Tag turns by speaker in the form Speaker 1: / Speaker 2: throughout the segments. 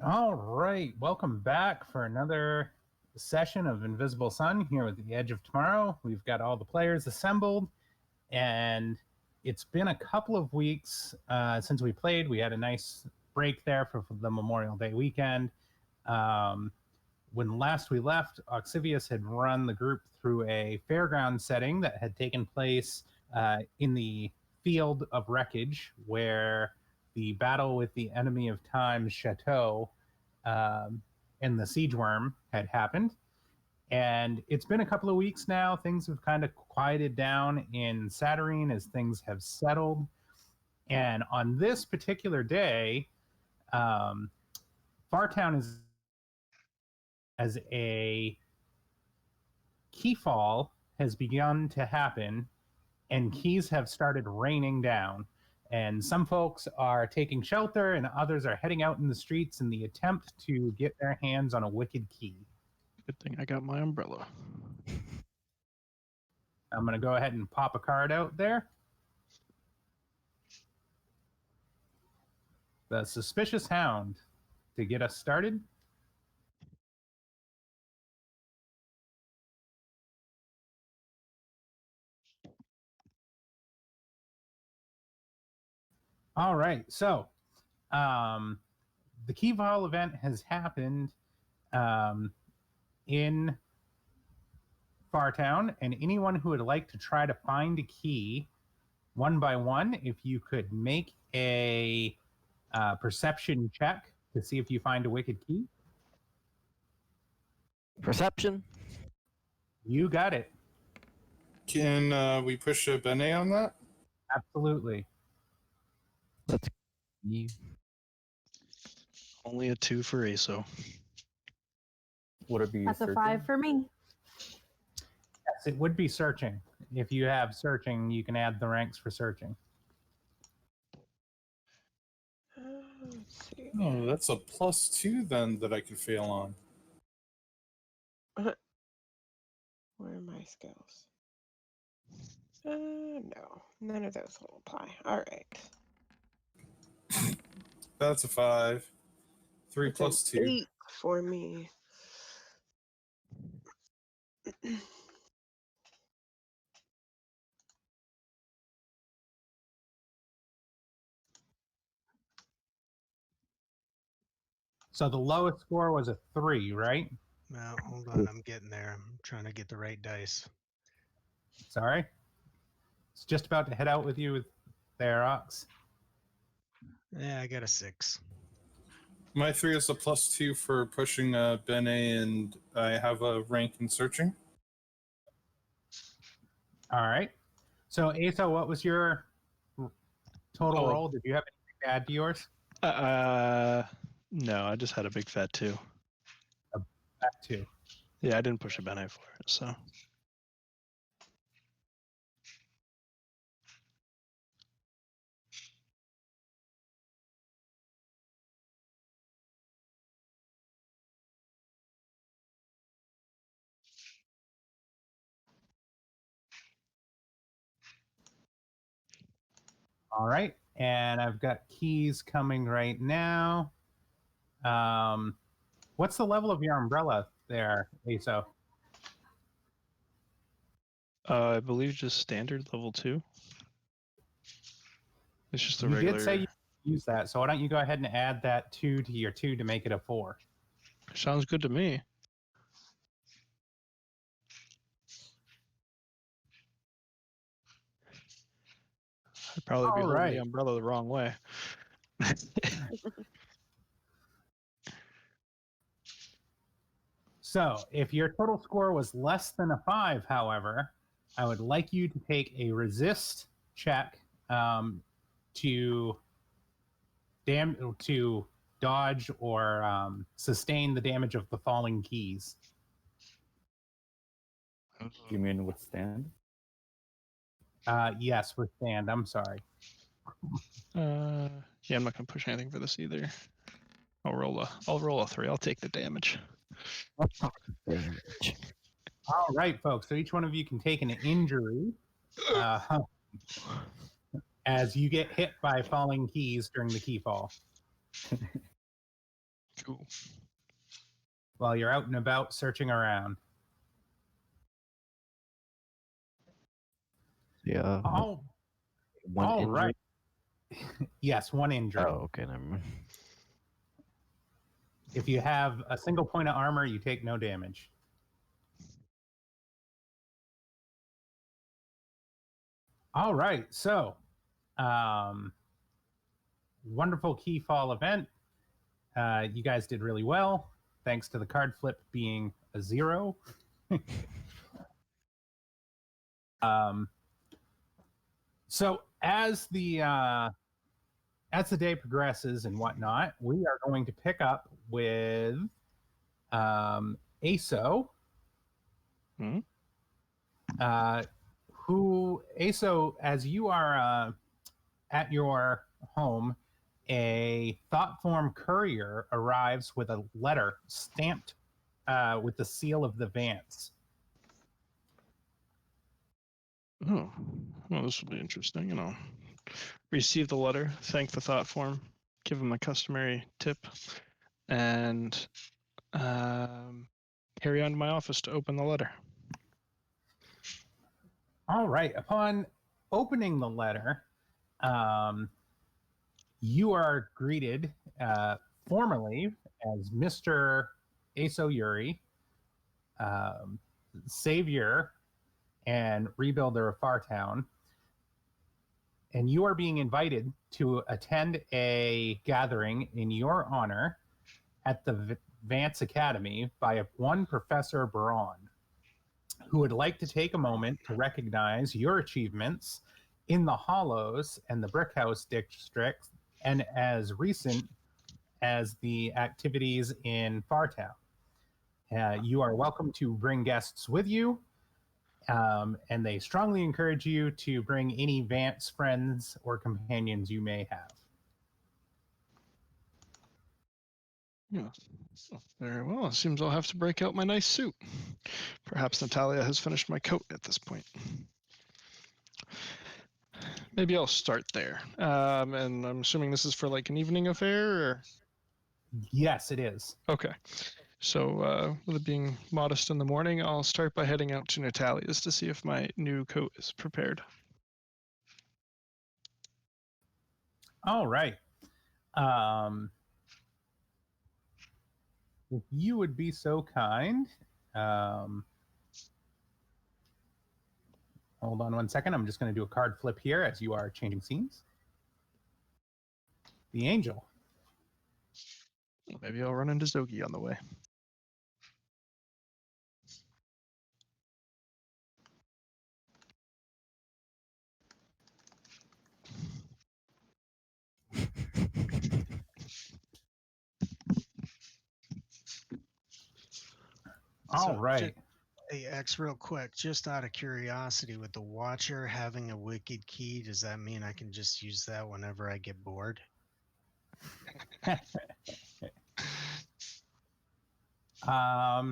Speaker 1: All right, welcome back for another session of Invisible Sun here with the Edge of Tomorrow. We've got all the players assembled, and it's been a couple of weeks since we played. We had a nice break there for the Memorial Day weekend. When last we left, Oxivius had run the group through a fairground setting that had taken place in the Field of Wreckage, where the battle with the enemy of Time's chateau and the siege worm had happened. And it's been a couple of weeks now. Things have kind of quieted down in Saturnine as things have settled. And on this particular day, um, Fartown is as a key fall has begun to happen, and keys have started raining down. And some folks are taking shelter, and others are heading out in the streets in the attempt to get their hands on a wicked key.
Speaker 2: Good thing I got my umbrella.
Speaker 1: I'm going to go ahead and pop a card out there. The Suspicious Hound to get us started. All right, so the Key Vol event has happened in Fartown, and anyone who would like to try to find a key one by one, if you could make a perception check to see if you find a wicked key.
Speaker 3: Perception.
Speaker 1: You got it.
Speaker 4: Can we push a Bene on that?
Speaker 1: Absolutely.
Speaker 3: Let's you.
Speaker 2: Only a 2 for ASO.
Speaker 5: Would it be
Speaker 6: That's
Speaker 5: searching?
Speaker 6: a 5 for me.
Speaker 1: Yes, it would be searching. If you have searching, you can add the ranks for searching.
Speaker 7: Let's see.
Speaker 4: Oh, that's a +2 then that I could fail on.
Speaker 7: Where are my skills? No, none of those will apply. All right.
Speaker 4: That's a 5. 3
Speaker 7: It's an
Speaker 4: plus 2.
Speaker 7: 8 for me.
Speaker 1: So the lowest score was a 3, right?
Speaker 8: No, hold on. I'm getting there. I'm trying to get the right dice.
Speaker 1: Sorry. It's just about to head out with you with there, Ox.
Speaker 8: Yeah, I got a 6.
Speaker 4: My 3 is a +2 for pushing Bene, and I have a rank in searching.
Speaker 1: All right. So, Asa, what was your total
Speaker 2: Oh.
Speaker 1: roll? Did you have anything to add to yours?
Speaker 2: No, I just had a big fat 2.
Speaker 1: Back to.
Speaker 2: Yeah, I didn't push a Bene for it, so.
Speaker 1: All right. And I've got keys coming right now. What's the level of your umbrella there, Aso?
Speaker 2: I believe just standard level 2. It's just a
Speaker 1: You
Speaker 2: regular.
Speaker 1: did say you use that, so why don't you go ahead and add that 2 to your 2 to make it a 4?
Speaker 2: Sounds good to me. I'd probably be holding
Speaker 1: Alright.
Speaker 2: the umbrella the wrong way.
Speaker 1: So, if your total score was less than a 5, however, I would like you to take a resist check to dodge or sustain the damage of the falling keys.
Speaker 5: You mean withstand?
Speaker 1: Yes, withstand. I'm sorry.
Speaker 2: Yeah, I'm not gonna push anything for this either. I'll roll a 3. I'll take the damage.
Speaker 1: All right, folks. So each one of you can take an injury as you get hit by falling keys during the key fall.
Speaker 2: Cool.
Speaker 1: while you're out and about searching around.
Speaker 3: Yeah.
Speaker 1: All
Speaker 3: One
Speaker 1: all
Speaker 3: injury.
Speaker 1: right. Yes, one injury.
Speaker 3: Oh, okay, never mind.
Speaker 1: If you have a single point of armor, you take no damage. All right, so wonderful key fall event. You guys did really well, thanks to the card flip being a 0. So as the day progresses and whatnot, we are going to pick up with ASO.
Speaker 2: Hmm?
Speaker 1: Who ASO, as you are at your home, a thought form courier arrives with a letter stamped with the seal of the Vance.
Speaker 2: Oh, well, this will be interesting. Receive the letter, thank the thought form, give him a customary tip, and carry on to my office to open the letter.
Speaker 1: All right. Upon opening the letter, you are greeted formally as Mr. Aso Yuri, savior and rebuilder of Fartown. And you are being invited to attend a gathering in your honor at the Vance Academy by one Professor Braun, who would like to take a moment to recognize your achievements in the Hollows and the Brickhouse District, and as recent as the activities in Fartown. You are welcome to bring guests with you, and they strongly encourage you to bring any Vance friends or companions you may have.
Speaker 2: Yeah. Oh, very well. It seems I'll have to break out my nice suit. Perhaps Natalia has finished my coat at this point. Maybe I'll start there. And I'm assuming this is for like an evening affair, or?
Speaker 1: Yes, it is.
Speaker 2: Okay. So, with it being modest in the morning, I'll start by heading out to Natalia's to see if my new coat is prepared.
Speaker 1: All right. If you would be so kind, hold on one second. I'm just going to do a card flip here as you are changing scenes. The Angel.
Speaker 2: Maybe I'll run into Zogi on the way.
Speaker 1: All
Speaker 8: So,
Speaker 1: right.
Speaker 8: Hey, X, real quick, just out of curiosity, with the Watcher having a wicked key, does that mean I can just use that whenever I get bored?
Speaker 1: I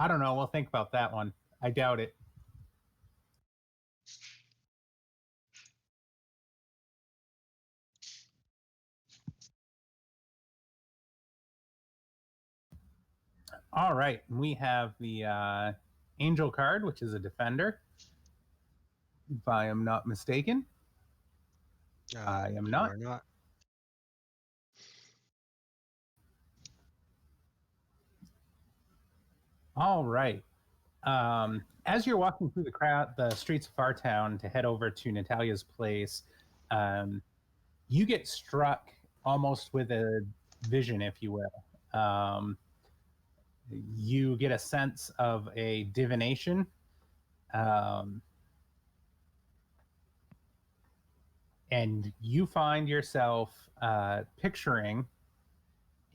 Speaker 1: don't know. We'll think about that one. I doubt it. All right. We have the Angel card, which is a defender. If I am not mistaken. I am
Speaker 8: You
Speaker 1: not.
Speaker 8: are not.
Speaker 1: All right. As you're walking through the streets of Fartown to head over to Natalia's place, you get struck almost with a vision, if you will. You get a sense of a divination. And you find yourself picturing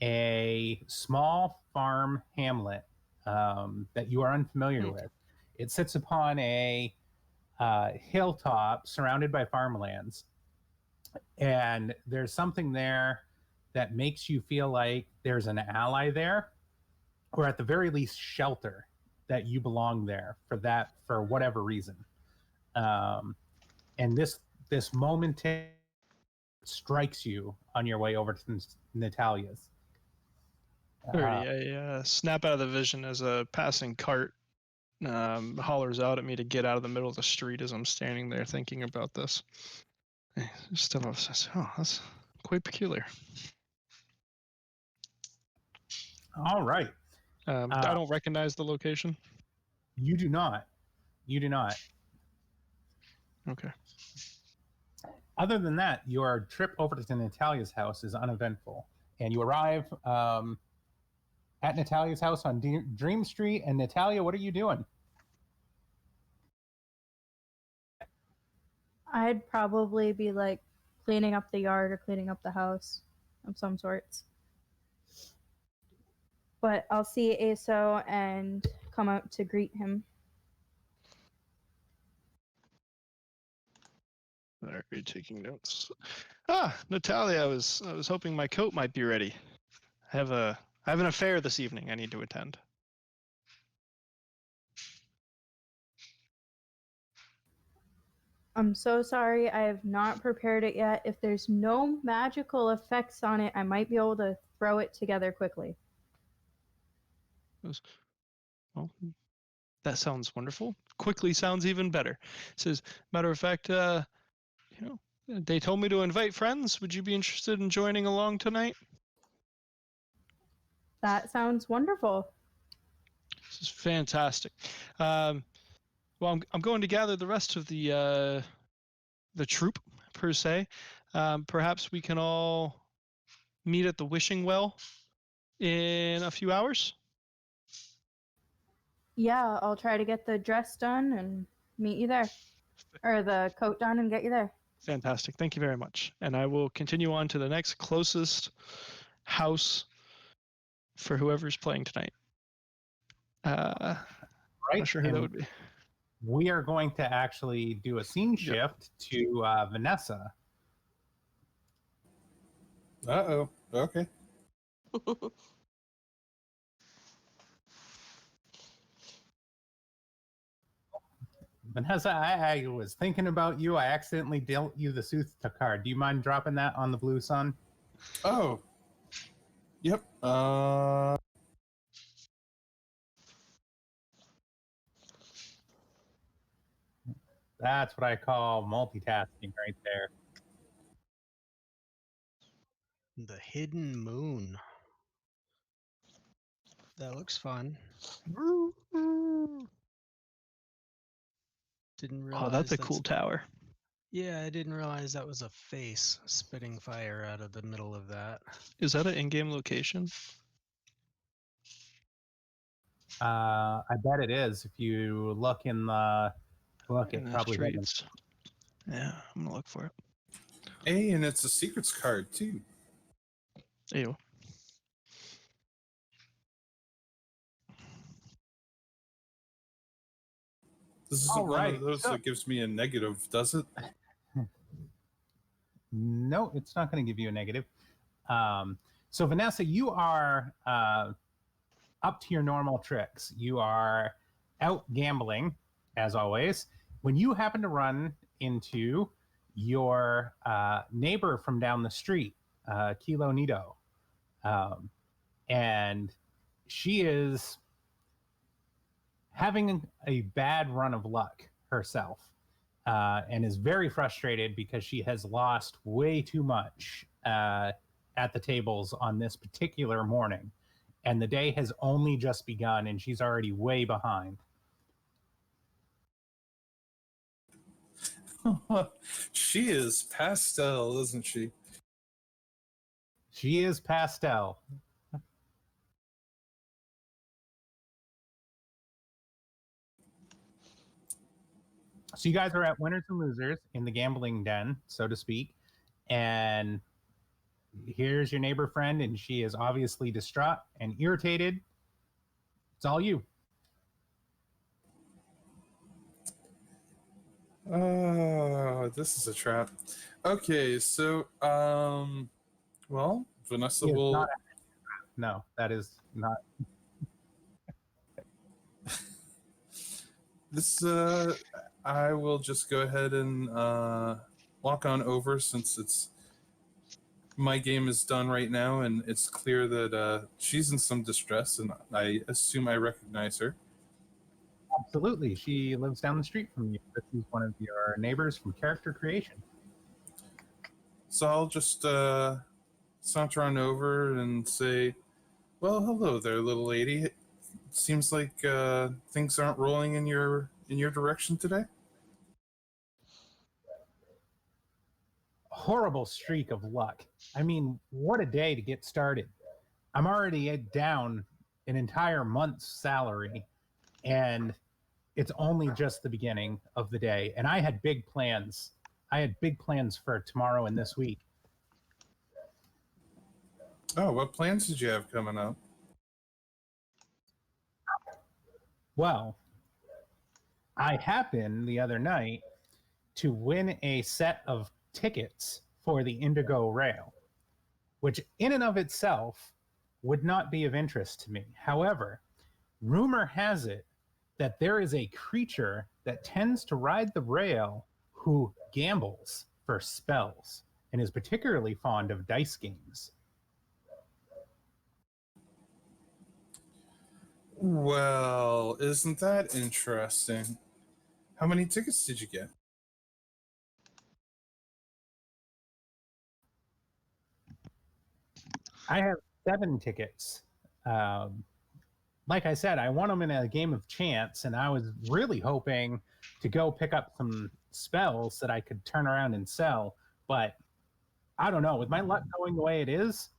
Speaker 1: a small farm hamlet that you are unfamiliar with. It sits upon a hilltop surrounded by farmlands. And there's something there that makes you feel like there's an ally there, or at the very least shelter, that you belong there for whatever reason. And this moment strikes you on your way over to Natalia's.
Speaker 2: Alrighty, I snap out of the vision as a passing cart hollers out at me to get out of the middle of the street as I'm standing there thinking about this. Stella says, "Oh, that's quite peculiar."
Speaker 1: All right.
Speaker 2: I don't recognize the location.
Speaker 1: You do not. You do not.
Speaker 2: Okay.
Speaker 1: Other than that, your trip over to Natalia's house is uneventful. And you arrive at Natalia's house on Dream Street. And Natalia, what are you doing?
Speaker 6: I'd probably be like cleaning up the yard or cleaning up the house of some sorts. But I'll see Aso and come out to greet him.
Speaker 2: Are you taking notes? Natalia, I was hoping my coat might be ready. I have an affair this evening I need to attend.
Speaker 6: I'm so sorry, I have not prepared it yet. If there's no magical effects on it, I might be able to throw it together quickly.
Speaker 2: Well, that sounds wonderful. Quickly sounds even better. Says, matter of fact, they told me to invite friends. Would you be interested in joining along tonight?
Speaker 6: That sounds wonderful.
Speaker 2: This is fantastic. Well, I'm going to gather the rest of the troop per se. Perhaps we can all meet at the wishing well in a few hours.
Speaker 6: Yeah, I'll try to get the dress done and meet you there. Or the coat done and get you there.
Speaker 2: Fantastic. Thank you very much. And I will continue on to the next closest house for whoever's playing tonight.
Speaker 1: Right.
Speaker 2: Not sure who
Speaker 1: and
Speaker 2: that would be.
Speaker 1: We are going to actually do a scene shift to Vanessa.
Speaker 4: Uh-oh. Okay.
Speaker 1: Vanessa, I was thinking about you. I accidentally dealt you the Soothta card. Do you mind dropping that on the Blue Sun?
Speaker 4: Oh. Yep.
Speaker 1: That's what I call multitasking right there.
Speaker 8: The hidden moon. That looks fun. Didn't realize.
Speaker 2: Oh, that's a cool tower.
Speaker 8: Yeah, I didn't realize that was a face spitting fire out of the middle of that.
Speaker 2: Is that an in-game location?
Speaker 1: I bet it is. If you look in the book,
Speaker 2: In
Speaker 1: it
Speaker 2: the
Speaker 1: probably doesn't.
Speaker 2: streets. Yeah, I'm gonna look for it.
Speaker 4: Hey, and it's a secrets card too.
Speaker 2: Ew.
Speaker 4: This is
Speaker 1: All
Speaker 4: one
Speaker 1: right,
Speaker 4: of those
Speaker 1: so-
Speaker 4: that gives me a negative, does it?
Speaker 1: No, it's not going to give you a negative. So, Vanessa, you are up to your normal tricks. You are out gambling, as always. When you happen to run into your neighbor from down the street, Kilo Nito, and she is having a bad run of luck herself. And is very frustrated because she has lost way too much at the tables on this particular morning. And the day has only just begun, and she's already way behind.
Speaker 4: She is pastel, isn't she?
Speaker 1: She is pastel. So you guys are at winners and losers in the gambling den, so to speak. And here's your neighbor friend, and she is obviously distraught and irritated. It's all you.
Speaker 4: This is a trap. Okay, so well, Vanessa
Speaker 1: She is
Speaker 4: will.
Speaker 1: not- no, that is not.
Speaker 4: This I will just go ahead and walk on over since it's my game is done right now, and it's clear that she's in some distress, and I assume I recognize her.
Speaker 1: Absolutely. She lives down the street from you. This is one of your neighbors from Character Creation.
Speaker 4: So I'll just saunter on over and say, "Well, hello there, little lady. It seems like things aren't rolling in your direction today."
Speaker 1: Horrible streak of luck. I mean, what a day to get started. I'm already down an entire month's salary, and it's only just the beginning of the day. And I had big plans. I had big plans for tomorrow and this week.
Speaker 4: Oh, what plans did you have coming up?
Speaker 1: Well, I happened the other night to win a set of tickets for the Indigo Rail, which in and of itself would not be of interest to me. However, rumor has it that there is a creature that tends to ride the rail who gambles for spells and is particularly fond of dice games.
Speaker 4: Well, isn't that interesting? How many tickets did you get?
Speaker 1: I have 7 tickets. Like I said, I won them in a game of chance, and I was really hoping to go pick up some spells that I could turn around and sell. But I don't know. With my luck going the way it is,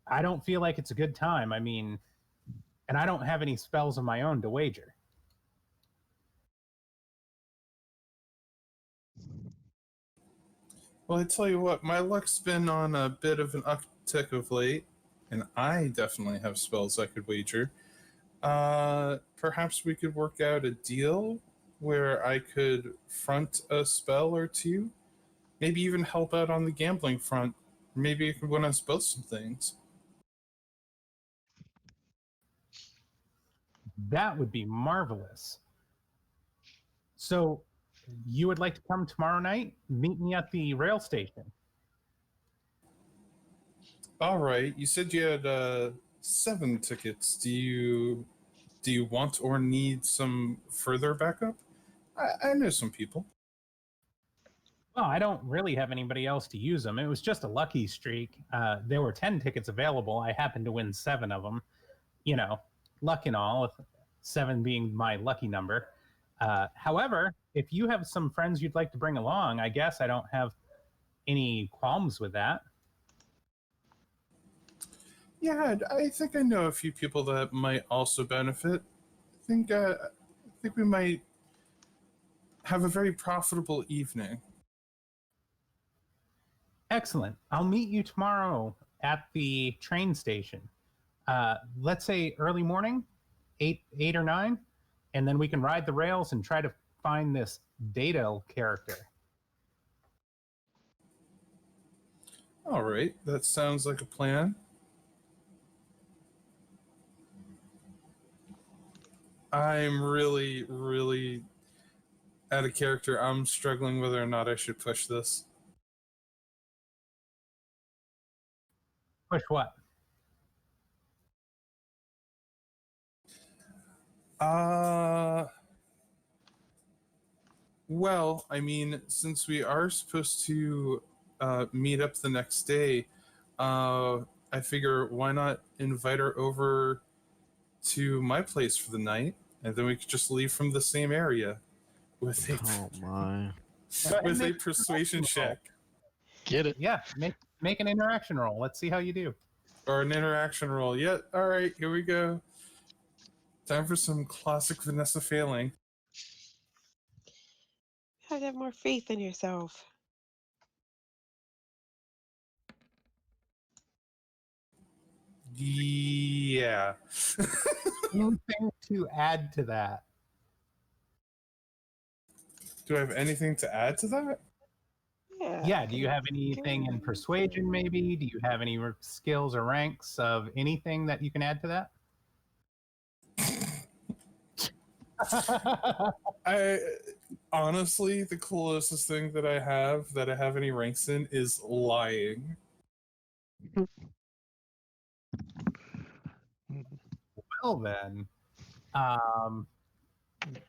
Speaker 1: I don't feel like it's a good time. I mean, and I don't have any spells of my own to wager.
Speaker 4: Well, I tell you what, my luck's been on a bit of an uptick of late, and I definitely have spells I could wager. Perhaps we could work out a deal where I could front a spell or two, maybe even help out on the gambling front. Maybe it could win us both some things.
Speaker 1: That would be marvelous. So, you would like to come tomorrow night? Meet me at the rail station.
Speaker 4: All right, you said you had 7 tickets. Do you want or need some further backup? I know some people.
Speaker 1: Well, I don't really have anybody else to use them. It was just a lucky streak. There were 10 tickets available. I happened to win 7 of them. You know, luck and all, 7 being my lucky number. However, if you have some friends you'd like to bring along, I guess I don't have any qualms with that.
Speaker 4: Yeah, I think I know a few people that might also benefit. I think we might have a very profitable evening.
Speaker 1: Excellent. I'll meet you tomorrow at the train station. Let's say early morning, 8 or 9, and then we can ride the rails and try to find this Data character.
Speaker 4: All right, that sounds like a plan. I'm really, really out of character. I'm struggling whether or not I should push this.
Speaker 1: Push what?
Speaker 4: Well, I mean, since we are supposed to meet up the next day, I figure why not invite her over to my place for the night, and then we could just leave from the same area with a
Speaker 3: Oh my.
Speaker 4: with a persuasion check
Speaker 2: Get it?
Speaker 1: Yeah, make an interaction roll. Let's see how you do.
Speaker 4: or an interaction roll. Yeah, all right, here we go. Time for some classic Vanessa failing.
Speaker 7: You have to have more faith in yourself.
Speaker 4: Yeah.
Speaker 1: Anything to add to that?
Speaker 4: Do I have anything to add to that?
Speaker 1: Yeah, do you have anything in persuasion maybe? Do you have any skills or ranks of anything that you can add to that?
Speaker 4: Honestly, the closest thing that I have any ranks in is lying.
Speaker 1: Well then,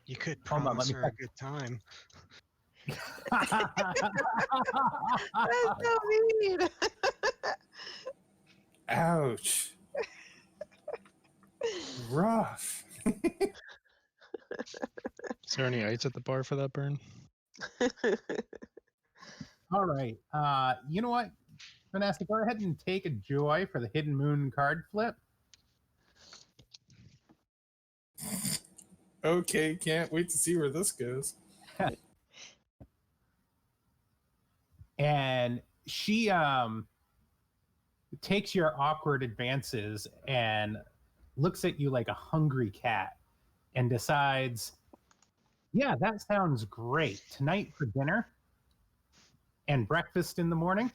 Speaker 8: You could
Speaker 1: hold on, let
Speaker 8: promise
Speaker 1: me
Speaker 8: her a good time.
Speaker 7: That's so mean.
Speaker 4: Ouch. Rough.
Speaker 2: Is there any ice at the bar for that burn?
Speaker 1: All right. You know what, Vanessa, go ahead and take a joy for the Hidden Moon card flip.
Speaker 4: Okay, can't wait to see where this goes.
Speaker 1: And she takes your awkward advances and looks at you like a hungry cat and decides, yeah, that sounds great. Tonight for dinner and breakfast in the morning.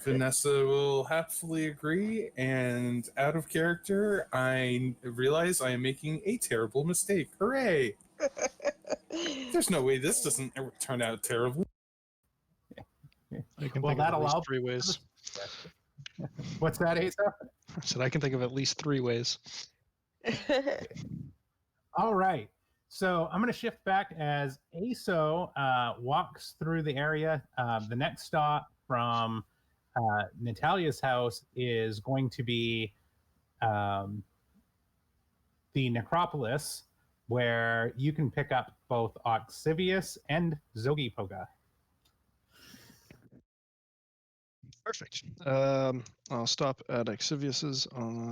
Speaker 4: Vanessa will happily agree, and out of character, I realize I am making a terrible mistake. Hooray! There's no way this doesn't ever turn out terribly.
Speaker 2: I can
Speaker 1: Well,
Speaker 2: think of at
Speaker 1: that'll
Speaker 2: least
Speaker 1: allow-
Speaker 2: 3 ways.
Speaker 1: What's that, Asa?
Speaker 2: I said I can think of at least 3 ways.
Speaker 1: All right. So I'm going to shift back as ASO walks through the area. The next stop from Natalia's house is going to be the necropolis, where you can pick up both Oxivius and Zogipoga.
Speaker 2: Perfect. I'll stop at Exivius's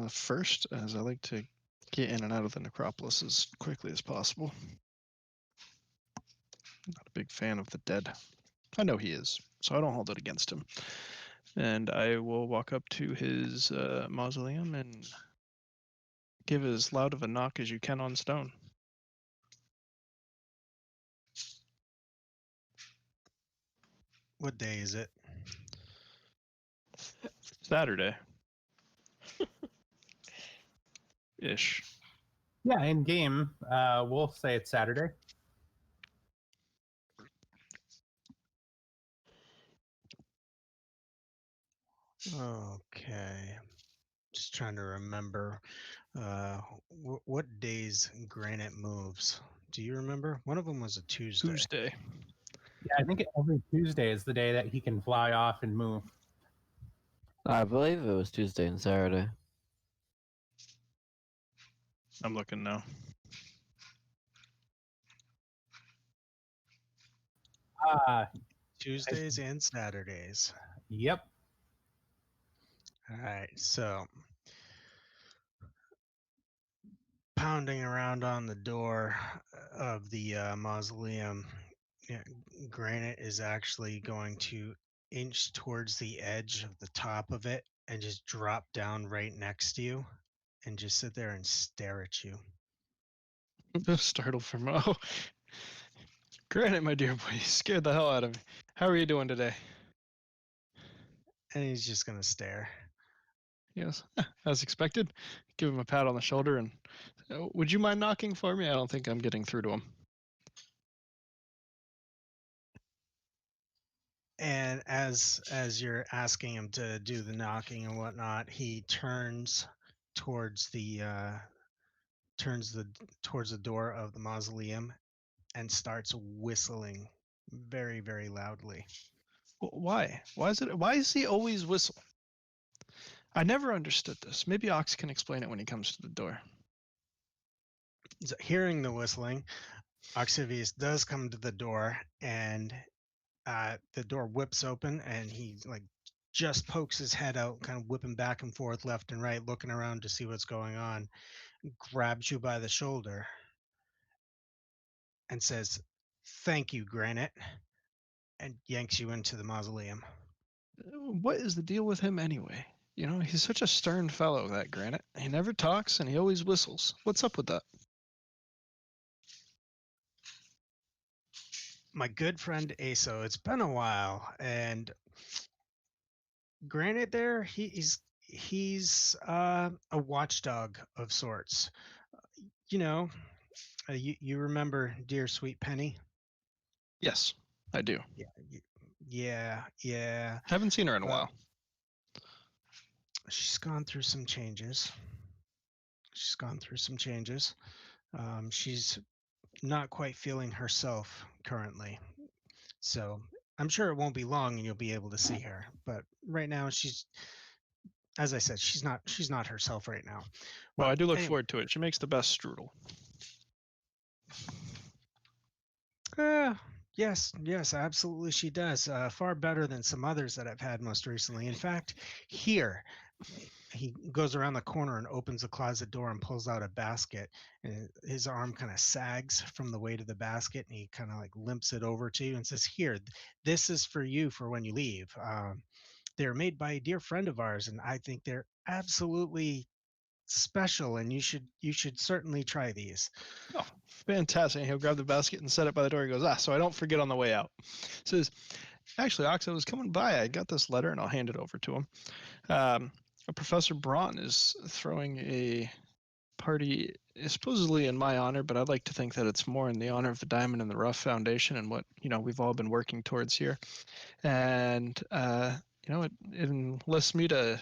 Speaker 2: first, as I like to get in and out of the necropolis as quickly as possible. Not a big fan of the dead. I know he is, so I don't hold it against him. And I will walk up to his mausoleum and give as loud of a knock as you can on stone.
Speaker 8: What day is it?
Speaker 2: Saturday. Ish.
Speaker 1: Yeah, in game, we'll say it's Saturday.
Speaker 8: Okay. Just trying to remember what days Granite moves. Do you remember? One of them was a Tuesday.
Speaker 2: Tuesday.
Speaker 1: Yeah, I think every Tuesday is the day that he can fly off and move.
Speaker 3: I believe it was Tuesday and Saturday.
Speaker 2: I'm looking now.
Speaker 8: Tuesdays and Saturdays.
Speaker 1: Yep.
Speaker 8: All right, so pounding around on the door of the mausoleum, yeah, Granite is actually going to inch towards the edge of the top of it and just drop down right next to you and just sit there and stare at you.
Speaker 2: Startled from Granted, my dear boy, you scared the hell out of me. How are you doing today?
Speaker 8: And he's just going to stare.
Speaker 2: Yes, as expected. Give him a pat on the shoulder and would you mind knocking for me? I don't think I'm getting through to him.
Speaker 8: And as you're asking him to do the knocking and whatnot, he turns towards the towards the door of the mausoleum and starts whistling very, very loudly.
Speaker 2: Why? Why is he always whistle? I never understood this. Maybe Ox can explain it when he comes to the door.
Speaker 8: So hearing the whistling, Oxivius does come to the door, and the door whips open, and he like just pokes his head out, kind of whipping back and forth, left and right, looking around to see what's going on, grabs you by the shoulder, and says, "Thank you, Granite," and yanks you into the mausoleum.
Speaker 2: What is the deal with him anyway? You know, he's such a stern fellow, that Granite. He never talks and he always whistles. What's up with that?
Speaker 8: My good friend Aso, it's been a while, and Granite there, he's a watchdog of sorts. You know, You remember dear sweet Penny?
Speaker 2: Yes, I do.
Speaker 8: Yeah.
Speaker 2: Haven't seen her in a
Speaker 8: Well,
Speaker 2: while.
Speaker 8: She's gone through some changes. She's not quite feeling herself currently. So I'm sure it won't be long and you'll be able to see her. But right now she's, as I said, she's not herself right now.
Speaker 2: Well, I do look
Speaker 8: anyway,
Speaker 2: forward to it. She makes the best strudel.
Speaker 8: Yes, absolutely she does. Far better than some others that I've had most recently. In fact, here he goes around the corner and opens the closet door and pulls out a basket, and his arm kind of sags from the weight of the basket, and he kind of like limps it over to you and says, "Here, this is for you for when you leave. They're made by a dear friend of ours, and I think they're absolutely special, and you should certainly try these."
Speaker 2: Oh, fantastic. He'll grab the basket and set it by the door. He goes, so I don't forget on the way out. Says, actually, Ox, I was coming by. I got this letter, and I'll hand it over to him. Professor Braun is throwing a party supposedly in my honor, but I'd like to think that it's more in the honor of the Diamond in the Rough Foundation and what we've all been working towards here. And it enlists me to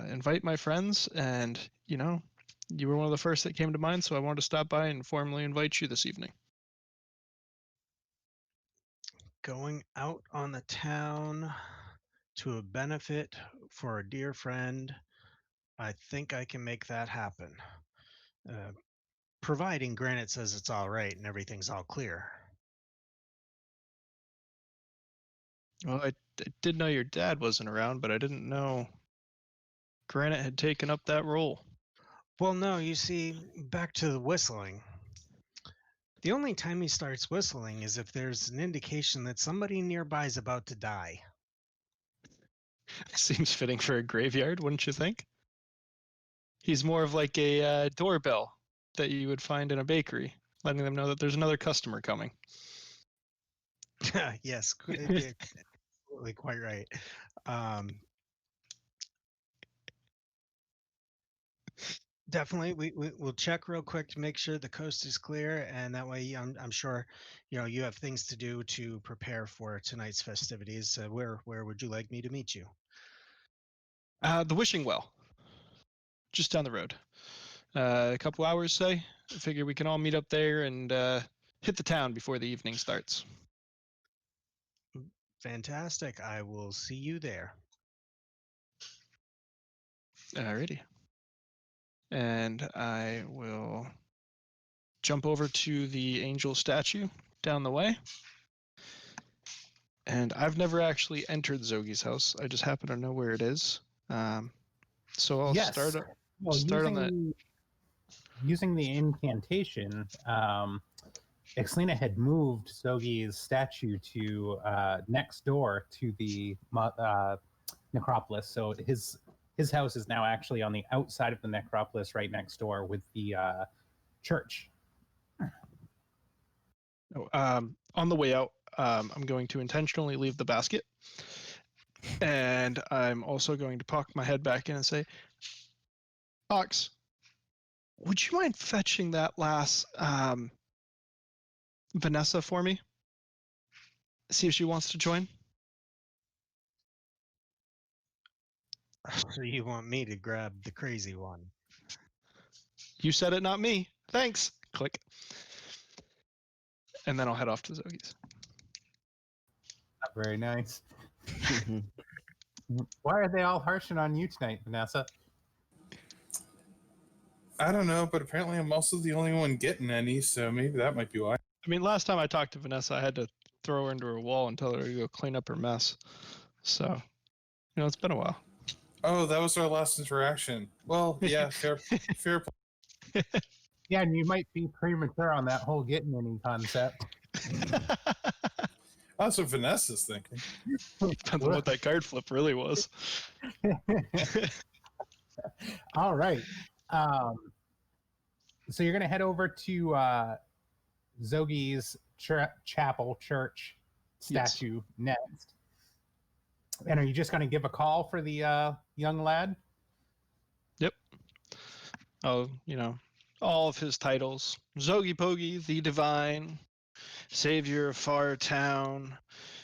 Speaker 2: invite my friends, and you were one of the first that came to mind, so I wanted to stop by and formally invite you this evening.
Speaker 8: Going out on the town to a benefit for a dear friend, I think I can make that happen. Providing Granite says it's all right and everything's all clear.
Speaker 2: Well, I did know your dad wasn't around, but I didn't know Granite had taken up that role.
Speaker 8: Well, no, you see, back to the whistling. The only time he starts whistling is if there's an indication that somebody nearby is about to die.
Speaker 2: Seems fitting for a graveyard, wouldn't you think? He's more of like a doorbell that you would find in a bakery, letting them know that there's another customer coming.
Speaker 8: Yes, absolutely quite right. Definitely, we'll check real quick to make sure the coast is clear, and that way I'm sure you have things to do to prepare for tonight's festivities. Where would you like me to meet you?
Speaker 2: The Wishing Well, just down the road. A couple hours, say. I figure we can all meet up there and hit the town before the evening starts.
Speaker 8: Fantastic. I will see you there.
Speaker 2: Alrighty. And I will jump over to the angel statue down the way. And I've never actually entered Zogi's house. I just happen to know where it is. So I'll start on that.
Speaker 1: Using the incantation, Exlina had moved Zogi's statue to next door to the necropolis. So his house is now actually on the outside of the necropolis, right next door with the church.
Speaker 2: On the way out, I'm going to intentionally leave the basket. And I'm also going to pop my head back in and say, Ox, would you mind fetching that last Vanessa for me? See if she wants to join.
Speaker 8: So you want me to grab the crazy one?
Speaker 2: You said it, not me. Thanks. Click. And then I'll head off to Zogi's.
Speaker 1: Not very nice. Why are they all harshing on you tonight, Vanessa?
Speaker 4: I don't know, but apparently I'm also the only one getting any, so maybe that might be why.
Speaker 2: I mean, last time I talked to Vanessa, I had to throw her into her wall and tell her to go clean up her mess. So, it's been a while.
Speaker 4: Oh, that was our last interaction. Well, yeah, fair play.
Speaker 1: Yeah, and you might be premature on that whole getting any concept.
Speaker 4: That's what Vanessa's thinking.
Speaker 2: Depends on what that card flip really was.
Speaker 1: All right. So you're going to head over to Zogi's chapel church statue next. And are you just going to give a call for the young lad?
Speaker 2: Yep. I'll, all of his titles: Zogi Pogi, the Divine, Savior of Fartown,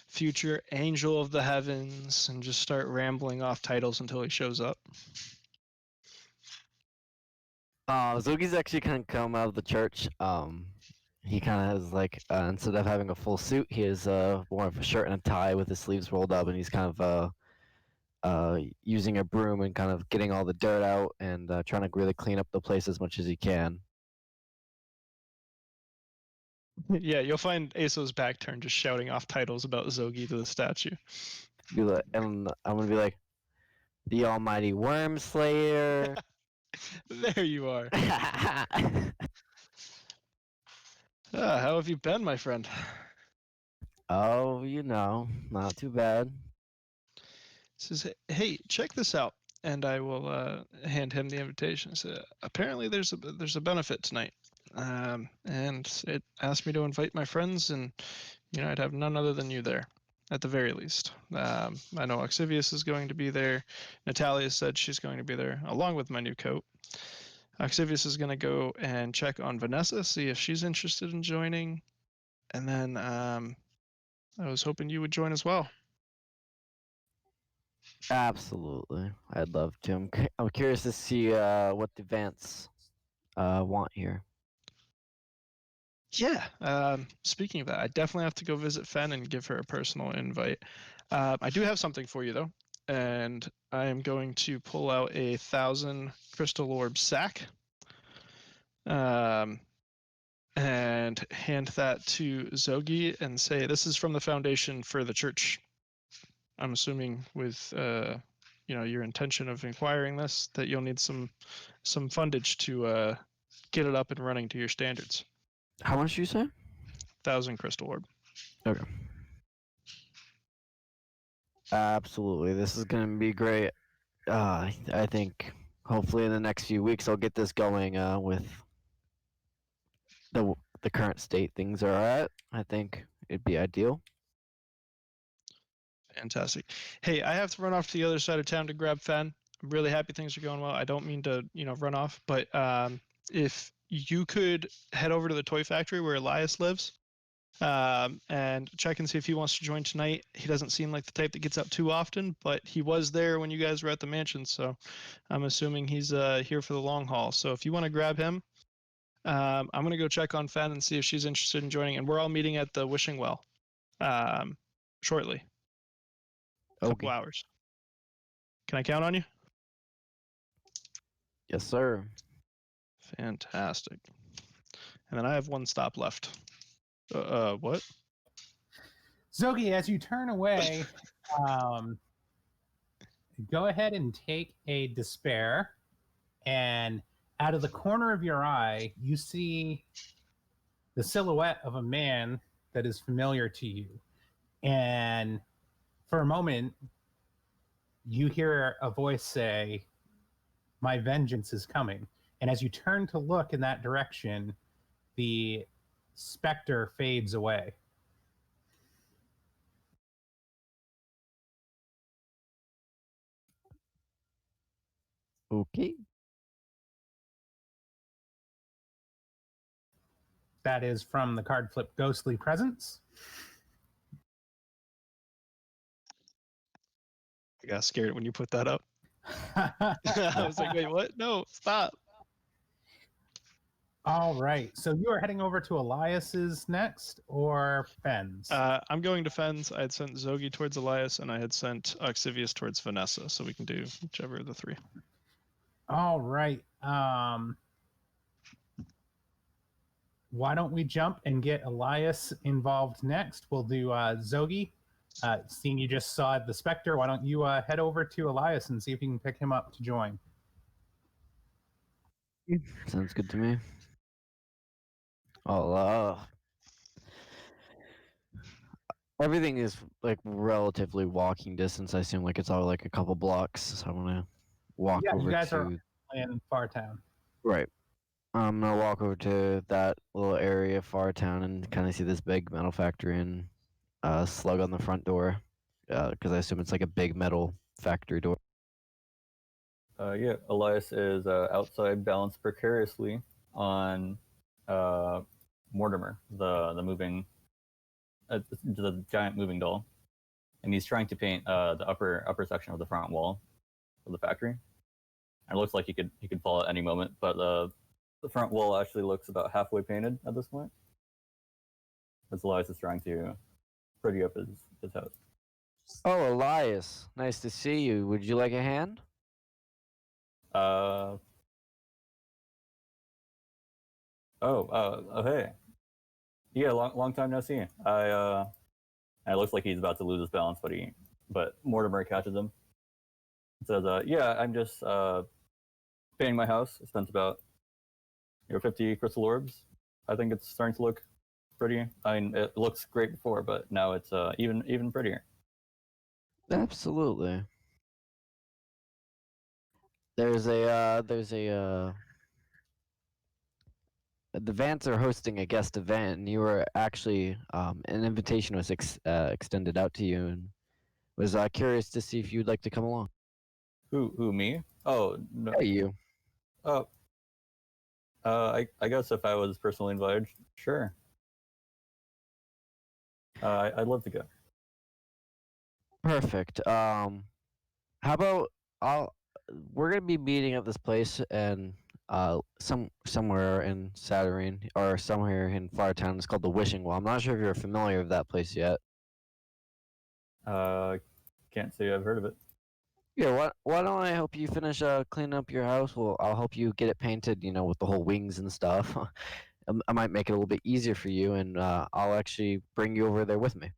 Speaker 2: Future Angel of the Heavens, and just start rambling off titles until he shows up.
Speaker 3: Zogi's actually kind of come out of the church. He kind of has like instead of having a full suit, he has more of a shirt and a tie with his sleeves rolled up, and he's kind of using a broom and kind of getting all the dirt out and trying to really clean up the place as much as he can.
Speaker 2: Yeah, you'll find Aso's back turned just shouting off titles about Zogi to the statue.
Speaker 3: And I'm gonna be like, the Almighty Worm Slayer.
Speaker 2: There you are. How have you been, my friend?
Speaker 3: Oh, not too bad.
Speaker 2: Says, hey, check this out, and I will hand him the invitation. So apparently there's a benefit tonight, and it asked me to invite my friends, and I'd have none other than you there, at the very least. I know Oxivius is going to be there. Natalia said she's going to be there, along with my new coat. Oxivius is going to go and check on Vanessa, see if she's interested in joining, and then I was hoping you would join as well.
Speaker 3: Absolutely, I'd love to. I'm curious to see what the Vance want here.
Speaker 2: Yeah. Speaking of that, I definitely have to go visit Fen and give her a personal invite. I do have something for you though, and I am going to pull out a 1,000 crystal orb sack, and hand that to Zogi and say, "This is from the foundation for the church." I'm assuming with your intention of inquiring this, that you'll need some fundage to get it up and running to your standards.
Speaker 3: How much you say?
Speaker 2: 1,000 crystal orb.
Speaker 3: Okay. Absolutely, this is gonna be great. I think hopefully in the next few weeks I'll get this going with the current state things are at. I think it'd be ideal.
Speaker 2: Fantastic. Hey, I have to run off to the other side of town to grab Fen. I'm really happy things are going well. I don't mean to, run off, but if you could head over to the toy factory where Elias lives, and check and see if he wants to join tonight. He doesn't seem like the type that gets up too often, but he was there when you guys were at the mansion, so I'm assuming he's here for the long haul. So if you want to grab him, I'm going to go check on Fen and see if she's interested in joining, and we're all meeting at the Wishing Well shortly. Couple hours. Can I count on you?
Speaker 3: Yes, sir.
Speaker 2: Fantastic. And then I have one stop left. What?
Speaker 1: Zogi, as you turn away, go ahead and take a despair, and out of the corner of your eye, you see the silhouette of a man that is familiar to you. And for a moment, you hear a voice say, "My vengeance is coming." And as you turn to look in that direction, the specter fades away.
Speaker 3: Okay.
Speaker 1: That is from the card flip Ghostly Presence.
Speaker 2: I got scared when you put that up. I was like, wait, what? No, stop.
Speaker 1: All right. So you are heading over to Elias's next, or Fen's?
Speaker 2: I'm going to Fens. I had sent Zogi towards Elias, and I had sent Oxivius towards Vanessa, so we can do whichever of the three.
Speaker 1: All right. Why don't we jump and get Elias involved next? We'll do Zogi. Seeing you just saw the Spectre, why don't you head over to Elias and see if you can pick him up to join?
Speaker 3: Sounds good to me. Oh, everything is like relatively walking distance. I assume like it's all like a couple blocks. So I'm gonna walk over
Speaker 1: you guys
Speaker 3: to
Speaker 1: are in Fartown.
Speaker 3: right. I'm gonna walk over to that little area, Fartown, and kind of see this big metal factory and slug on the front door, because I assume it's like a big metal factory door.
Speaker 5: Yeah, Elias is outside, balanced precariously, on Mortimer, the moving, the giant moving doll, and he's trying to paint the upper section of the front wall of the factory. And it looks like he could fall at any moment, but the front wall actually looks about halfway painted at this point. As Elias is trying to pretty up his house.
Speaker 3: Oh, Elias, nice to see you. Would you like a hand?
Speaker 5: Hey. Yeah, long time no see. And it looks like he's about to lose his balance, but Mortimer catches him. And says, yeah, I'm just painting my house. I spent about 50 crystal orbs. I think it's starting to look pretty. I mean, it looks great before, but now it's even prettier.
Speaker 3: Absolutely. There's a the Vance are hosting a guest event, and you were actually an invitation was extended out to you, and was curious to see if you'd like to come along.
Speaker 5: Who me? Oh no.
Speaker 3: Hey, you.
Speaker 5: Oh. I guess if I was personally invited, sure. I'd love to go.
Speaker 3: Perfect. How about we're gonna be meeting at this place and somewhere in Saturnine or somewhere in Fartown. It's called the Wishing Well. I'm not sure if you're familiar with that place yet.
Speaker 5: Can't say I've heard of it.
Speaker 3: Yeah, why don't I help you finish cleaning up your house? Well, I'll help you get it painted, with the whole wings and stuff. I might make it a little bit easier for you, and I'll actually bring you over there with me.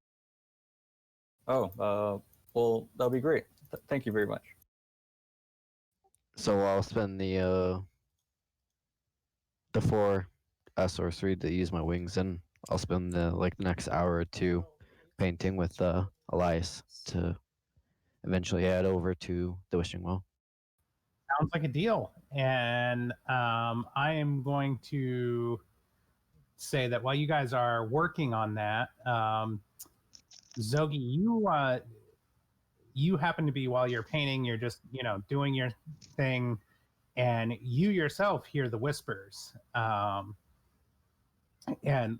Speaker 5: Oh, well, that'll be great. Thank you very much.
Speaker 3: So I'll spend the 4 or 3 to use my wings, and I'll spend the next hour or 2 painting with Elias to eventually head over to the Wishing Well.
Speaker 1: Sounds like a deal. And I am going to say that while you guys are working on that, Zogi, you happen to be, while you're painting, you're just doing your thing, and you yourself hear the whispers. And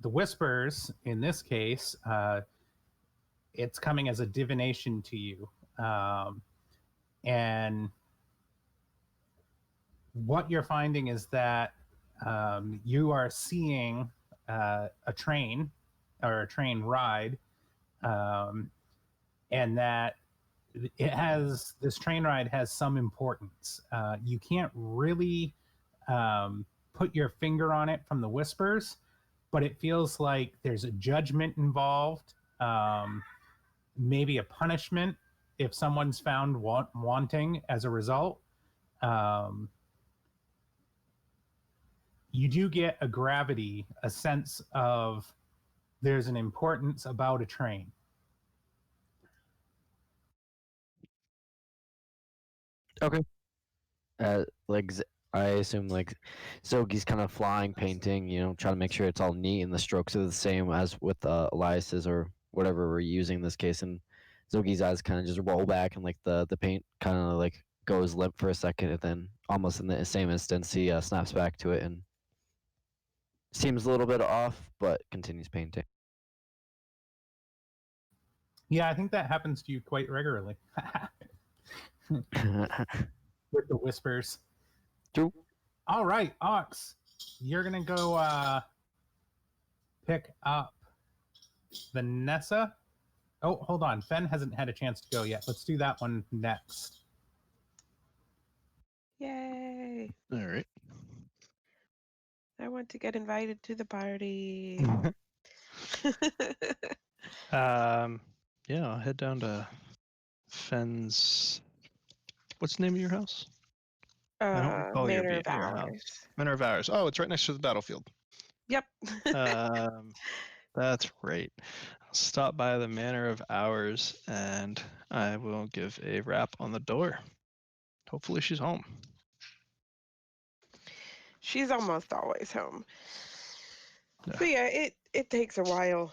Speaker 1: the whispers, in this case, it's coming as a divination to you. And what you're finding is that you are seeing a train or a train ride, and that this train ride has some importance. You can't really put your finger on it from the whispers, but it feels like there's a judgment involved, maybe a punishment if someone's found wanting as a result. You do get a gravity, a sense of there's an importance about a train.
Speaker 3: Okay. I assume Zogi's kind of flying, painting, trying to make sure it's all neat and the strokes are the same as with Elias's or whatever we're using in this case. And Zogi's eyes kind of just roll back, and the paint kind of goes limp for a second, and then almost in the same instance he snaps back to it and seems a little bit off, but continues painting.
Speaker 1: Yeah, I think that happens to you quite regularly. With the whispers.
Speaker 3: True.
Speaker 1: All right, Ox, you're gonna go pick up Vanessa. Oh, hold on. Fen hasn't had a chance to go yet. Let's do that one next.
Speaker 7: Yay!
Speaker 2: All right.
Speaker 7: I want to get invited to the party.
Speaker 2: Yeah, I'll head down to Fen's. What's the name of your house? I don't recall your
Speaker 7: Manor of
Speaker 2: your house.
Speaker 7: Ours.
Speaker 2: Manor of Ours. Oh, it's right next to the battlefield.
Speaker 7: Yep.
Speaker 2: That's right. I'll stop by the Manor of Ours and I will give a rap on the door. Hopefully she's home.
Speaker 7: She's almost always home.
Speaker 2: Yeah.
Speaker 7: So yeah, it takes a while.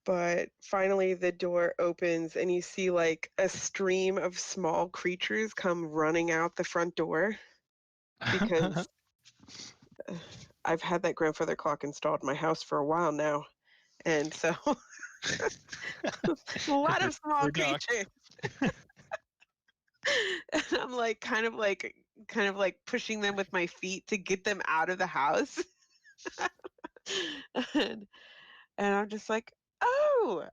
Speaker 7: But finally the door opens and you see a stream of small creatures come running out the front door because I've had that grandfather clock installed in my house for a while now, and so a lot of small
Speaker 2: Every dog.
Speaker 7: creatures. And I'm like kind of like pushing them with my feet to get them out of the house. and, and I'm just like, oh,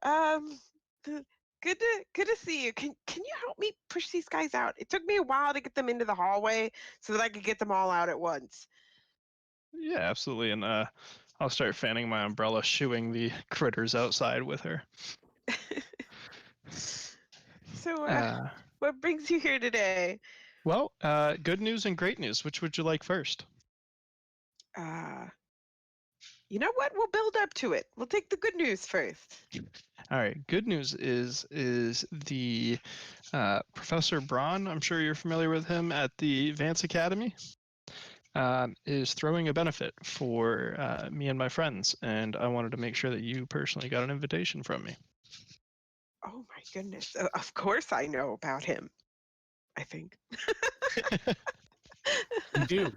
Speaker 7: good to see you. Can you help me push these guys out? It took me a while to get them into the hallway so that I could get them all out at once.
Speaker 2: Yeah, absolutely. And I'll start fanning my umbrella, shooing the critters outside with her.
Speaker 7: So,
Speaker 2: Uh,
Speaker 7: what brings you here today?
Speaker 2: well, good news and great news. Which would you like first?
Speaker 7: You know what? We'll build up to it. We'll take the good news first.
Speaker 2: All right. Good news is the Professor Braun. I'm sure you're familiar with him at the Vance Academy. Is throwing a benefit for me and my friends, and I wanted to make sure that you personally got an invitation from me.
Speaker 7: Oh my goodness. Of course I know about him. I think.
Speaker 1: You do.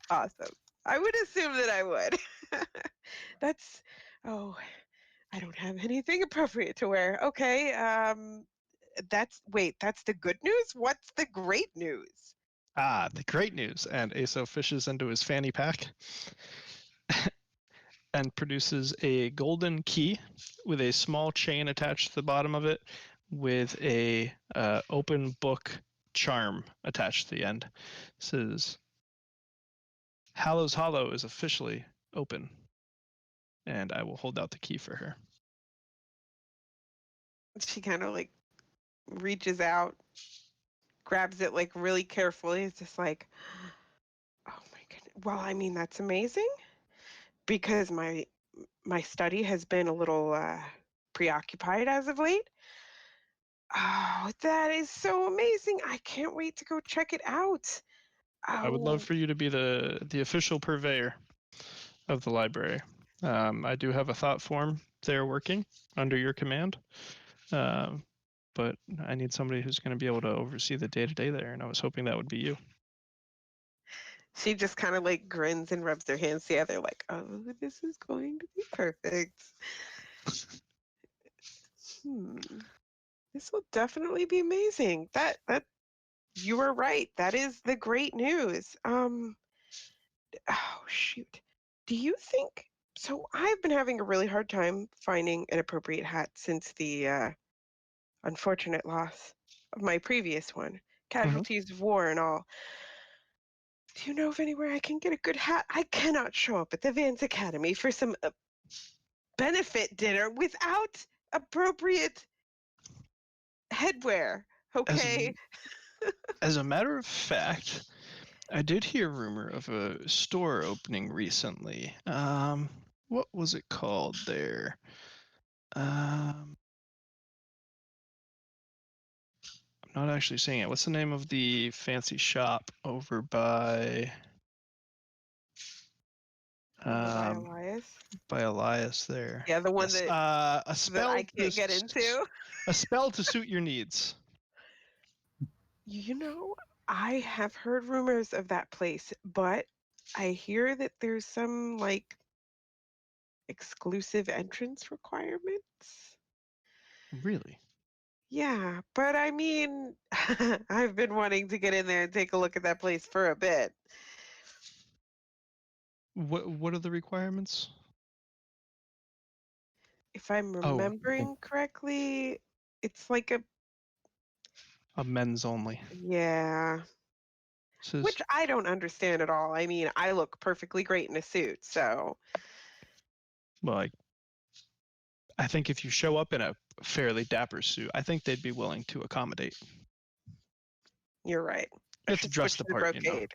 Speaker 7: Awesome. I would assume that I would. That's I don't have anything appropriate to wear. Okay. That's the good news? What's the great news?
Speaker 2: The great news. And Aso fishes into his fanny pack and produces a golden key with a small chain attached to the bottom of it with a open book charm attached to the end. It says, Hallows Hollow is officially open. And I will hold out the key for her.
Speaker 7: She kind of like reaches out, grabs it like really carefully. It's just like, oh my goodness. Well, I mean, that's amazing because my study has been a little preoccupied as of late. Oh, that is so amazing. I can't wait to go check it out.
Speaker 2: I would love
Speaker 7: Oh,
Speaker 2: for you to be the official purveyor of the library. I do have a thought form there working under your command, but I need somebody who's going to be able to oversee the day-to-day there, and I was hoping that would be you.
Speaker 7: she just kind of like grins and rubs their hands together like, oh, this is going to be perfect. This will definitely be amazing. That you are right. That is the great news. Oh shoot. Do you think so? I've been having a really hard time finding an appropriate hat since the unfortunate loss of my previous one, casualties of war and all. Do you know of anywhere I can get a good hat? I cannot show up at the Vance Academy for some benefit dinner without appropriate headwear. Okay.
Speaker 2: As a matter of fact, I did hear rumor of a store opening recently. What was it called there? I'm not actually saying it. What's the name of the fancy shop over by
Speaker 7: By Elias.
Speaker 2: by Elias there?
Speaker 7: Yeah, the one
Speaker 2: Yes.
Speaker 7: that
Speaker 2: A spell
Speaker 7: I can't get into.
Speaker 2: A spell to suit your needs.
Speaker 7: You know, I have heard rumors of that place, but I hear that there's some like exclusive entrance requirements.
Speaker 2: Really?
Speaker 7: Yeah, but I mean, I've been wanting to get in there and take a look at that place for a bit.
Speaker 2: What are the requirements?
Speaker 7: If I'm remembering correctly, it's like
Speaker 2: a men's only.
Speaker 7: Yeah. Which I don't understand at all. I mean, I look perfectly great in a suit, so.
Speaker 2: Well, I think if you show up in a fairly dapper suit, I think they'd be willing to accommodate.
Speaker 7: You're right.
Speaker 2: You have to dress the part,
Speaker 7: brocade.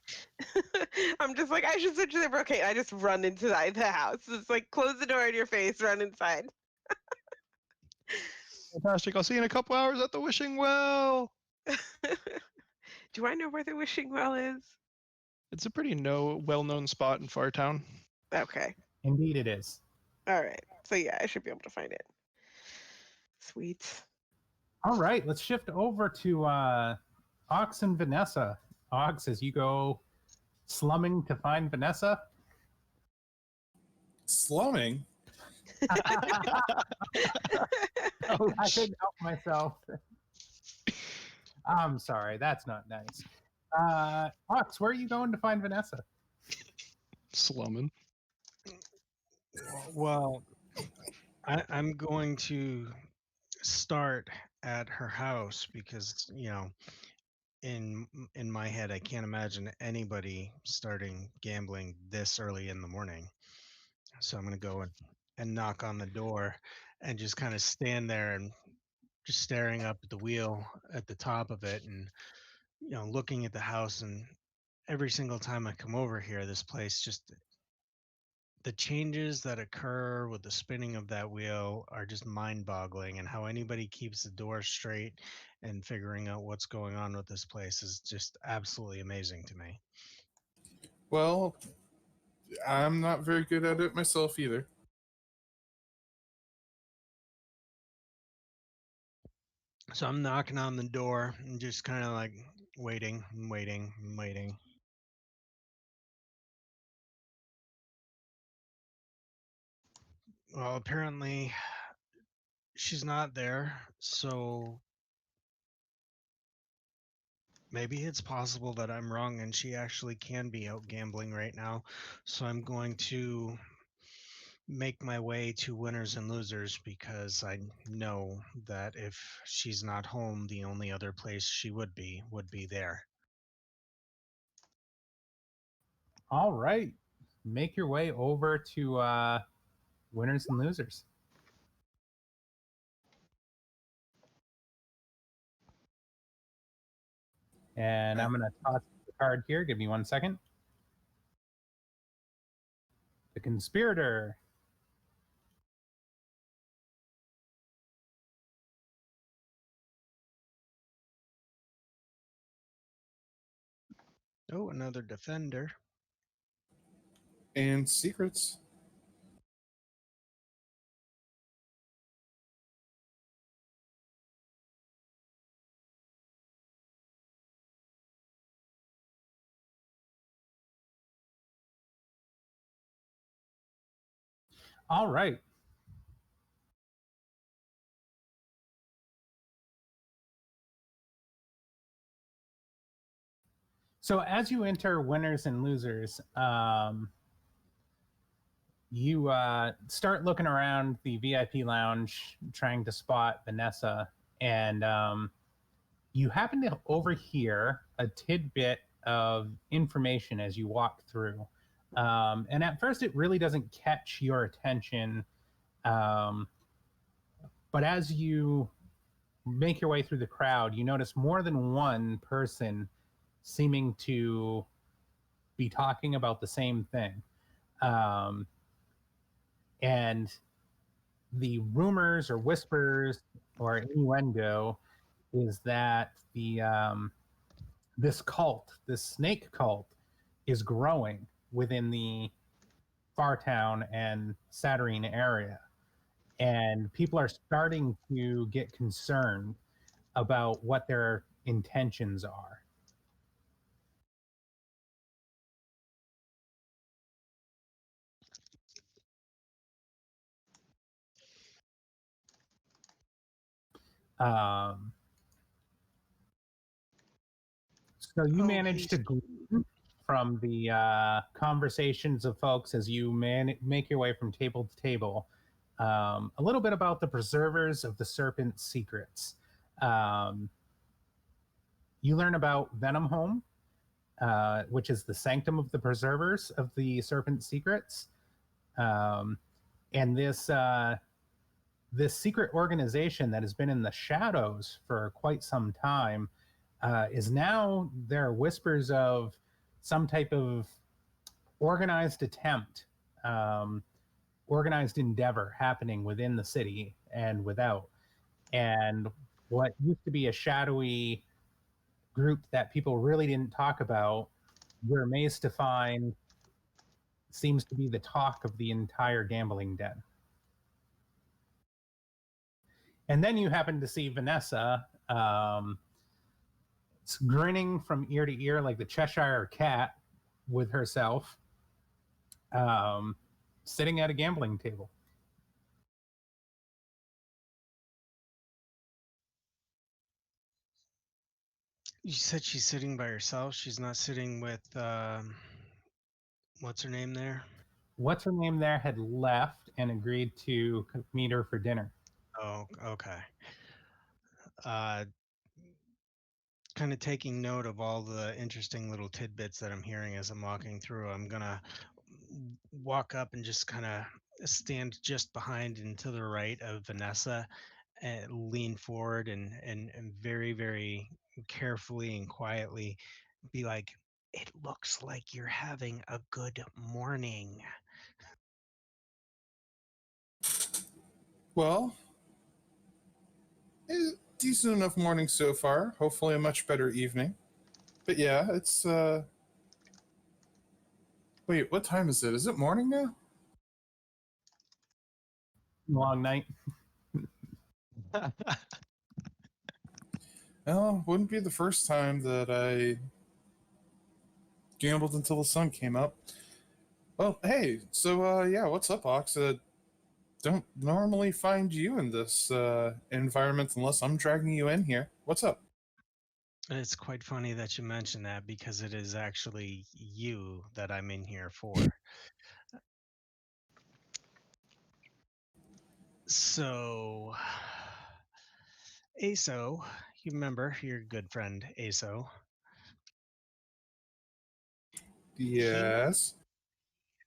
Speaker 7: I'm just like, I should switch to the brocade. I just run into the house. It's like, close the door in your face, run inside.
Speaker 2: Fantastic. I'll see you in a couple hours at the Wishing Well.
Speaker 7: Do I know where the Wishing Well is?
Speaker 2: It's a pretty well-known spot in Fartown.
Speaker 7: Okay.
Speaker 1: Indeed it is.
Speaker 7: All right. So yeah, I should be able to find it. Sweet.
Speaker 1: All right, let's shift over to Ox and Vanessa. Ox, as you go slumming to find Vanessa.
Speaker 4: Slumming?
Speaker 1: Oh, I couldn't help myself. I'm sorry, that's not nice. Ox, where are you going to find Vanessa?
Speaker 2: Slumming.
Speaker 8: Well, I'm going to start at her house because in my head I can't imagine anybody starting gambling this early in the morning. So I'm going to go and knock on the door and just kind of stand there and just staring up at the wheel at the top of it and looking at the house. And every single time I come over here, this place just the changes that occur with the spinning of that wheel are just mind-boggling, and how anybody keeps the door straight and figuring out what's going on with this place is just absolutely amazing to me.
Speaker 4: Well, I'm not very good at it myself either.
Speaker 8: So I'm knocking on the door and just kind of like waiting and waiting and waiting. Well, apparently she's not there, so maybe it's possible that I'm wrong and she actually can be out gambling right now. So I'm going to make my way to winners and losers because I know that if she's not home, the only other place she would be there.
Speaker 1: All right. Make your way over to winners and losers. And I'm going to toss the card here. Give me 1 second. The conspirator.
Speaker 8: Oh, another defender.
Speaker 4: And secrets.
Speaker 1: All right. So as you enter winners and losers, you start looking around the VIP lounge, trying to spot Vanessa, and you happen to overhear a tidbit of information as you walk through. And at first, it really doesn't catch your attention. But as you make your way through the crowd, you notice more than one person seeming to be talking about the same thing. And the rumors or whispers or innuendo is that this cult, this snake cult, is growing within the Fartown and Saturnine area, and people are starting to get concerned about what their intentions are. So you manage to glean from the conversations of folks as you make your way from table to table a little bit about the preservers of the serpent's secrets. You learn about Venom Home, which is the sanctum of the preservers of the serpent's secrets. And this secret organization that has been in the shadows for quite some time is now, there are whispers of some type of organized attempt, organized endeavor happening within the city and without. And what used to be a shadowy group that people really didn't talk about, we're amazed to find seems to be the talk of the entire gambling den. And then you happen to see Vanessa grinning from ear to ear like the Cheshire Cat, with herself, sitting at a gambling table.
Speaker 8: You said she's sitting by herself. She's not sitting with what's her name there?
Speaker 1: What's her name there had left and agreed to meet her for dinner.
Speaker 8: Oh, okay. Kind of taking note of all the interesting little tidbits that I'm hearing as I'm walking through. I'm gonna walk up and just kind of stand just behind and to the right of Vanessa and lean forward and very, very carefully and quietly be like, it looks like you're having a good morning.
Speaker 4: Well, decent enough morning so far. Hopefully, a much better evening. But yeah, it's Wait, what time is it? Is it morning now?
Speaker 1: Long night.
Speaker 4: Well, wouldn't be the first time that I gambled until the sun came up. Well, hey, so yeah, what's up, Ox? Don't normally find you in this environment unless I'm dragging you in here. What's up?
Speaker 8: It's quite funny that you mention that because it is actually you that I'm in here for. So, ASO, you remember your good friend ASO?
Speaker 4: Yes.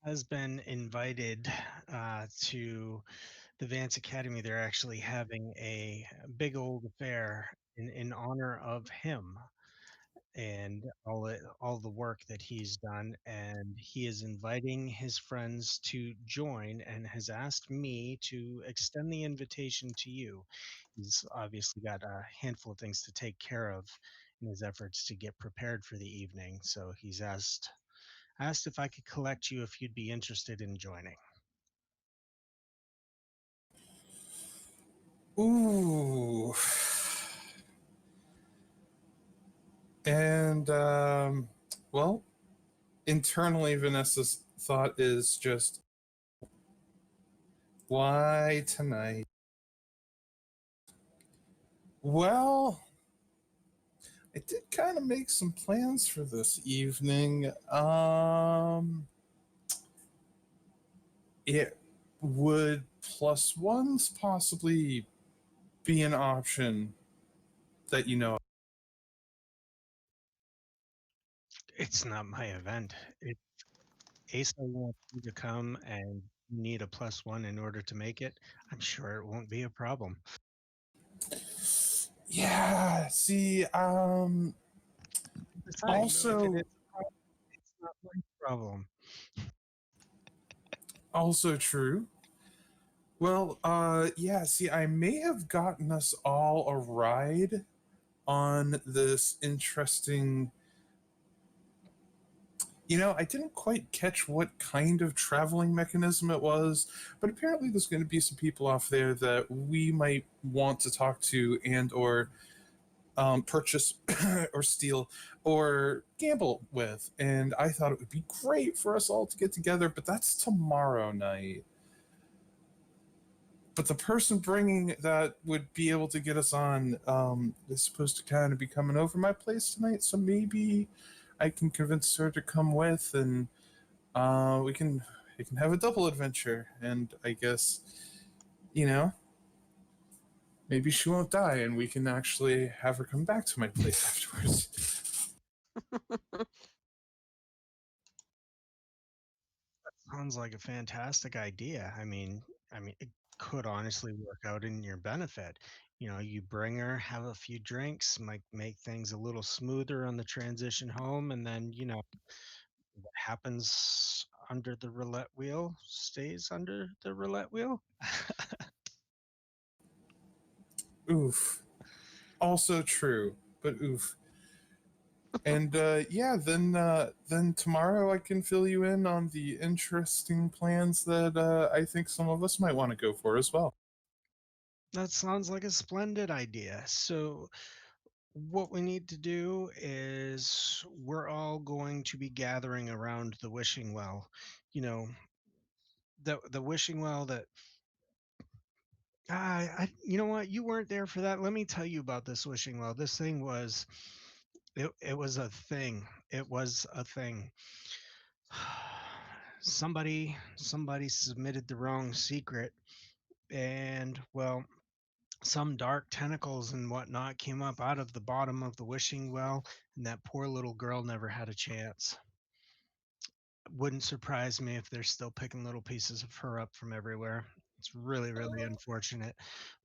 Speaker 8: Has been invited to the Vance Academy. They're actually having a big old affair in honor of him and all the work that he's done, and he is inviting his friends to join and has asked me to extend the invitation to you. He's obviously got a handful of things to take care of in his efforts to get prepared for the evening, so he's asked if I could collect you if you'd be interested in joining.
Speaker 4: Ooh. And well, internally, Vanessa's thought is just, why tonight? Well, I did kind of make some plans for this evening. It would plus ones possibly be an option that you know?
Speaker 8: It's not my event. If ASA wants you to come and you need a +1 in order to make it, I'm sure it won't be a problem.
Speaker 4: Yeah, see,
Speaker 8: Besides,
Speaker 4: also,
Speaker 8: if it is a problem, it's not my problem.
Speaker 4: also true. Well, yeah, see, I may have gotten us all a ride on this interesting. I didn't quite catch what kind of traveling mechanism it was, but apparently there's going to be some people off there that we might want to talk to and or purchase or steal or gamble with. And I thought it would be great for us all to get together, but that's tomorrow night. But the person bringing that would be able to get us on is supposed to kind of be coming over my place tonight, so maybe I can convince her to come with, and we can have a double adventure. And I guess, you know, maybe she won't die, and we can actually have her come back to my place afterwards.
Speaker 8: Sounds like a fantastic idea. I mean, it could honestly work out in your benefit. You bring her, have a few drinks, might make things a little smoother on the transition home, and then, what happens under the roulette wheel stays under the roulette wheel.
Speaker 4: Oof. Also true, but oof. And yeah, then tomorrow I can fill you in on the interesting plans that I think some of us might want to go for as well.
Speaker 8: That sounds like a splendid idea. So, what we need to do is we're all going to be gathering around the wishing well. You know, the wishing well that you know what? You weren't there for that. Let me tell you about this wishing well. This thing was it was a thing. It was a thing. Somebody submitted the wrong secret, and well, some dark tentacles and whatnot came up out of the bottom of the wishing well, and that poor little girl never had a chance. Wouldn't surprise me if they're still picking little pieces of her up from everywhere. It's really, really unfortunate.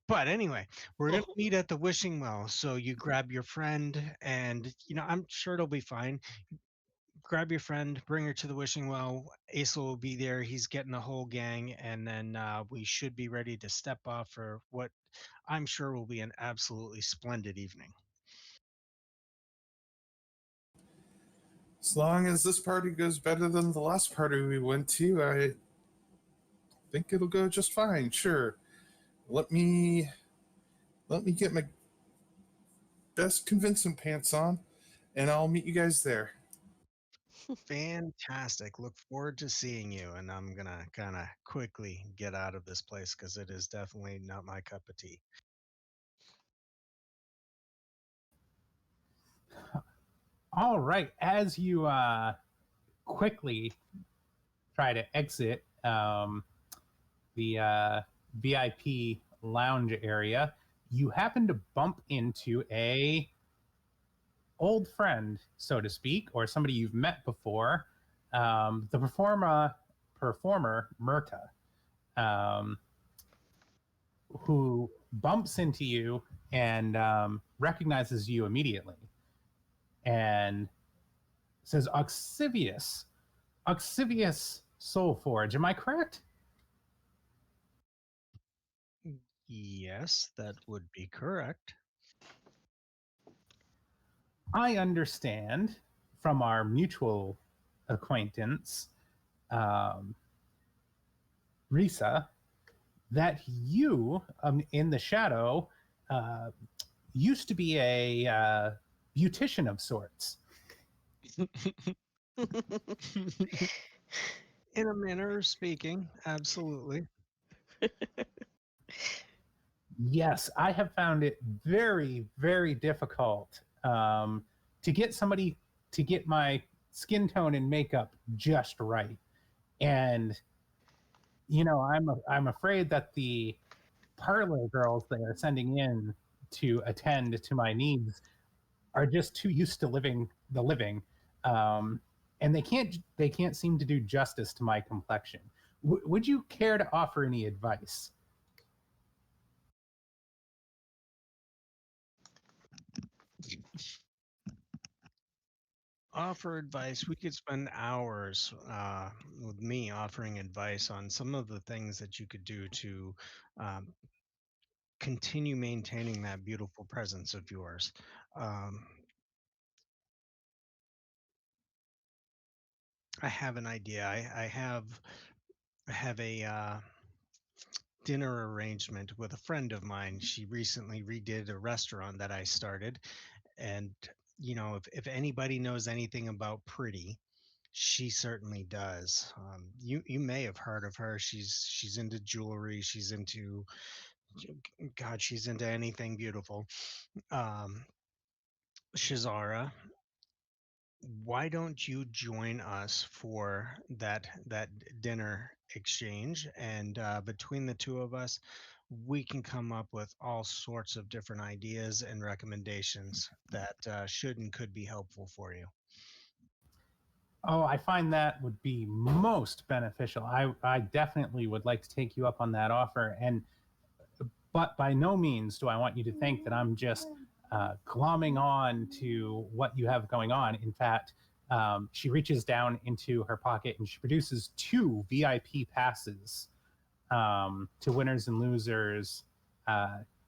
Speaker 8: But anyway, we're going to meet at the wishing well. So you grab your friend, and I'm sure it'll be fine. Grab your friend, bring her to the wishing well. Ace will be there. He's getting the whole gang, and then we should be ready to step off for what I'm sure will be an absolutely splendid evening.
Speaker 4: As long as this party goes better than the last party we went to, I think it'll go just fine. Sure. Let me get my best convincing pants on, and I'll meet you guys there.
Speaker 8: Fantastic. Look forward to seeing you. And I'm going to kind of quickly get out of this place because it is definitely not my cup of tea.
Speaker 1: All right. As you quickly try to exit the VIP lounge area, you happen to bump into a old friend, so to speak, or somebody you've met before, the performer Myrta, who bumps into you and recognizes you immediately and says, Oxivius Soulforge, am I correct?
Speaker 8: Yes, that would be correct.
Speaker 1: I understand from our mutual acquaintance, Risa, that you, in the shadow, used to be a beautician of sorts.
Speaker 8: In a manner of speaking, absolutely.
Speaker 1: Yes, I have found it very, very difficult to get somebody to get my skin tone and makeup just right. And I'm afraid that the parlor girls they are sending in to attend to my needs are just too used to living, and they can't seem to do justice to my complexion. Would you care to offer any advice?
Speaker 8: Offer advice. We could spend hours with me offering advice on some of the things that you could do to continue maintaining that beautiful presence of yours. I have an idea. I have a dinner arrangement with a friend of mine. She recently redid a restaurant that I started, and if anybody knows anything about pretty, she certainly does. You may have heard of her. She's into jewelry. She's into God. She's into anything beautiful. Shazara, why don't you join us for that dinner exchange? And between the two of us, we can come up with all sorts of different ideas and recommendations that should and could be helpful for you.
Speaker 1: Oh, I find that would be most beneficial. I definitely would like to take you up on that offer, but by no means do I want you to think that I'm just glomming on to what you have going on. In fact, she reaches down into her pocket and she produces 2 VIP passes to Winners and Losers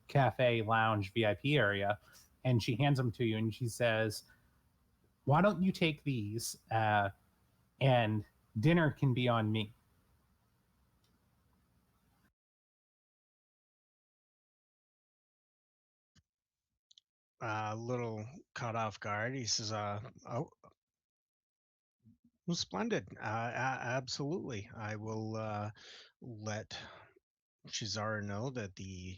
Speaker 1: Cafe Lounge VIP area, and she hands them to you and she says, why don't you take these and dinner can be on me.
Speaker 8: a little caught off guard. He says, "Oh, well, splendid. Absolutely. I will let Shizara know that the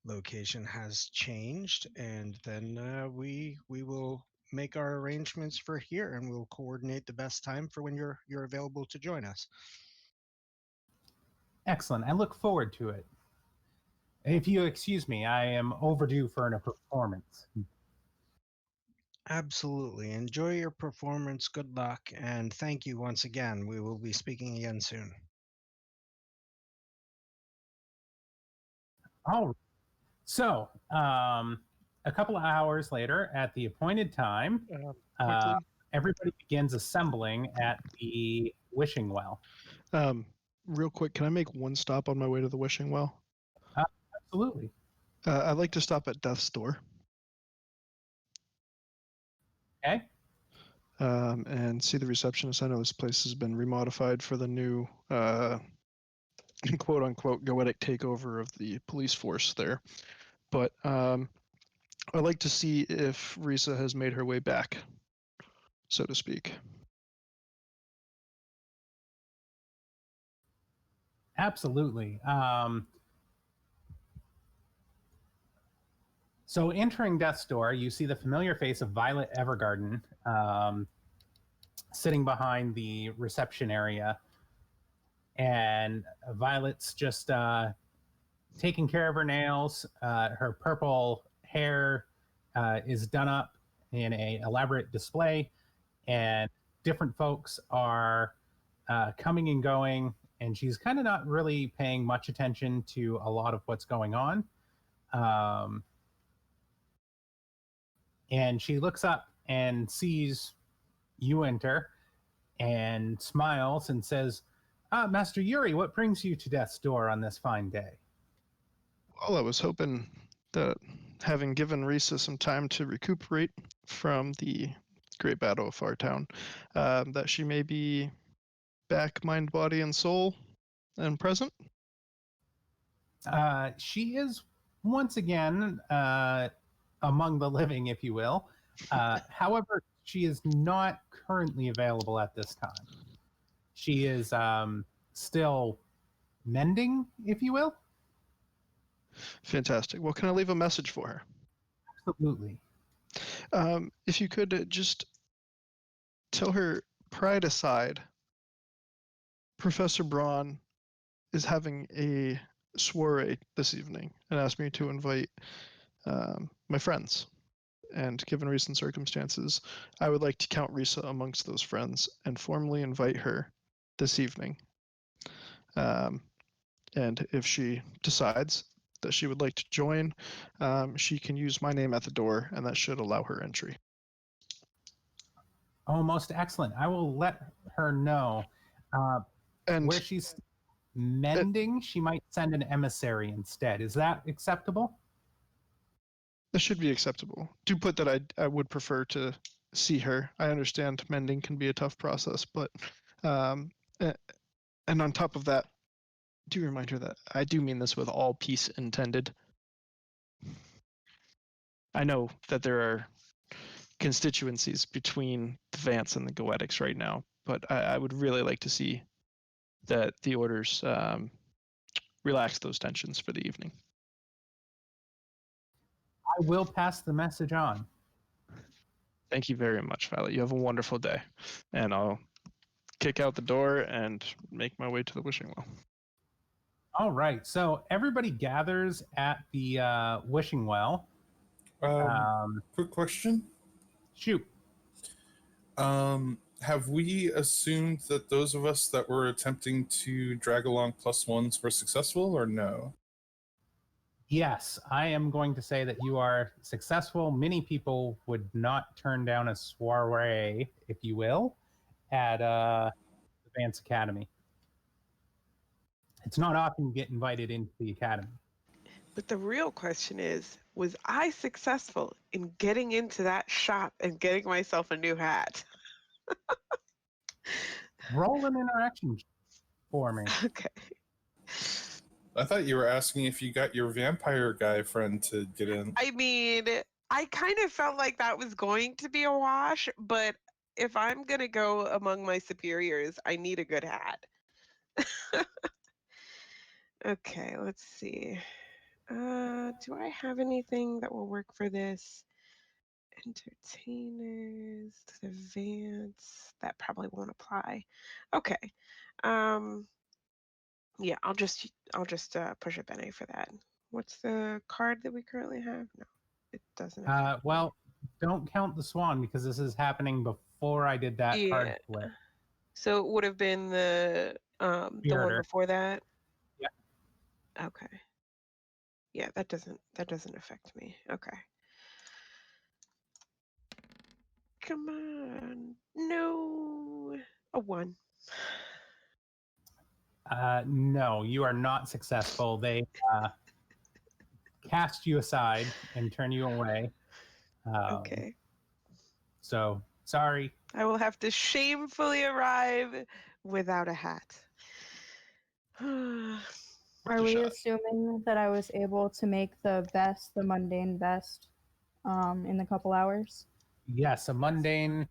Speaker 8: location has changed, and then we will make our arrangements for here, and we'll coordinate the best time for when you're available to join us."
Speaker 1: Excellent. I look forward to it. If you excuse me, I am overdue for a performance.
Speaker 8: Absolutely. Enjoy your performance. Good luck, and thank you once again. We will be speaking again soon.
Speaker 1: Oh, so a couple of hours later, at the appointed time,
Speaker 2: Quickly,
Speaker 1: everybody begins assembling at the wishing well.
Speaker 2: real quick, can I make one stop on my way to the wishing well?
Speaker 1: Absolutely.
Speaker 2: I'd like to stop at Death's Door.
Speaker 1: Okay.
Speaker 2: And see the receptionist. I know this place has been remodified for the new quote unquote goetic takeover of the police force there. But I'd like to see if Risa has made her way back, so to speak.
Speaker 1: Absolutely. So entering Death's Door, you see the familiar face of Violet Evergarden sitting behind the reception area. And Violet's just taking care of her nails. Her purple hair is done up in an elaborate display. And different folks are coming and going. And she's kind of not really paying much attention to a lot of what's going on. And she looks up and sees you enter and smiles and says, Master Yuri, what brings you to Death's Door on this fine day?
Speaker 2: Well, I was hoping that having given Risa some time to recuperate from the Great Battle of Fartown, that she may be back, mind, body, and soul, and present.
Speaker 1: She is once again among the living, if you will. However, she is not currently available at this time. She is still mending, if you will.
Speaker 2: Fantastic. Well, can I leave a message for her?
Speaker 1: Absolutely.
Speaker 2: If you could just tell her, pride aside, Professor Braun is having a soiree this evening and asked me to invite my friends. And given recent circumstances, I would like to count Risa amongst those friends and formally invite her this evening. And if she decides that she would like to join, she can use my name at the door, and that should allow her entry.
Speaker 1: Oh, most excellent. I will let her know.
Speaker 2: And
Speaker 1: Where she's mending, she might send an emissary instead. Is that acceptable?
Speaker 2: that should be acceptable. Do put that I would prefer to see her. I understand mending can be a tough process, but and on top of that, do remind her that I do mean this with all peace intended. I know that there are constituencies between the Vance and the Goetics right now, but I would really like to see that the orders relax those tensions for the evening.
Speaker 1: I will pass the message on.
Speaker 2: Thank you very much, Violet. You have a wonderful day. And I'll kick out the door and make my way to the wishing well.
Speaker 1: All right. So everybody gathers at the wishing well.
Speaker 4: Quick question.
Speaker 1: Shoot.
Speaker 4: Have we assumed that those of us that were attempting to drag along +1s were successful, or no?
Speaker 1: Yes, I am going to say that you are successful. Many people would not turn down a soiree, if you will, at the Vance Academy. It's not often you get invited into the academy.
Speaker 7: But the real question is, was I successful in getting into that shop and getting myself a new hat?
Speaker 1: Roll an interaction for me.
Speaker 7: Okay.
Speaker 4: I thought you were asking if you got your vampire guy friend to get in.
Speaker 7: I mean, I kind of felt like that was going to be a wash, but if I'm going to go among my superiors, I need a good hat. Okay, let's see. Do I have anything that will work for this? Entertainers, advance. That probably won't apply. Okay. Yeah, I'll just push a Bene for that. What's the card that we currently have? No, it doesn't.
Speaker 1: Well, don't count the swan because this is happening before I did that card
Speaker 7: Yeah.
Speaker 1: flip.
Speaker 7: So it would have been the one
Speaker 1: Spiritor.
Speaker 7: before that.
Speaker 1: Yeah.
Speaker 7: Okay. Yeah, that doesn't affect me. Okay. Come on. No. A 1.
Speaker 1: No, you are not successful. They cast you aside and turn you away.
Speaker 7: Okay.
Speaker 1: So, sorry.
Speaker 7: I will have to shamefully arrive without a hat.
Speaker 6: Are we assuming that I was able to make the mundane best, in the couple hours?
Speaker 1: Yes, a mundane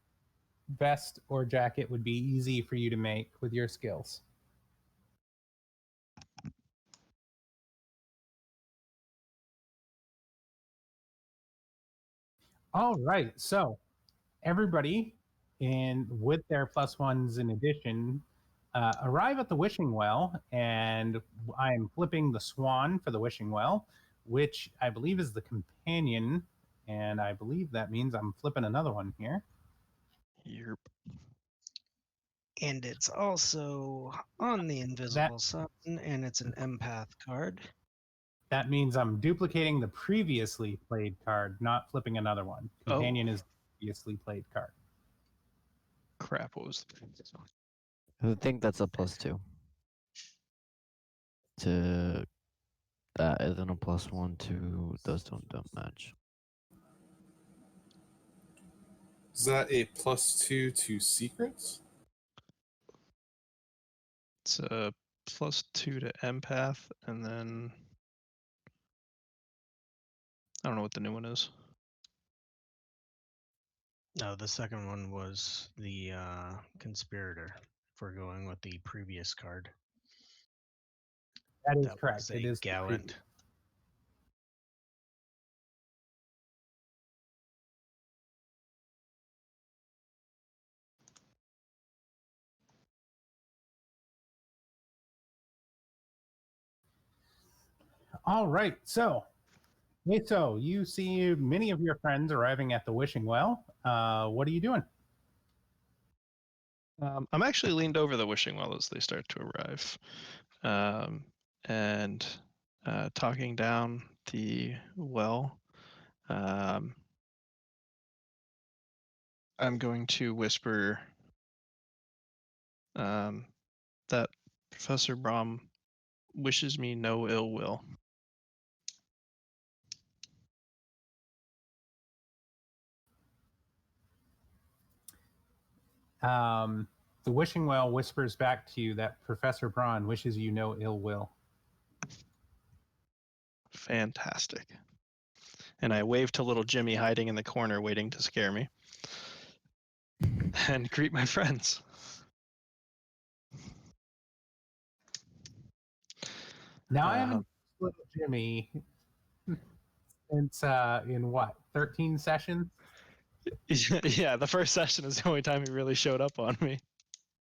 Speaker 1: vest or jacket would be easy for you to make with your skills. All right, so everybody, and with their +1s in addition, arrive at the wishing well, and I am flipping the swan for the wishing well, which I believe is the companion, and I believe that means I'm flipping another one here.
Speaker 2: Yep.
Speaker 8: And it's also on the invisible sun, and it's an empath card.
Speaker 1: That means I'm duplicating the previously played card, not flipping another one. Companion is the previously played card.
Speaker 2: Crap, what was
Speaker 3: I think that's a +2. To that isn't a +1 to those don't match.
Speaker 4: Is that a +2 to secrets?
Speaker 2: It's a +2 to empath, and then I don't know what the new one is.
Speaker 8: No, the second one was the conspirator. If we're going with the previous card.
Speaker 1: That is
Speaker 8: That
Speaker 1: correct.
Speaker 8: was
Speaker 1: It
Speaker 8: a
Speaker 1: is
Speaker 8: gallant.
Speaker 1: All right, so you see many of your friends arriving at the wishing well. What are you doing?
Speaker 2: I'm actually leaned over the wishing well as they start to arrive, and talking down the well. I'm going to whisper that Professor Braun wishes me no ill will.
Speaker 1: The wishing well whispers back to you that Professor Braun wishes you no ill will.
Speaker 2: Fantastic. And I wave to little Jimmy hiding in the corner waiting to scare me. And greet my friends.
Speaker 1: Now I haven't little Jimmy since in what, 13 sessions?
Speaker 2: Yeah, the first session is the only time he really showed up on me.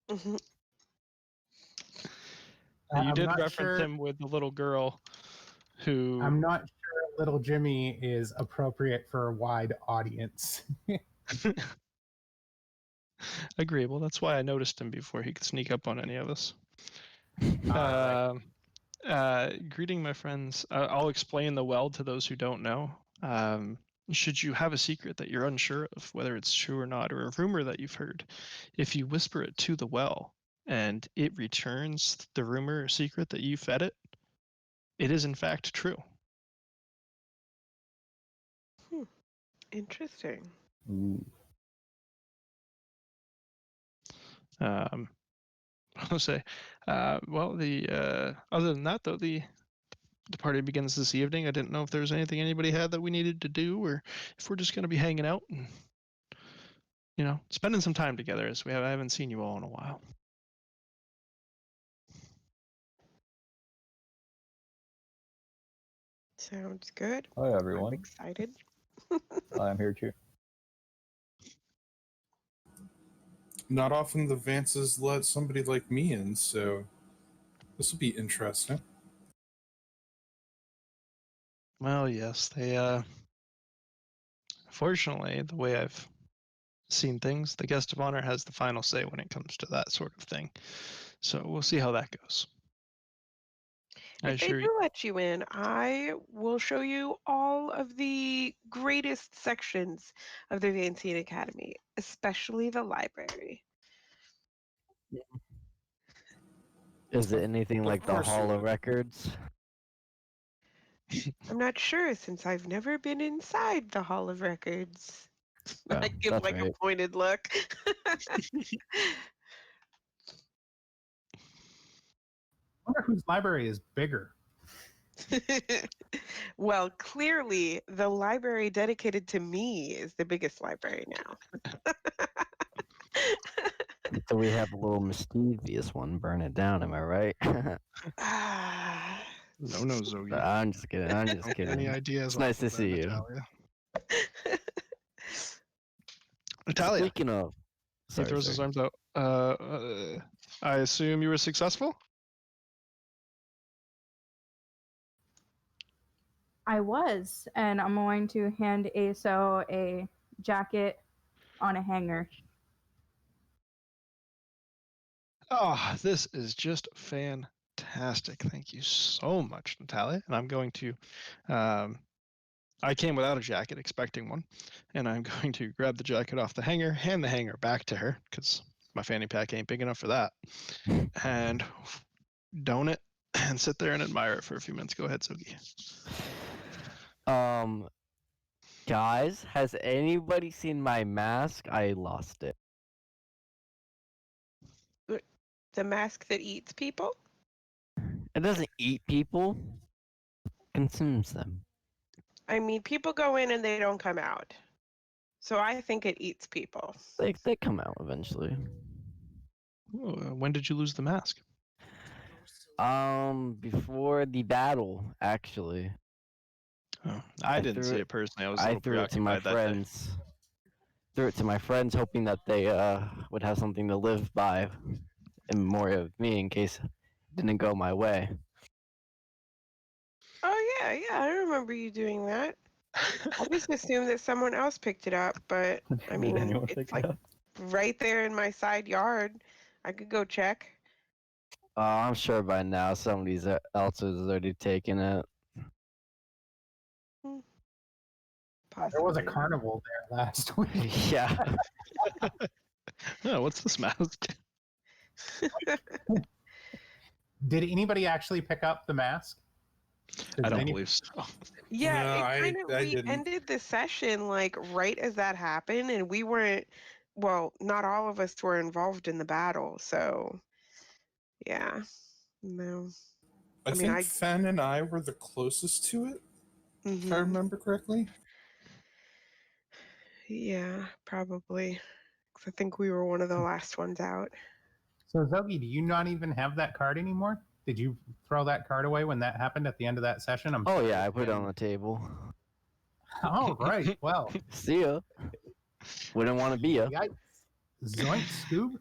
Speaker 7: Mhm.
Speaker 2: You did reference him with the little girl who...
Speaker 1: I'm not sure little Jimmy is appropriate for a wide audience.
Speaker 2: Agreeable. That's why I noticed him before he could sneak up on any of us. Greeting my friends. I'll explain the well to those who don't know. Should you have a secret that you're unsure of, whether it's true or not, or a rumor that you've heard, if you whisper it to the well and it returns the rumor or secret that you fed it, it is in fact true.
Speaker 7: Interesting.
Speaker 2: I'll say, well, the other than that, though, the the party begins this evening. I didn't know if there was anything anybody had that we needed to do, or if we're just going to be hanging out and, spending some time together, as I haven't seen you all in a while.
Speaker 7: Sounds good.
Speaker 5: Hi, everyone.
Speaker 7: I'm excited.
Speaker 5: I'm here too.
Speaker 4: Not often the Vances let somebody like me in, so this will be interesting.
Speaker 2: Well, yes, they. Fortunately, the way I've seen things, the guest of honor has the final say when it comes to that sort of thing. So we'll see how that goes.
Speaker 7: If they do let you in, I will show you all of the greatest sections of the Vance Academy, especially the library.
Speaker 3: Is it anything
Speaker 4: Of
Speaker 3: like the
Speaker 4: course you
Speaker 3: Hall of
Speaker 4: would.
Speaker 3: Records?
Speaker 7: I'm not sure since I've never been inside the Hall of Records.
Speaker 3: Oh,
Speaker 7: I give
Speaker 3: that's
Speaker 7: like
Speaker 3: right.
Speaker 7: a pointed look.
Speaker 1: I wonder whose library is bigger.
Speaker 7: Well, clearly the library dedicated to me is the biggest library now.
Speaker 3: So we have a little mischievous one burn it down, am I right?
Speaker 7: Ah.
Speaker 2: No, Zogi.
Speaker 3: I'm just kidding. I'm just
Speaker 2: Any
Speaker 3: kidding.
Speaker 2: ideas?
Speaker 3: It's nice to see you.
Speaker 2: Natalia.
Speaker 3: Speaking of,
Speaker 2: He
Speaker 3: sorry,
Speaker 2: throws his
Speaker 3: sorry.
Speaker 2: arms out. I assume you were successful?
Speaker 6: I was, and I'm going to hand Aso a jacket on a hanger.
Speaker 2: Oh, this is just fantastic. Thank you so much, Natalia. And I'm going to, I came without a jacket, expecting one, and I'm going to grab the jacket off the hanger, hand the hanger back to her, because my fanny pack ain't big enough for that, and don it and sit there and admire it for a few minutes. Go ahead, Sugi.
Speaker 3: Guys, has anybody seen my mask? I lost it.
Speaker 7: The mask that eats people?
Speaker 3: It doesn't eat people. It consumes them.
Speaker 7: I mean, people go in and they don't come out. So I think it eats people.
Speaker 3: They come out eventually.
Speaker 2: When did you lose the mask?
Speaker 3: Before the battle, actually.
Speaker 2: Oh, I didn't see it personally. I was a little
Speaker 3: threw it to my
Speaker 2: preoccupied that day.
Speaker 3: friends. Threw it to my friends, hoping that they would have something to live by in memory of me in case it didn't go my way.
Speaker 7: Oh yeah, I remember you doing that. I just assumed that someone else picked it up, but I
Speaker 5: Did
Speaker 7: mean,
Speaker 5: anyone pick
Speaker 7: it's
Speaker 5: it
Speaker 7: like
Speaker 5: up?
Speaker 7: right there in my side yard. I could go check.
Speaker 3: I'm sure by now somebody else has already taken it.
Speaker 7: Possibly.
Speaker 1: There was a carnival there last week.
Speaker 3: Yeah.
Speaker 2: Oh, what's this mask?
Speaker 1: Did anybody actually pick up the mask?
Speaker 2: I don't believe so.
Speaker 7: Yeah,
Speaker 4: No,
Speaker 7: we
Speaker 4: didn't.
Speaker 7: ended the session like right as that happened, and we weren't. Well, not all of us were involved in the battle, so yeah, no.
Speaker 4: I
Speaker 7: mean,
Speaker 4: think Fen and I were the closest to it, if I
Speaker 7: Mhm.
Speaker 4: remember correctly.
Speaker 7: Yeah, probably. 'Cause I think we were one of the last ones out.
Speaker 1: So Zogi, do you not even have that card anymore? Did you throw that card away when that happened at the end of that session?
Speaker 3: Oh yeah, I put it on the table.
Speaker 1: Oh right. Well.
Speaker 3: See ya. Wouldn't want to be ya.
Speaker 1: Yikes. Zoink, Scoob.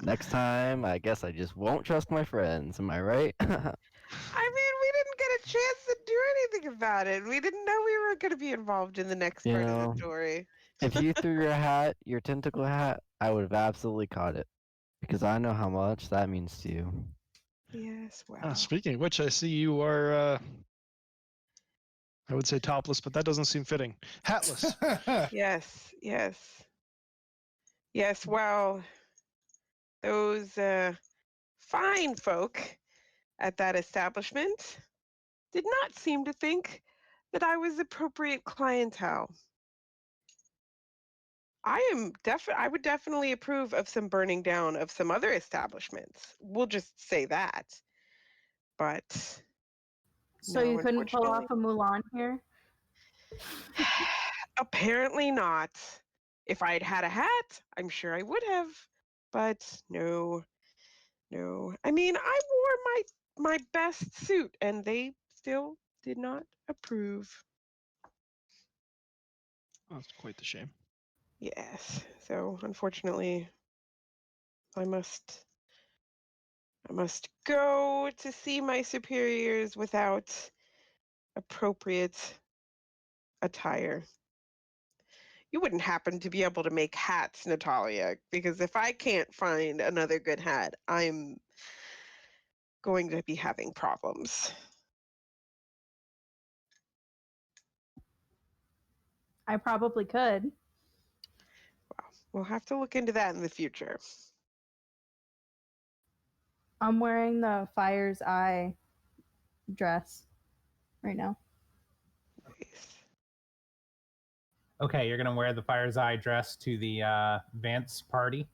Speaker 3: Next time, I guess I just won't trust my friends. Am I right?
Speaker 7: I mean, we didn't get a chance to do anything about it. We didn't know we were going to be involved in the next part of the story.
Speaker 3: If you threw your hat, your tentacle hat, I would have absolutely caught it. Because I know how much that means to you.
Speaker 7: Yes, well.
Speaker 2: Speaking of which, I see you are, I would say topless, but that doesn't seem fitting. Hatless.
Speaker 7: Yes. Yes, well, those fine folk at that establishment did not seem to think that I was appropriate clientele. I would definitely approve of some burning down of some other establishments. We'll just say that. but
Speaker 6: So
Speaker 7: no,
Speaker 6: you couldn't pull off
Speaker 7: unfortunately.
Speaker 6: a Mulan here?
Speaker 7: Apparently not. If I'd had a hat, I'm sure I would have, but no. I mean, I wore my best suit, and they still did not approve.
Speaker 2: That's quite the shame.
Speaker 7: Yes. So unfortunately, I must go to see my superiors without appropriate attire. You wouldn't happen to be able to make hats, Natalia, because if I can't find another good hat, I'm going to be having problems.
Speaker 6: I probably could.
Speaker 7: We'll have to look into that in the future.
Speaker 6: I'm wearing the Fire's Eye dress right now.
Speaker 7: Nice.
Speaker 1: Okay, you're gonna wear the Fire's Eye dress to the Vance party.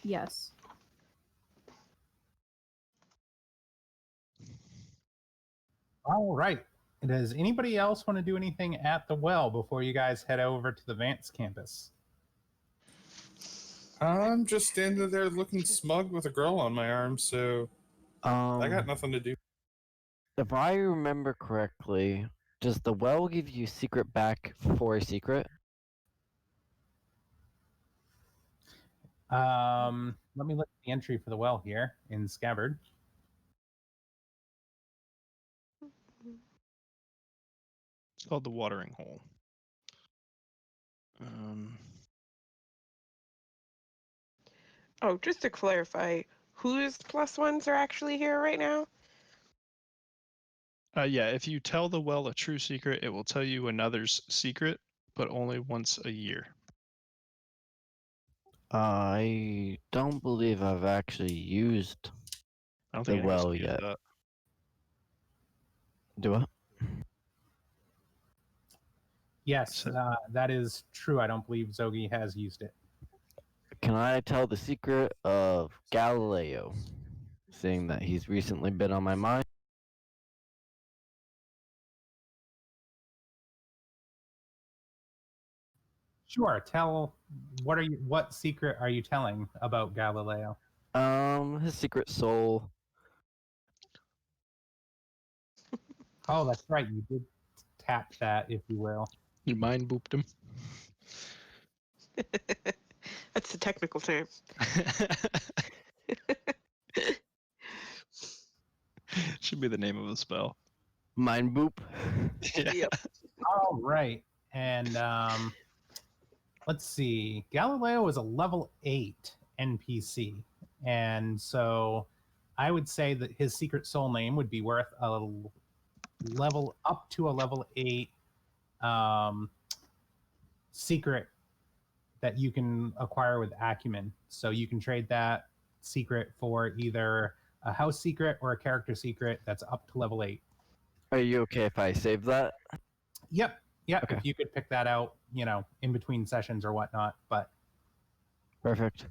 Speaker 6: Yes.
Speaker 1: All right. Does anybody else want to do anything at the well before you guys head over to the Vance campus?
Speaker 4: I'm just standing there looking smug with a girl on my arm, so I got nothing to do.
Speaker 3: If I remember correctly, does the well give you secret back for a secret?
Speaker 1: Let me look at the entry for the well here in Scabbard.
Speaker 2: It's called the watering hole.
Speaker 7: Oh, just to clarify, whose plus ones are actually here right now?
Speaker 2: Yeah, if you tell the well a true secret, it will tell you another's secret, but only once a year.
Speaker 3: I don't believe I've actually used
Speaker 2: I don't
Speaker 3: the
Speaker 2: think anyone's
Speaker 3: well
Speaker 2: used
Speaker 3: yet.
Speaker 2: that.
Speaker 3: Do I?
Speaker 1: Yes, that is true. I don't believe Zogi has used it.
Speaker 3: Can I tell the secret of Galileo, seeing that he's recently been on my mind?
Speaker 1: Sure. Tell what secret are you telling about Galileo?
Speaker 3: His secret soul.
Speaker 1: Oh, that's right. You did tap that, if you will.
Speaker 2: You mind booped him.
Speaker 7: That's the technical term.
Speaker 2: Should be the name of the spell.
Speaker 3: Mind boop.
Speaker 2: Yeah.
Speaker 7: Yep.
Speaker 1: All right. And let's see. Galileo is a level 8 NPC. And so I would say that his secret soul name would be worth a level up to a level 8 secret that you can acquire with acumen. So you can trade that secret for either a house secret or a character secret that's up to level 8.
Speaker 3: Are you okay if I save that?
Speaker 1: Yep.
Speaker 3: Okay.
Speaker 1: If you could pick that out, in between sessions or whatnot. But
Speaker 3: Perfect.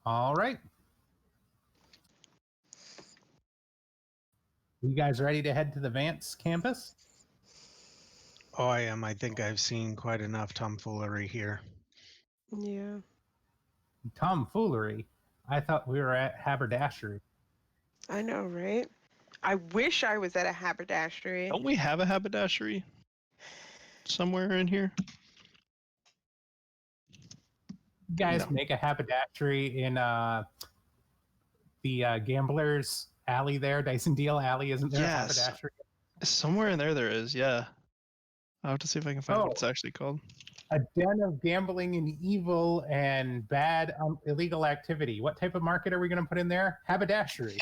Speaker 1: all right. You guys ready to head to the Vance campus?
Speaker 8: Oh, I am. I think I've seen quite enough tomfoolery here.
Speaker 7: Yeah.
Speaker 1: Tomfoolery. I thought we were at haberdashery.
Speaker 7: I know, right? I wish I was at a haberdashery.
Speaker 2: Don't we have a haberdashery somewhere in here?
Speaker 1: You guys
Speaker 8: No.
Speaker 1: make a haberdashery in the Gamblers Alley there, Dyson Deal Alley. Isn't there
Speaker 2: Yes.
Speaker 1: a haberdashery?
Speaker 2: Somewhere in there is, yeah. I'll have to see if I can find what it's actually called.
Speaker 1: A den of gambling and evil and bad illegal activity. What type of market are we going to put in there? Haberdashery.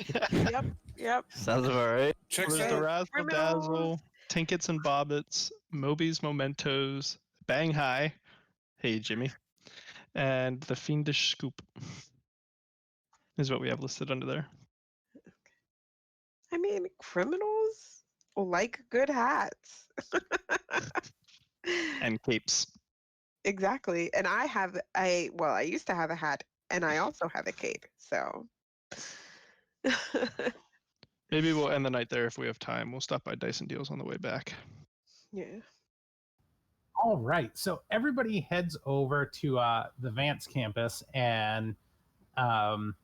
Speaker 7: Yep.
Speaker 3: Sounds about right.
Speaker 4: Checks
Speaker 2: There's the
Speaker 4: out.
Speaker 2: Razzle
Speaker 7: Criminals.
Speaker 2: Dazzle, Tinkets and Bobbits, Moby's Mementos, Bang High, hey Jimmy, and the Fiendish Scoop is what we have listed under there.
Speaker 7: I mean, criminals like good hats.
Speaker 2: And capes.
Speaker 7: Exactly. And I used to have a hat, and I also have a cape. So
Speaker 2: Maybe we'll end the night there if we have time. We'll stop by Dyson Deals on the way back.
Speaker 7: yeah.
Speaker 1: All right, so everybody heads over to the Vance campus, and um,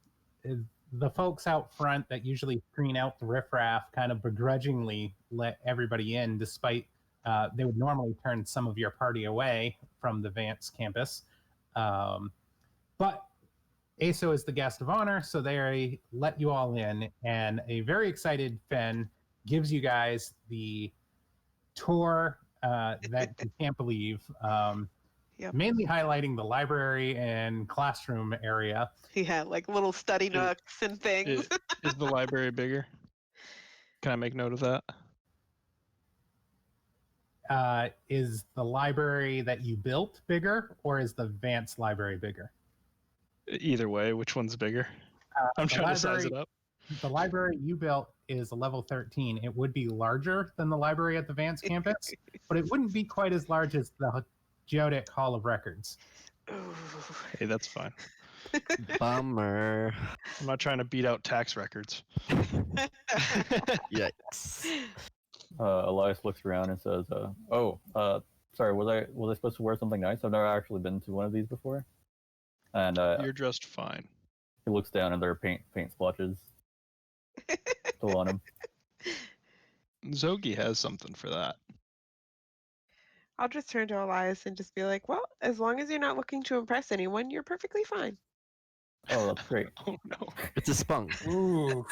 Speaker 1: the folks out front that usually screen out the riffraff kind of begrudgingly let everybody in, despite they would normally turn some of your party away from the Vance campus. But ASO is the guest of honor, so they let you all in, and a very excited Fen gives you guys the tour that you can't believe,
Speaker 7: Yep.
Speaker 1: mainly highlighting the library and classroom area.
Speaker 7: Yeah, like little study nooks and things.
Speaker 2: Is the library bigger? Can I make note of that?
Speaker 1: Is the library that you built bigger, or is the Vance library bigger?
Speaker 2: Either way, which one's bigger? I'm
Speaker 1: the
Speaker 2: trying to size it up.
Speaker 1: The library you built is a level 13. It would be larger than the library at the Vance campus, but it wouldn't be quite as large as the Geodetic Hall of Records.
Speaker 7: Ooh.
Speaker 2: Hey, that's fine.
Speaker 3: Bummer.
Speaker 2: I'm not trying to beat out tax records.
Speaker 3: Yikes.
Speaker 5: Elias looks around and says, sorry, was I supposed to wear something nice? I've never actually been to one of these before." And
Speaker 2: You're dressed fine.
Speaker 5: he looks down and there are paint splotches still on him.
Speaker 2: Zogi has something for that.
Speaker 7: I'll just turn to Elias and just be like, well, as long as you're not looking to impress anyone, you're perfectly fine.
Speaker 5: Oh, that's great.
Speaker 2: Oh no.
Speaker 3: It's a spunk.
Speaker 4: Ooh.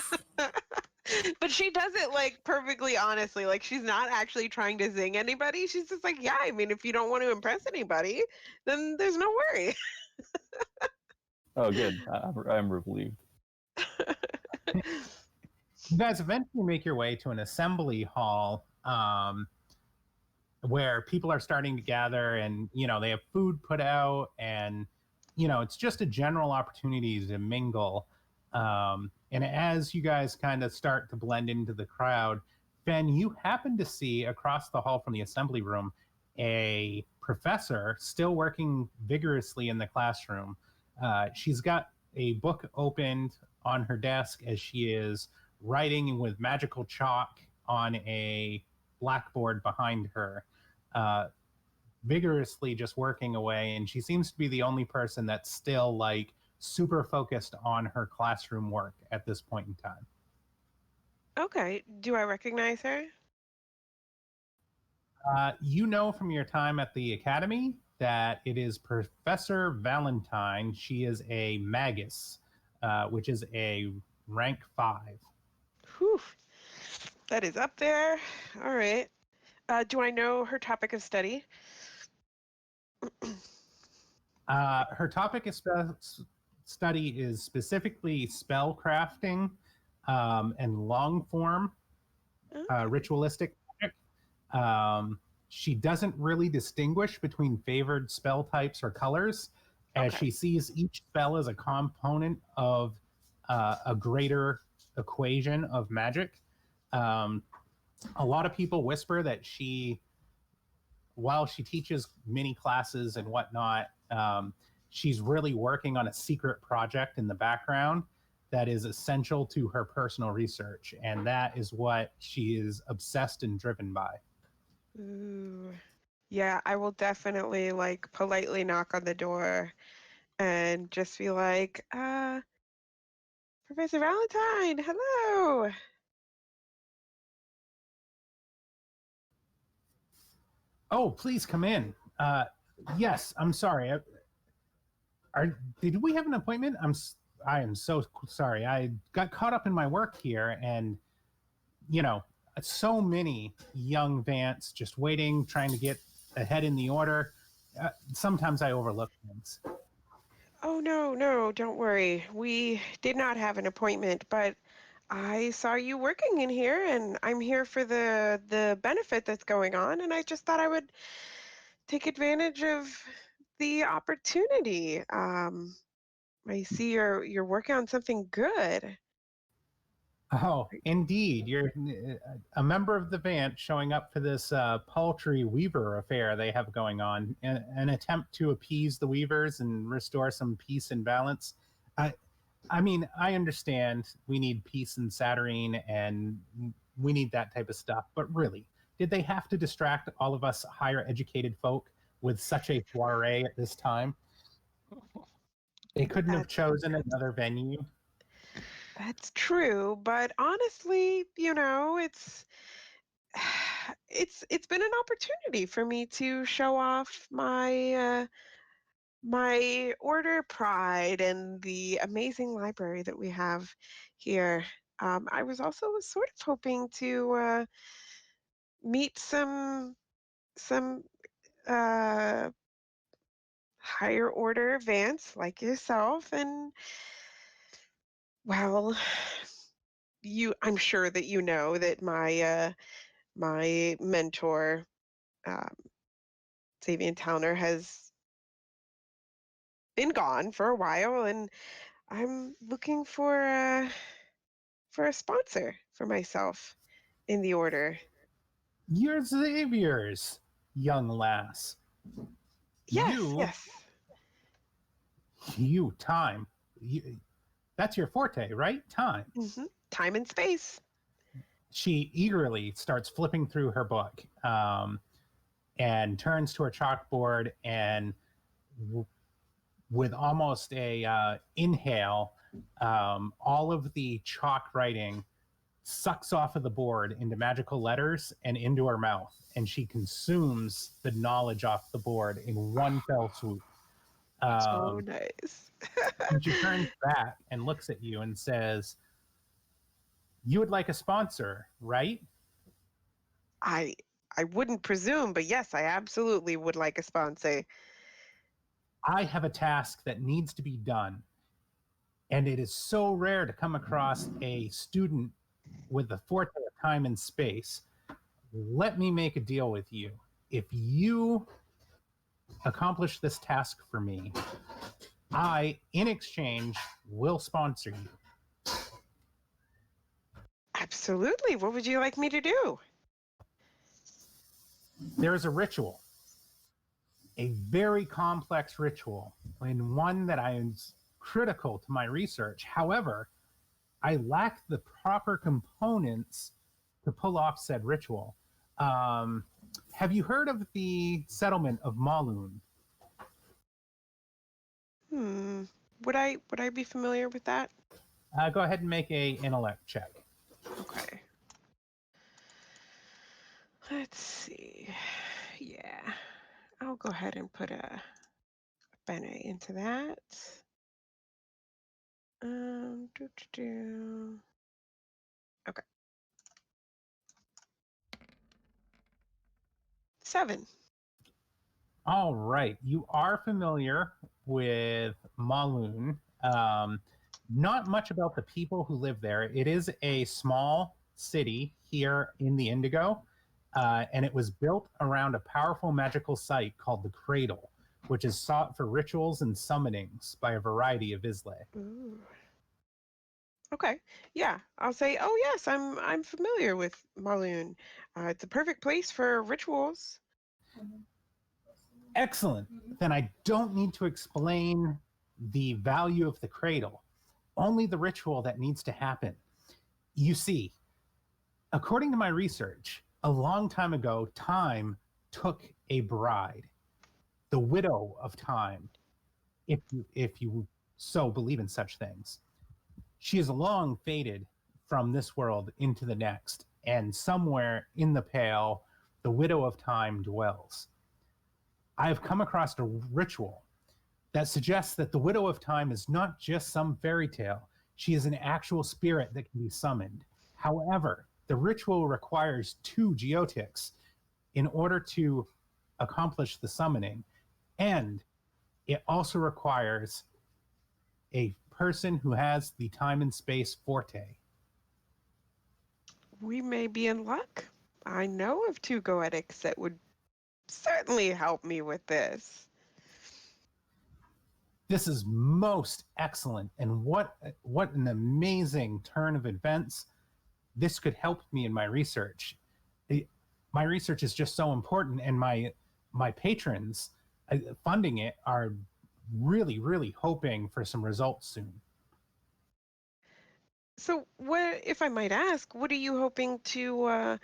Speaker 7: But she does it like perfectly honestly. Like she's not actually trying to zing anybody. She's just like, yeah, I mean, if you don't want to impress anybody, then there's no worry.
Speaker 5: Oh, good. I'm relieved.
Speaker 1: You guys eventually make your way to an assembly hall where people are starting to gather, and they have food put out, and it's just a general opportunity to mingle. And as you guys kind of start to blend into the crowd, Ben, you happen to see across the hall from the assembly room a professor still working vigorously in the classroom. She's got a book opened on her desk as she is writing with magical chalk on a blackboard behind her, vigorously just working away. And she seems to be the only person that's still like super focused on her classroom work at this point in time.
Speaker 7: Okay. Do I recognize her?
Speaker 1: You know from your time at the academy that it is Professor Valentine. She is a magus, which is a rank 5.
Speaker 7: Whew. That is up there. All right. Do I know her topic of study?
Speaker 1: Her topic of study is specifically spell crafting and long form ritualistic magic. She doesn't really distinguish between favored spell types or colors, as she sees each spell as a component of a greater equation of magic. A lot of people whisper that while she teaches mini classes and whatnot, she's really working on a secret project in the background that is essential to her personal research, and that is what she is obsessed and driven by.
Speaker 7: Ooh. Yeah, I will definitely like politely knock on the door and just be like, Professor Valentine, hello.
Speaker 1: Oh, please come in. Yes, I'm sorry. Did we have an appointment? I am so sorry. I got caught up in my work here, and so many young Vance just waiting, trying to get ahead in the order. Sometimes I overlook things.
Speaker 7: Oh, no, don't worry. We did not have an appointment, but I saw you working in here, and I'm here for the benefit that's going on, and I just thought I would take advantage of the opportunity. I see you're working on something good.
Speaker 1: Oh, indeed. You're a member of the Vance showing up for this paltry weaver affair they have going on, an attempt to appease the weavers and restore some peace and balance. I mean, I understand we need peace in Saturnine and we need that type of stuff, but really, did they have to distract all of us higher educated folk with such a soiree at this time? They couldn't have chosen another venue.
Speaker 7: That's true, but honestly, it's been an opportunity for me to show off my order pride and the amazing library that we have here. I was also sort of hoping to meet some uh, higher order Vance like yourself, and well, I'm sure that you know that my mentor, um, Sabian Towner, has been gone for a while, and I'm looking for a sponsor for myself in the order.
Speaker 1: You're Xavier's young lass.
Speaker 7: Yes, yes.
Speaker 1: You, time. That's your forte, right? Time.
Speaker 7: Hmm. Time and space.
Speaker 1: She eagerly starts flipping through her book and turns to her chalkboard and with almost a inhale, all of the chalk writing sucks off of the board into magical letters and into her mouth, and she consumes the knowledge off the board in one fell swoop.
Speaker 7: So nice.
Speaker 1: And she turns back and looks at you and says, "You would like a sponsor, right?"
Speaker 7: I wouldn't presume, but yes, I absolutely would like a sponsor.
Speaker 1: I have a task that needs to be done, and it is so rare to come across a student with the forte of time and space. Let me make a deal with you. If you accomplish this task for me, I, in exchange, will sponsor you.
Speaker 7: Absolutely. What would you like me to do?
Speaker 1: There is a ritual, a very complex ritual, and one that I am critical to my research. However, I lack the proper components to pull off said ritual. Have you heard of the settlement of Maloon?
Speaker 7: Would I be familiar with that?
Speaker 1: Go ahead and make a intellect check.
Speaker 7: Okay. Let's see. Yeah. I'll go ahead and put a Bene into that. Okay. 7.
Speaker 1: All right. You are familiar with Maloon. Not much about the people who live there. It is a small city here in the Indigo, and it was built around a powerful magical site called the Cradle, which is sought for rituals and summonings by a variety of Islay.
Speaker 7: Ooh. Okay. Yeah, I'll say, oh yes, I'm familiar with Maloon. It's a perfect place for rituals.
Speaker 1: Excellent. Then I don't need to explain the value of the cradle, only the ritual that needs to happen. You see, according to my research, a long time ago, Time took a bride, the widow of Time, if you so believe in such things. She is long faded from this world into the next, and somewhere in the pale, the widow of Time dwells. I have come across a ritual that suggests that the widow of Time is not just some fairy tale. She is an actual spirit that can be summoned. However, the ritual requires 2 geotics in order to accomplish the summoning, and it also requires a person who has the time and space forte.
Speaker 7: We may be in luck. I know of 2 goetics that would certainly help me with this.
Speaker 1: This is most excellent, and what an amazing turn of events. this could help me in my research. My research is just so important, and my patrons funding it are really, really hoping for some results soon.
Speaker 7: So, what, if I might ask, what are you hoping to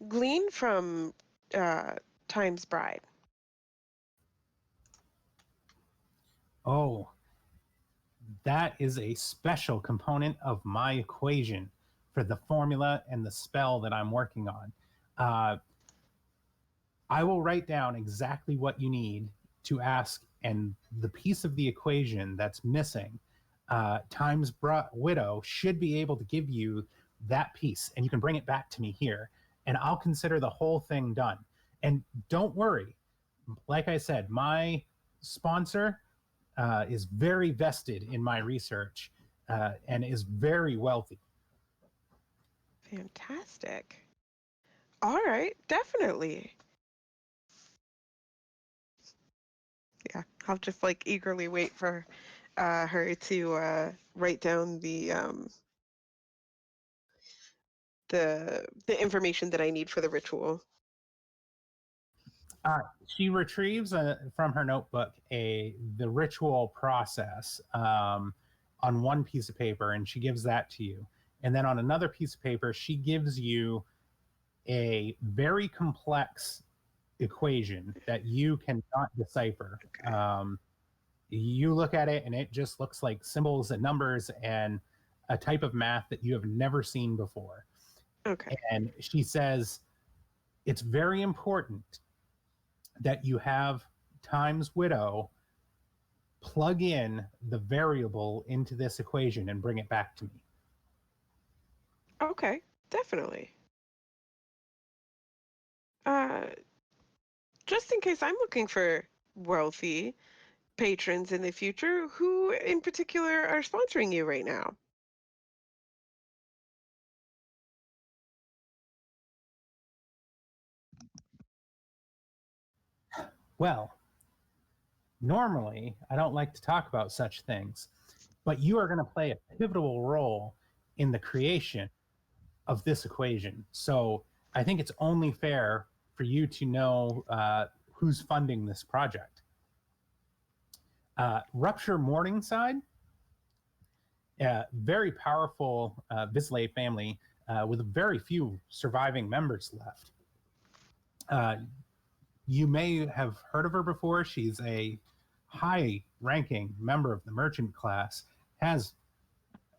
Speaker 7: glean from Time's Bride?
Speaker 1: Oh, that is a special component of my equation for the formula and the spell that I'm working on. I will write down exactly what you need to ask, and the piece of the equation that's missing, Time's Widow should be able to give you that piece, and you can bring it back to me here, and I'll consider the whole thing done. And don't worry, like I said, my sponsor is very vested in my research and is very wealthy.
Speaker 7: Fantastic. All right, definitely. Yeah, I'll just like eagerly wait for her to write down the information that I need for the ritual.
Speaker 1: She retrieves from her notebook the ritual process on one piece of paper, and she gives that to you. And then on another piece of paper, she gives you a very complex equation that you cannot decipher. You look at it, and it just looks like symbols and numbers and a type of math that you have never seen before.
Speaker 7: Okay.
Speaker 1: And she says it's very important that you have Time's Widow plug in the variable into this equation and bring it back to me.
Speaker 7: Okay, definitely. Just in case I'm looking for wealthy patrons in the future, who in particular are sponsoring you right now?
Speaker 1: Well, normally I don't like to talk about such things, but you are going to play a pivotal role in the creation of this equation. So I think it's only fair for you to know who's funding this project. Rupture Morningside, very powerful Bisley family with very few surviving members left. You may have heard of her before. She's a high-ranking member of the merchant class, has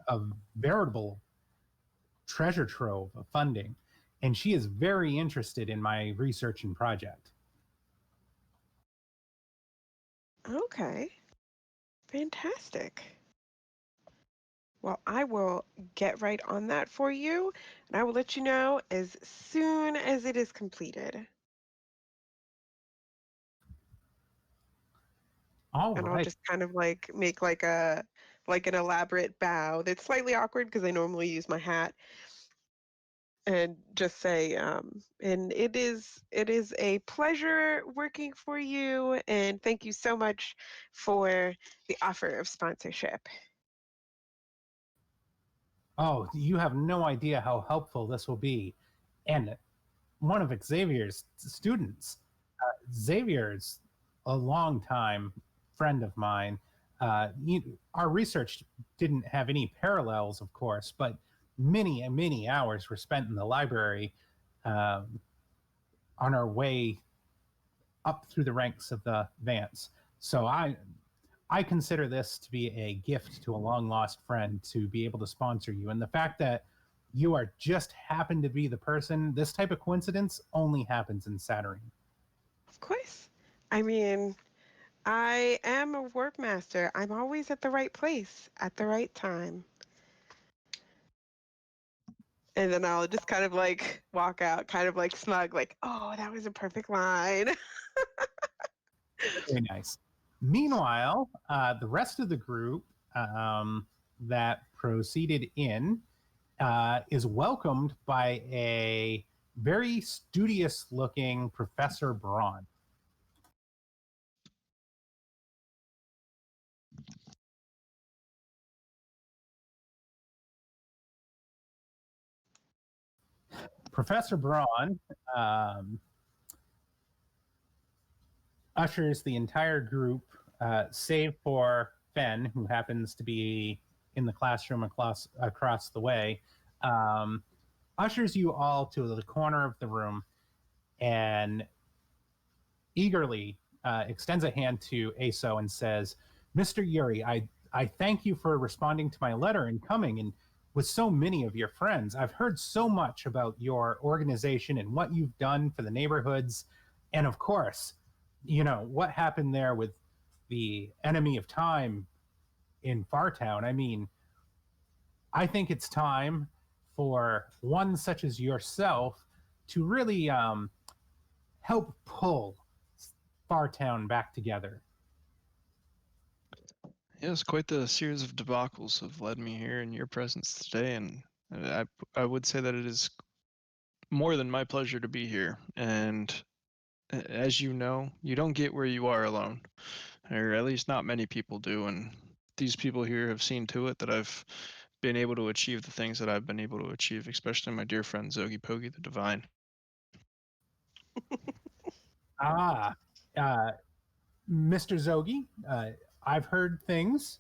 Speaker 1: a veritable treasure trove of funding, and she is very interested in my research and project.
Speaker 7: Okay, fantastic. Well, I will get right on that for you, and I will let you know as soon as it is completed.
Speaker 1: All
Speaker 7: And I'll
Speaker 1: right.
Speaker 7: just kind of like make like an elaborate bow that's slightly awkward because I normally use my hat, and just say, and it is a pleasure working for you, and thank you so much for the offer of sponsorship.
Speaker 1: Oh, you have no idea how helpful this will be. And one of Xavier's students, Xavier's a long-time friend of mine. Our research didn't have any parallels, of course, but many and many hours were spent in the library on our way up through the ranks of the Vance. So I consider this to be a gift to a long lost friend to be able to sponsor you. And the fact that you are just happen to be the person, this type of coincidence only happens in Saturn.
Speaker 7: Of course. I mean, I am a work master. I'm always at the right place at the right time. And then I'll just kind of like walk out, kind of like smug, like, oh, that was a perfect line.
Speaker 1: Very nice. Meanwhile, the rest of the group that proceeded in is welcomed by a very studious looking Professor Braun. Professor Braun ushers the entire group, save for Fen, who happens to be in the classroom across the way, ushers you all to the corner of the room and eagerly extends a hand to Aso and says, Mr. Yuri, I thank you for responding to my letter and coming and with so many of your friends. I've heard so much about your organization and what you've done for the neighborhoods. And of course, you know, what happened there with the enemy of time in Fartown. I mean, I think it's time for one such as yourself to really help pull Fartown back together.
Speaker 2: Yes, quite the series of debacles have led me here in your presence today, and I would say that it is more than my pleasure to be here. And as you know, you don't get where you are alone, or at least not many people do. And these people here have seen to it that I've been able to achieve the things that I've been able to achieve, especially my dear friend Zogi Pogi the Divine.
Speaker 1: Mr. Zogi, I've heard things.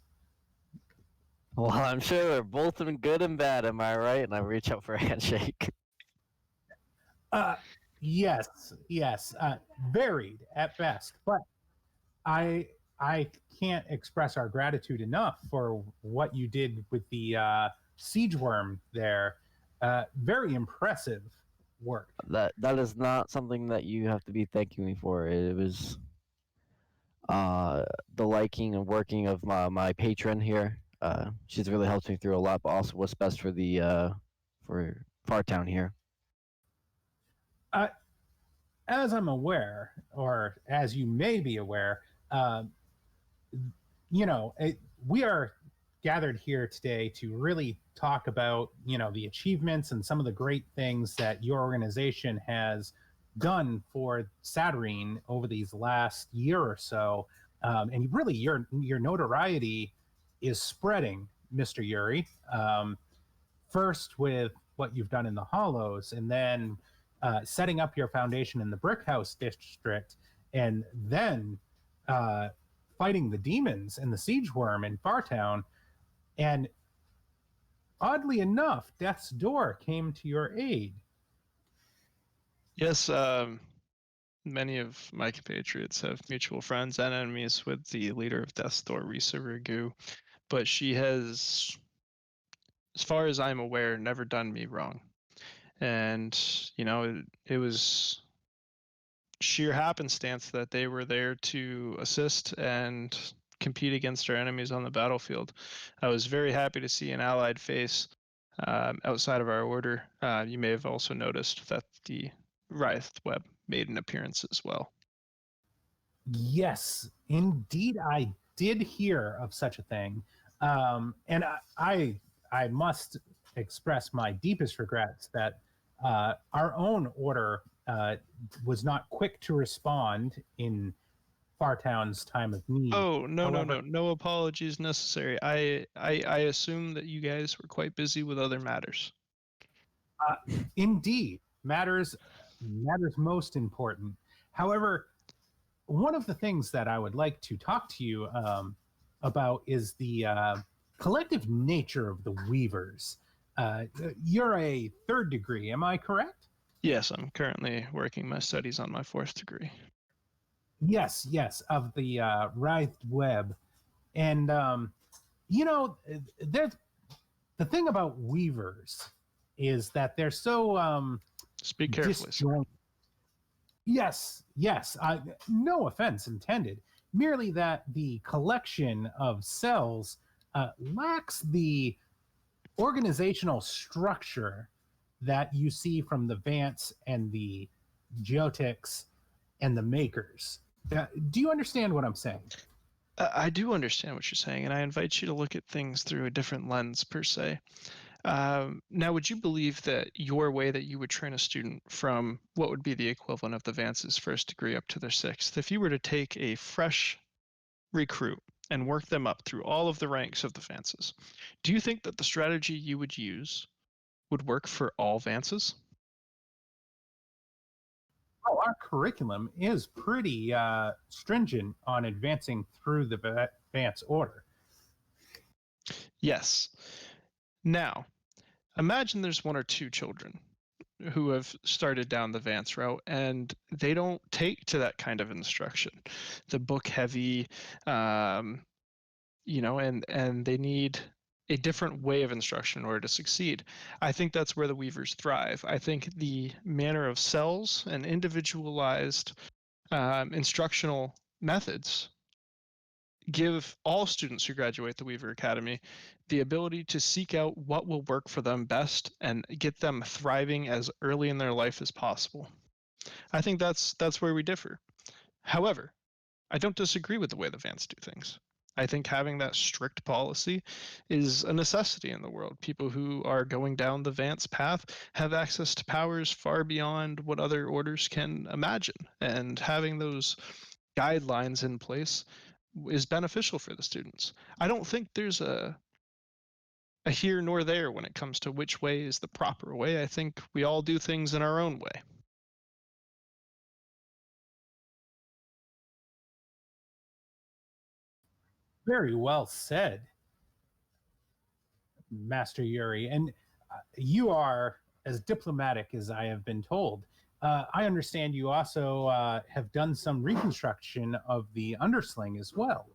Speaker 3: Well, I'm sure they're both in good and bad, am I right? And I reach out for a handshake.
Speaker 1: Yes, varied at best, but I can't express our gratitude enough for what you did with the siege worm there. Very impressive work.
Speaker 3: That is not something that you have to be thanking me for. It was the liking and working of my patron here. She's really helped me through a lot, but also what's best for the for Fartown here.
Speaker 1: As I'm aware, or as you may be aware, you know, we are gathered here today to really talk about, you know, the achievements and some of the great things that your organization has done for Saturnine over these last year or so. And really, your notoriety is spreading, Mr. Yuri. First with what you've done in the Hollows, and then setting up your foundation in the Brickhouse District, and then fighting the demons and the siege worm in Fartown. And oddly enough, Death's Door came to your aid.
Speaker 2: Yes, many of my compatriots have mutual friends and enemies with the leader of Death's Door, Risa Ragu, but she has, as far as I'm aware, never done me wrong. And, you know, it was sheer happenstance that they were there to assist and compete against our enemies on the battlefield. I was very happy to see an allied face outside of our order. You may have also noticed that the Writhed Web made an appearance as well.
Speaker 1: Yes, indeed, I did hear of such a thing. And I must express my deepest regrets that our own order was not quick to respond in Fartown's time of need.
Speaker 2: Oh,
Speaker 1: However,
Speaker 2: no apologies necessary. I assume that you guys were quite busy with other matters.
Speaker 1: Indeed, matters most important. However, one of the things that I would like to talk to you about is the collective nature of the Weavers. You're a third degree, am I correct?
Speaker 2: Yes, I'm currently working my studies on my fourth degree.
Speaker 1: Yes, of the Writhed Web. And, you know, there's the thing about Weavers is that they're so
Speaker 2: Speak carefully.
Speaker 1: Yes. No offense intended. Merely that the collection of cells lacks the organizational structure that you see from the Vance and the Geotics and the Makers. Do you understand what I'm saying?
Speaker 2: I do understand what you're saying, and I invite you to look at things through a different lens, per se. Now, would you believe that your way that you would train a student from what would be the equivalent of the Vance's first degree up to their sixth, if you were to take a fresh recruit and work them up through all of the ranks of the Vances, do you think that the strategy you would use would work for all Vances?
Speaker 1: Oh, our curriculum is pretty stringent on advancing through the Vance order.
Speaker 2: Yes. Now, imagine there's one or two children who have started down the Vance route and they don't take to that kind of instruction. The book heavy, and they need a different way of instruction in order to succeed. I think that's where the Weavers thrive. I think the manner of cells and individualized instructional methods give all students who graduate the Weaver Academy the ability to seek out what will work for them best and get them thriving as early in their life as possible. I think that's where we differ. However, I don't disagree with the way the Vance do things. I think having that strict policy is a necessity in the world. People who are going down the Vance path have access to powers far beyond what other orders can imagine, and having those guidelines in place is beneficial for the students. I don't think there's a here nor there when it comes to which way is the proper way. I think we all do things in our own way.
Speaker 1: Very well said, Master Yuri. And you are as diplomatic as I have been told. I understand you also have done some reconstruction of the undersling as well.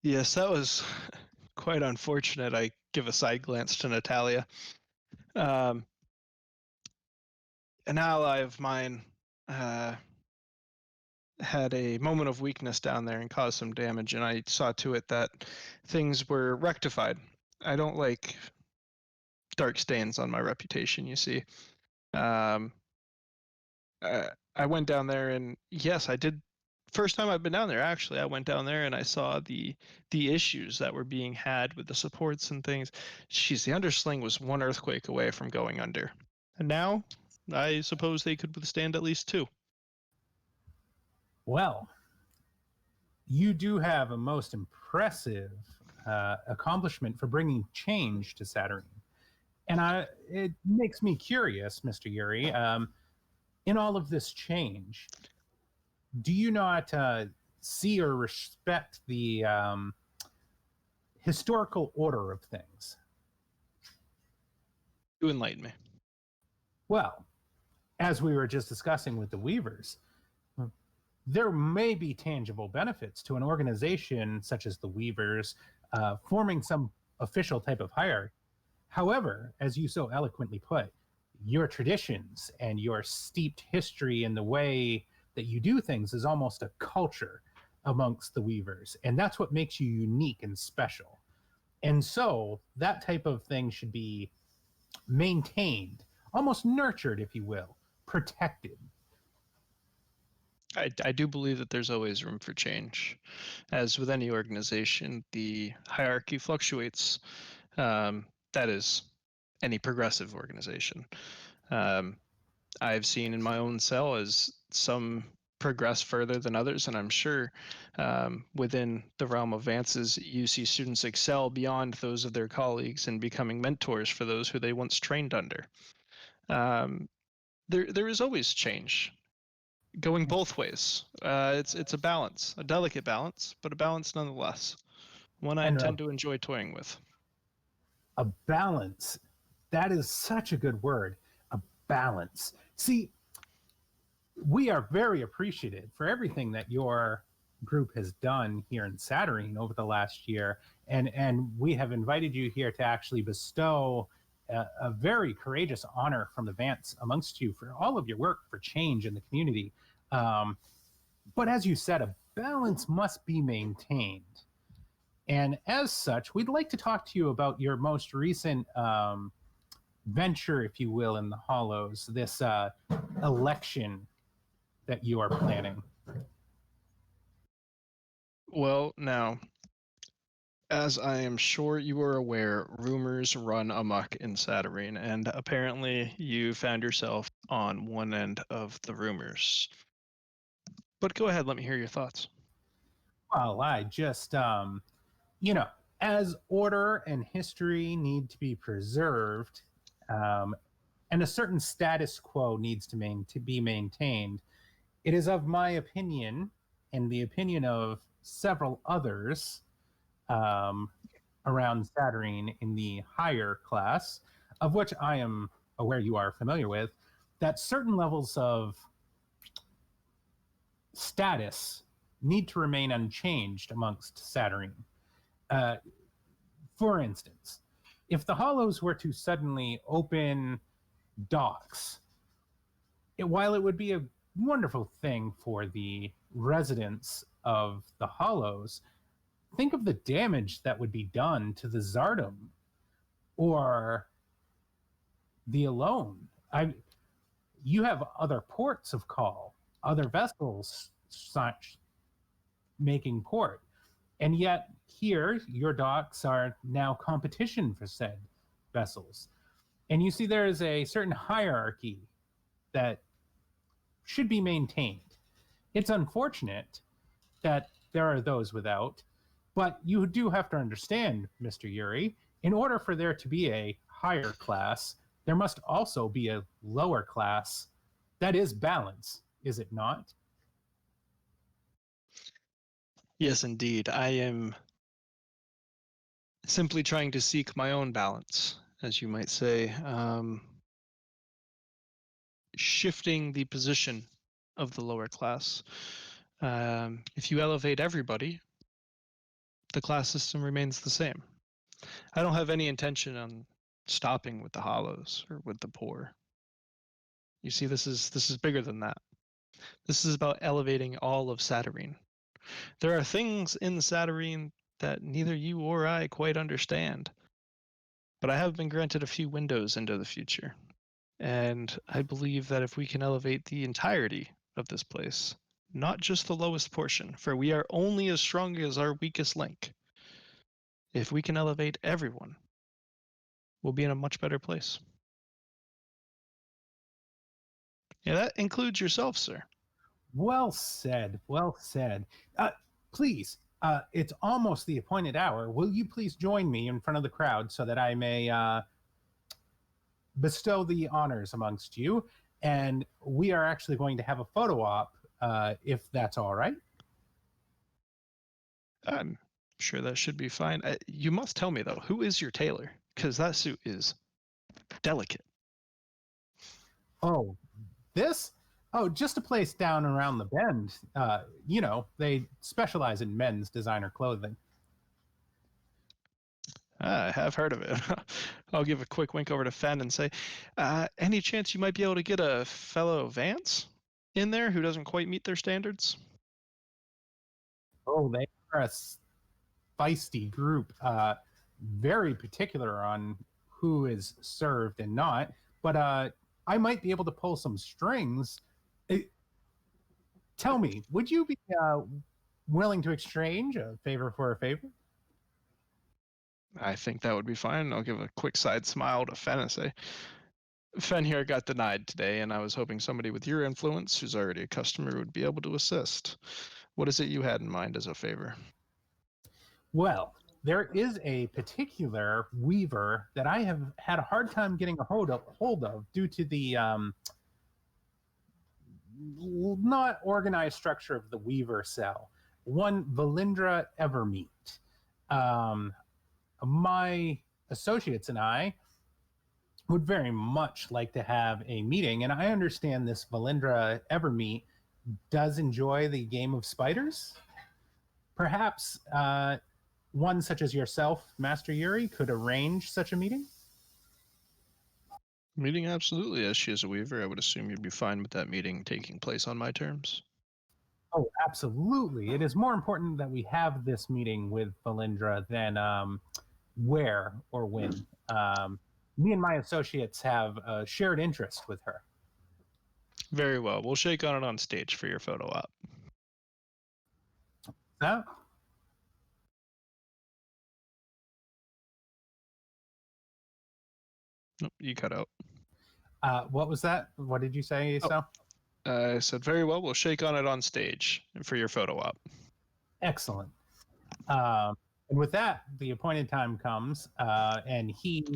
Speaker 2: Yes, that was quite unfortunate. I give a side glance to Natalia. An ally of mine had a moment of weakness down there and caused some damage, and I saw to it that things were rectified. I don't like dark stains on my reputation, you see. I went down there, and yes, I did. First time I've been down there, actually, I went down there and I saw the issues that were being had with the supports and things. Jeez, the undersling was one earthquake away from going under, and now I suppose they could withstand at least two.
Speaker 1: Well, you do have a most impressive accomplishment for bringing change to Saturn. And it makes me curious, Mr. Yuri, in all of this change, do you not see or respect the historical order of things?
Speaker 2: You enlighten me.
Speaker 1: Well, as we were just discussing with the Weavers, there may be tangible benefits to an organization such as the Weavers forming some official type of hierarchy. However, as you so eloquently put, your traditions and your steeped history in the way that you do things is almost a culture amongst the Weavers. And that's what makes you unique and special. And so that type of thing should be maintained, almost nurtured, if you will, protected.
Speaker 2: I do believe that there's always room for change. As with any organization, the hierarchy fluctuates. That is any progressive organization. I've seen in my own cell as some progress further than others, and I'm sure within the realm of Vance's, you see students excel beyond those of their colleagues and becoming mentors for those who they once trained under. There is always change going both ways. It's a balance, a delicate balance, but a balance nonetheless. One I intend to enjoy toying with.
Speaker 1: A balance. That is such a good word. A balance. See, we are very appreciative for everything that your group has done here in Saturn over the last year. And we have invited you here to actually bestow a very courageous honor from the Vance amongst you for all of your work for change in the community. But as you said, a balance must be maintained. And as such, we'd like to talk to you about your most recent venture, if you will, in the Hollows, this election that you are planning.
Speaker 2: Well, now, as I am sure you are aware, rumors run amok in Saturn, and apparently you found yourself on one end of the rumors. But go ahead, let me hear your thoughts.
Speaker 1: Well, I just, as order and history need to be preserved, and a certain status quo needs to be maintained. It is of my opinion, and the opinion of several others around Saturnine in the higher class, of which I am aware you are familiar with, that certain levels of status need to remain unchanged amongst Saturnine. For instance, if the Hollows were to suddenly open docks, while it would be a wonderful thing for the residents of the Hollows, think of the damage that would be done to the Zardom or the Alone. You have other ports of call, other vessels such making port, and yet here your docks are now competition for said vessels. And you see there is a certain hierarchy that should be maintained. It's unfortunate that there are those without, but you do have to understand, Mr. Yuri, in order for there to be a higher class, there must also be a lower class. That is balance, is it not?
Speaker 2: Yes, indeed. I am simply trying to seek my own balance, as you might say. Shifting the position of the lower class. If you elevate everybody, the class system remains the same. I don't have any intention on stopping with the Hollows or with the poor. You see, this is bigger than that. This is about elevating all of Saturnine. There are things in Saturnine that neither you or I quite understand, but I have been granted a few windows into the future. And I believe that if we can elevate the entirety of this place, not just the lowest portion, for we are only as strong as our weakest link. If we can elevate everyone, we'll be in a much better place. Yeah, that includes yourself, sir.
Speaker 1: Well said. Well said. Please, it's almost the appointed hour. Will you please join me in front of the crowd so that I may bestow the honors amongst you? And we are actually going to have a photo op, if that's all right.
Speaker 2: I'm sure that should be fine. You must tell me, though, who is your tailor? Because that suit is delicate.
Speaker 1: Oh, this? Oh, just a place down around the bend. You know, they specialize in men's designer clothing.
Speaker 2: I have heard of it. I'll give a quick wink over to Fen and say, any chance you might be able to get a fellow Vance in there who doesn't quite meet their standards?
Speaker 1: Oh, they are a feisty group. Very particular on who is served and not. But I might be able to pull some strings. Tell me, would you be willing to exchange a favor for a favor?
Speaker 2: I think that would be fine. I'll give a quick side smile to Fen and say, Fen here got denied today, and I was hoping somebody with your influence, who's already a customer, would be able to assist. What is it you had in mind as a favor?
Speaker 1: Well, there is a particular weaver that I have had a hard time getting a hold of due to the not organized structure of the weaver cell. One Valindra Evermeet. My associates and I would very much like to have a meeting, and I understand this Valindra Evermeet does enjoy the game of spiders. Perhaps one such as yourself, Master Yuri, could arrange such a meeting?
Speaker 2: Meeting, absolutely. As she is a weaver, I would assume you'd be fine with that meeting taking place on my terms.
Speaker 1: Oh, absolutely. It is more important that we have this meeting with Valindra than where or when. Me and my associates have a shared interest with her.
Speaker 2: Very well. We'll shake on it on stage for your photo op.
Speaker 1: Huh?
Speaker 2: Nope, you cut out.
Speaker 1: What was that? What did you say,
Speaker 2: Oh.
Speaker 1: so?
Speaker 2: I said, very well, we'll shake on it on stage for your photo op.
Speaker 1: Excellent. And with that, the appointed time comes, and he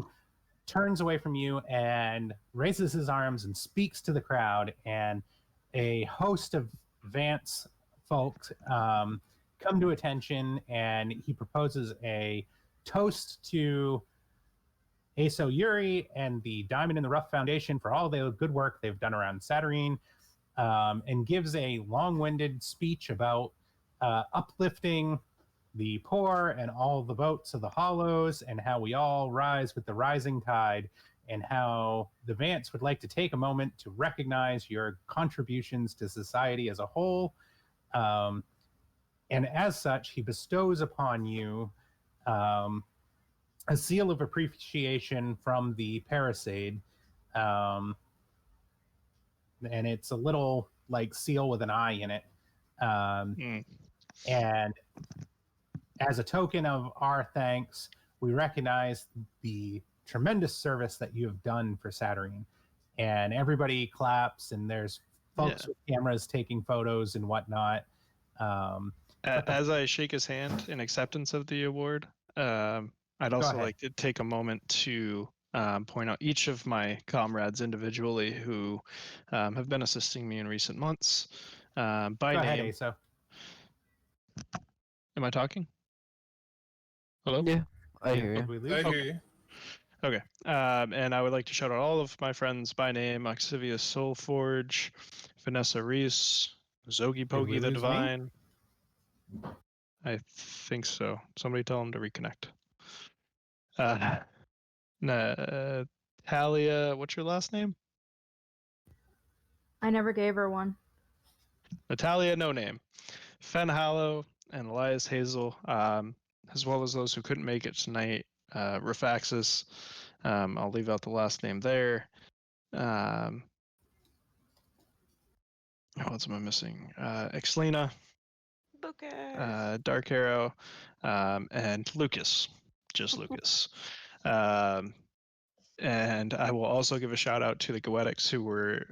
Speaker 1: turns away from you and raises his arms and speaks to the crowd, and a host of Vance folks come to attention, and he proposes a toast to Aso Yuri and the Diamond in the Rough Foundation for all the good work they've done around Saturnine, and gives a long-winded speech about uplifting the poor and all the boats of the hollows, and how we all rise with the rising tide, and how the Vance would like to take a moment to recognize your contributions to society as a whole. And as such, he bestows upon you a seal of appreciation from the Palisade. And it's a little like seal with an eye in it. And as a token of our thanks, we recognize the tremendous service that you have done for Saturnine. And everybody claps, and there's folks with cameras taking photos and whatnot.
Speaker 2: As I shake his hand in acceptance of the award, I'd also like to take a moment to point out each of my comrades individually who have been assisting me in recent months by name.
Speaker 1: Go ahead, Aso.
Speaker 2: Am I talking? Hello?
Speaker 3: Yeah, I hear you.
Speaker 4: I hear you.
Speaker 2: Okay. And I would like to shout out all of my friends by name: Oxivius Soulforge, Vanessa Reese, Zogi Pogi the Divine. I think so. Somebody tell him to reconnect. Natalia, what's your last name?
Speaker 6: I never gave her one.
Speaker 2: Natalia, no name. Fen Hallow and Elias Hazel, as well as those who couldn't make it tonight. Refaxis, I'll leave out the last name there. What else am I missing? Exlena,
Speaker 7: Lucas.
Speaker 2: Dark Arrow, and Lucas, just Lucas. And I will also give a shout out to the Goetics, who were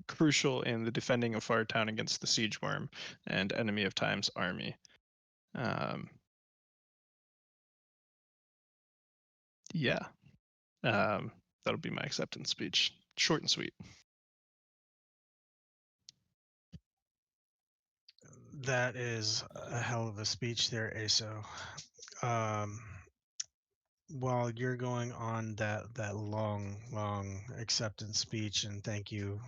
Speaker 2: crucial in the defending of Fartown against the Siege Worm and Enemy of Time's army. That'll be my acceptance speech. Short and sweet.
Speaker 8: That is a hell of a speech there, Aso. While you're going on that long acceptance speech, and thank you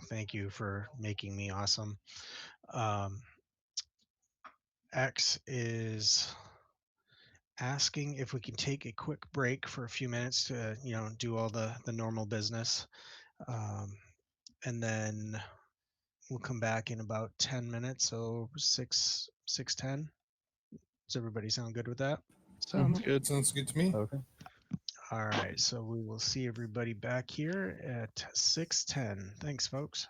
Speaker 8: for making me awesome. X is asking if we can take a quick break for a few minutes to do all the normal business, and then we'll come back in about 10 minutes, so 6:10. Does everybody sound good with that?
Speaker 2: Sounds good.
Speaker 4: Sounds good to me.
Speaker 5: Okay.
Speaker 8: All right, so we will see everybody back here at 6:10. Thanks, folks.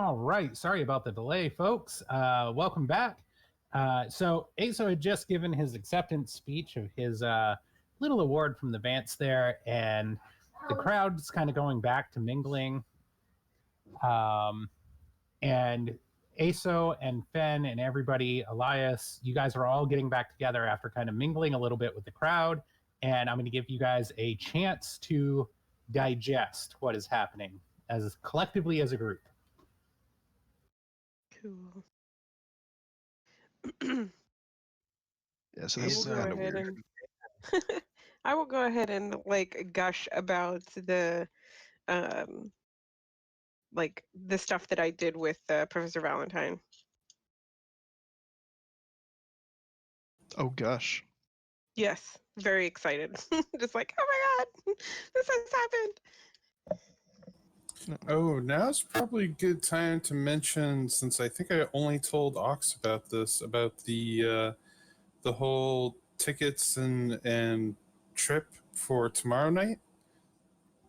Speaker 1: All right, sorry about the delay, folks. Welcome back. So Aso had just given his acceptance speech of his little award from the Vance there, and the crowd's kind of going back to mingling. And Aso and Fen and everybody, Elias, you guys are all getting back together after kind of mingling a little bit with the crowd. And I'm going to give you guys a chance to digest what is happening as collectively as a group.
Speaker 7: Cool.
Speaker 2: Yeah, so
Speaker 7: I
Speaker 2: this
Speaker 7: will
Speaker 2: is
Speaker 7: go
Speaker 2: kind of
Speaker 7: ahead
Speaker 2: weird.
Speaker 7: and I will go ahead and like gush about the like the stuff that I did with Professor Valentine.
Speaker 2: Oh gosh.
Speaker 7: Yes, very excited. Just like, oh my god, this has happened.
Speaker 4: Oh, now's probably a good time to mention, since I think I only told Ox about this, about the whole tickets and trip for tomorrow night.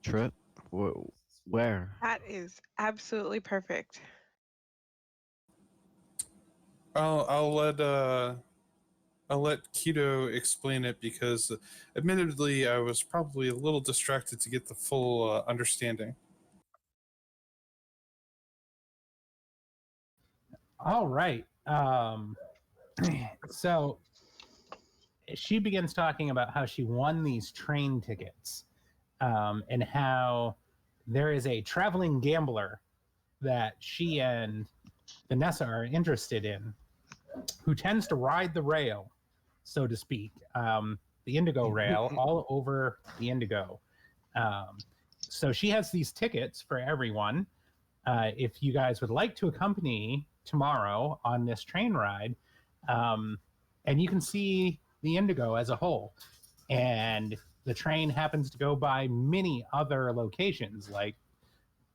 Speaker 3: Trip? Where?
Speaker 7: That is absolutely perfect.
Speaker 4: I'll let Keto explain it, because admittedly I was probably a little distracted to get the full understanding.
Speaker 1: All right. So she begins talking about how she won these train tickets, and how there is a traveling gambler that she and Vanessa are interested in, who tends to ride the rail, so to speak, the Indigo rail, all over the Indigo. So she has these tickets for everyone. If you guys would like to accompany tomorrow on this train ride, and you can see the Indigo as a whole. And the train happens to go by many other locations like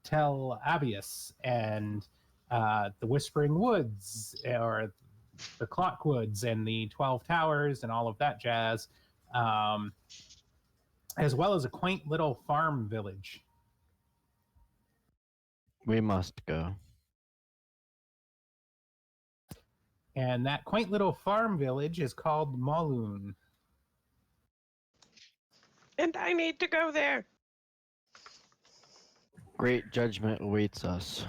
Speaker 1: Tel Avius and the Whispering Woods, or the Clockwoods and the 12 Towers and all of that jazz, as well as a quaint little farm village.
Speaker 3: We must go.
Speaker 1: And that quaint little farm village is called Maloon.
Speaker 7: And I need to go there.
Speaker 3: Great judgment awaits us.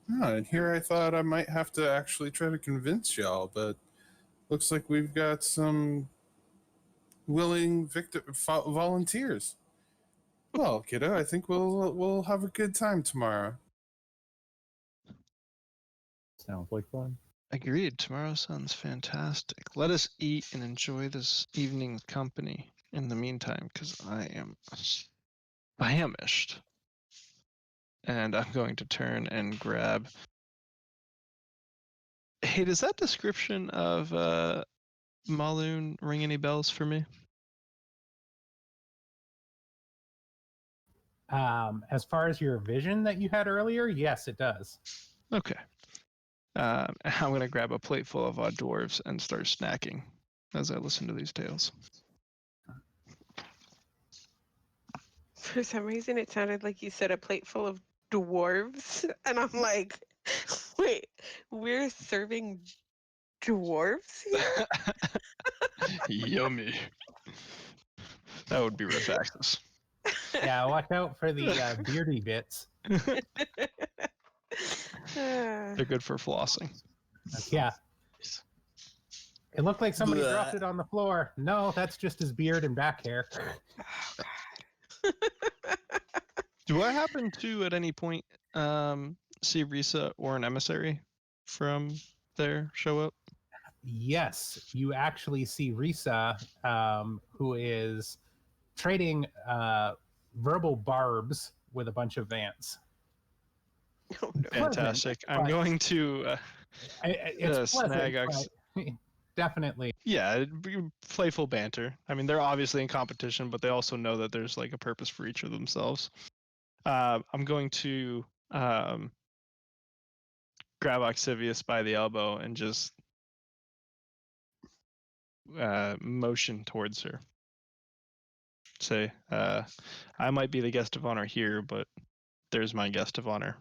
Speaker 4: And here I thought I might have to actually try to convince y'all, but looks like we've got some willing volunteers. Well, kiddo, I think we'll have a good time tomorrow.
Speaker 5: Sounds like fun.
Speaker 2: Agreed. Tomorrow sounds fantastic. Let us eat and enjoy this evening's company in the meantime, because I am famished. And I'm going to turn and grab. Hey, does that description of Maloon ring any bells for me?
Speaker 1: As far as your vision that you had earlier, yes, it does.
Speaker 2: Okay. I'm going to grab a plate full of hors d'oeuvres and start snacking as I listen to these tales.
Speaker 7: For some reason, it sounded like you said a plate full of dwarves, and I'm like, wait, we're serving dwarves here?
Speaker 2: Yummy. That would be Refaxis.
Speaker 1: Yeah, watch out for the beardy bits.
Speaker 2: They're good for flossing.
Speaker 1: Yeah. It looked like somebody dropped it on the floor. No, that's just his beard and back hair.
Speaker 7: Oh, God.
Speaker 2: Do I happen to, at any point, see Risa or an emissary from there show up?
Speaker 1: Yes, you actually see Risa, who is trading verbal barbs with a bunch of Vance.
Speaker 7: Oh, no.
Speaker 2: Fantastic. I'm
Speaker 1: but-
Speaker 2: going to
Speaker 1: It's
Speaker 2: snag
Speaker 1: pleasant, but definitely.
Speaker 2: Yeah, it'd be playful banter. I mean, they're obviously in competition, but they also know that there's like a purpose for each of themselves. I'm going to grab Oxivius by the elbow and just motion towards her. Say, I might be the guest of honor here, but there's my guest of honor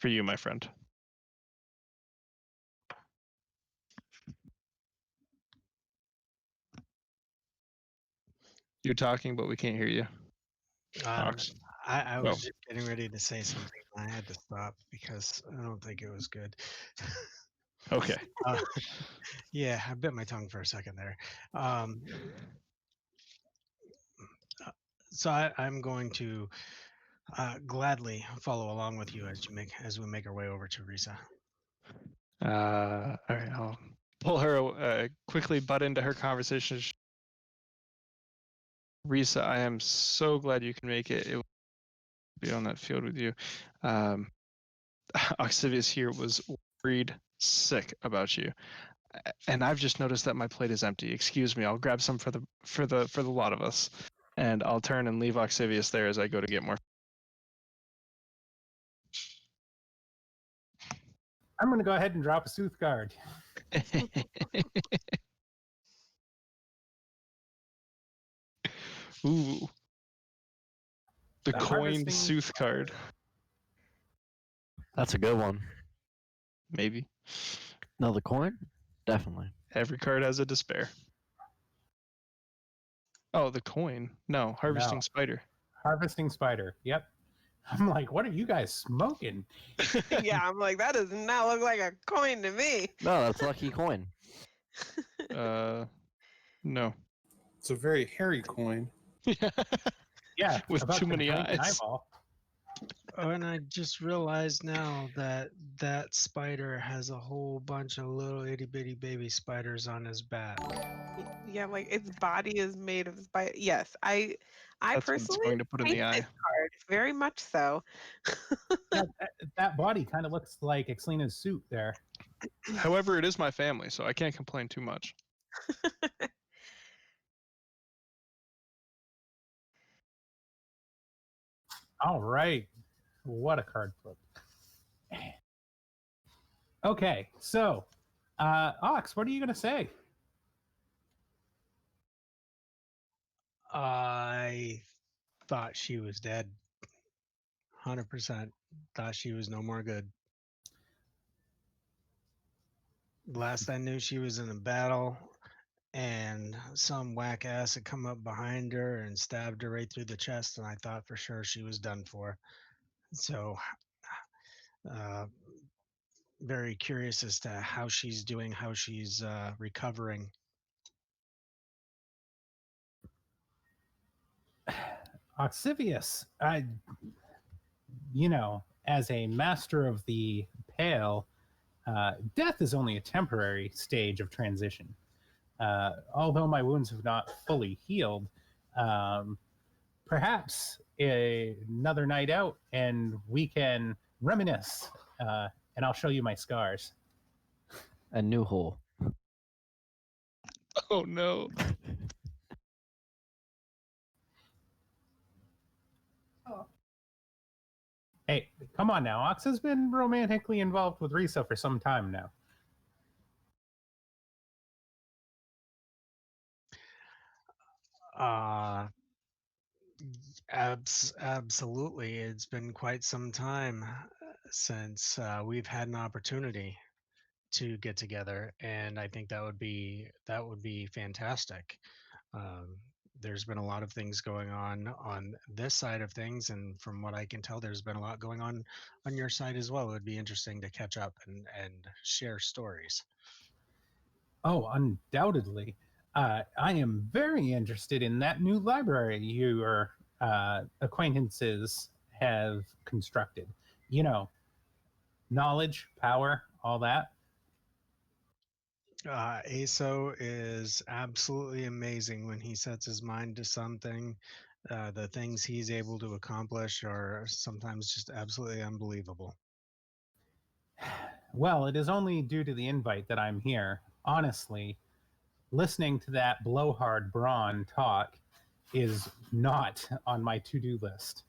Speaker 2: for you, my friend. You're talking, but we can't hear you. Ox.
Speaker 8: I was
Speaker 2: Oh.
Speaker 8: just getting ready to say something. I had to stop because I don't think it was good.
Speaker 2: Okay.
Speaker 8: Yeah, I bit my tongue for a second there. So I'm going to gladly follow along with you as we make our way over to Risa.
Speaker 2: All right, I'll pull her quickly, butt into her conversation. Risa, I am so glad you can make it. It will be on that field with you. Octavius here was worried sick about you, and I've just noticed that my plate is empty. Excuse me, I'll grab some for the lot of us, and I'll turn and leave Octavius there as I go to get more.
Speaker 1: I'm going to go ahead and drop a sooth guard.
Speaker 2: Ooh, the coined
Speaker 1: harvesting
Speaker 2: sooth card.
Speaker 3: That's a good one.
Speaker 2: Maybe
Speaker 3: No, the coin? Definitely.
Speaker 2: every card has a despair. Oh, the coin. No, harvesting
Speaker 1: No.
Speaker 2: spider.
Speaker 1: Harvesting spider. Yep. I'm like, what are you guys smoking?
Speaker 7: Yeah, I'm like, that does not look like a coin to me.
Speaker 3: No, that's lucky coin.
Speaker 2: No.
Speaker 4: It's a very hairy coin.
Speaker 1: Yeah,
Speaker 2: With
Speaker 1: about
Speaker 2: too
Speaker 1: to
Speaker 2: many
Speaker 1: drink an
Speaker 2: eyes.
Speaker 1: eyeball.
Speaker 8: Oh, and I just realized now that that spider has a whole bunch of little itty bitty baby spiders on his back.
Speaker 7: Yeah, like its body is made of spider. Yes, I
Speaker 2: That's what it's
Speaker 7: personally
Speaker 2: going to put in
Speaker 7: like
Speaker 2: the eye.
Speaker 7: this card very much so.
Speaker 1: Yeah, that body kind of looks like Exlena's suit there.
Speaker 2: However, it is my family, so I can't complain too much.
Speaker 1: All right. What a card flip. Okay, so, Ox, what are you going to say?
Speaker 8: I thought she was dead. 100% thought she was no more good. Last I knew, she was in a battle, and some whack ass had come up behind her and stabbed her right through the chest, and I thought for sure she was done for. So, very curious as to how she's doing, how she's recovering.
Speaker 1: Oxivius, as a master of the Pale, death is only a temporary stage of transition. Although my wounds have not fully healed, perhaps another night out and we can reminisce, and I'll show you my scars.
Speaker 3: A new hole.
Speaker 2: Oh no.
Speaker 1: Hey, come on now. Ox has been romantically involved with Risa for some time now.
Speaker 8: Absolutely. It's been quite some time since we've had an opportunity to get together, and I think that would be fantastic. Um, there's been a lot of things going on this side of things, and from what I can tell, there's been a lot going on your side as well. It would be interesting to catch up and share stories.
Speaker 1: Oh, undoubtedly. I am very interested in that new library your acquaintances have constructed. You know, knowledge, power, all that.
Speaker 8: ASO is absolutely amazing when he sets his mind to something. The things he's able to accomplish are sometimes just absolutely unbelievable.
Speaker 1: Well, it is only due to the invite that I'm here. Honestly, listening to that blowhard Braun talk is not on my to-do list.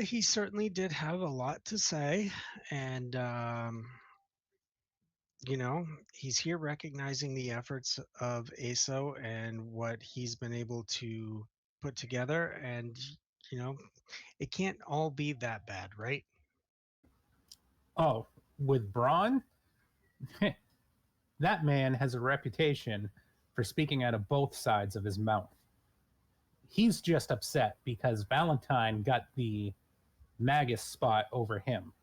Speaker 8: He certainly did have a lot to say, and he's here recognizing the efforts of ASO and what he's been able to put together, and it can't all be that bad, right?
Speaker 1: Oh, with Braun? That man has a reputation for speaking out of both sides of his mouth. He's just upset because Valentine got the Magus spot over him.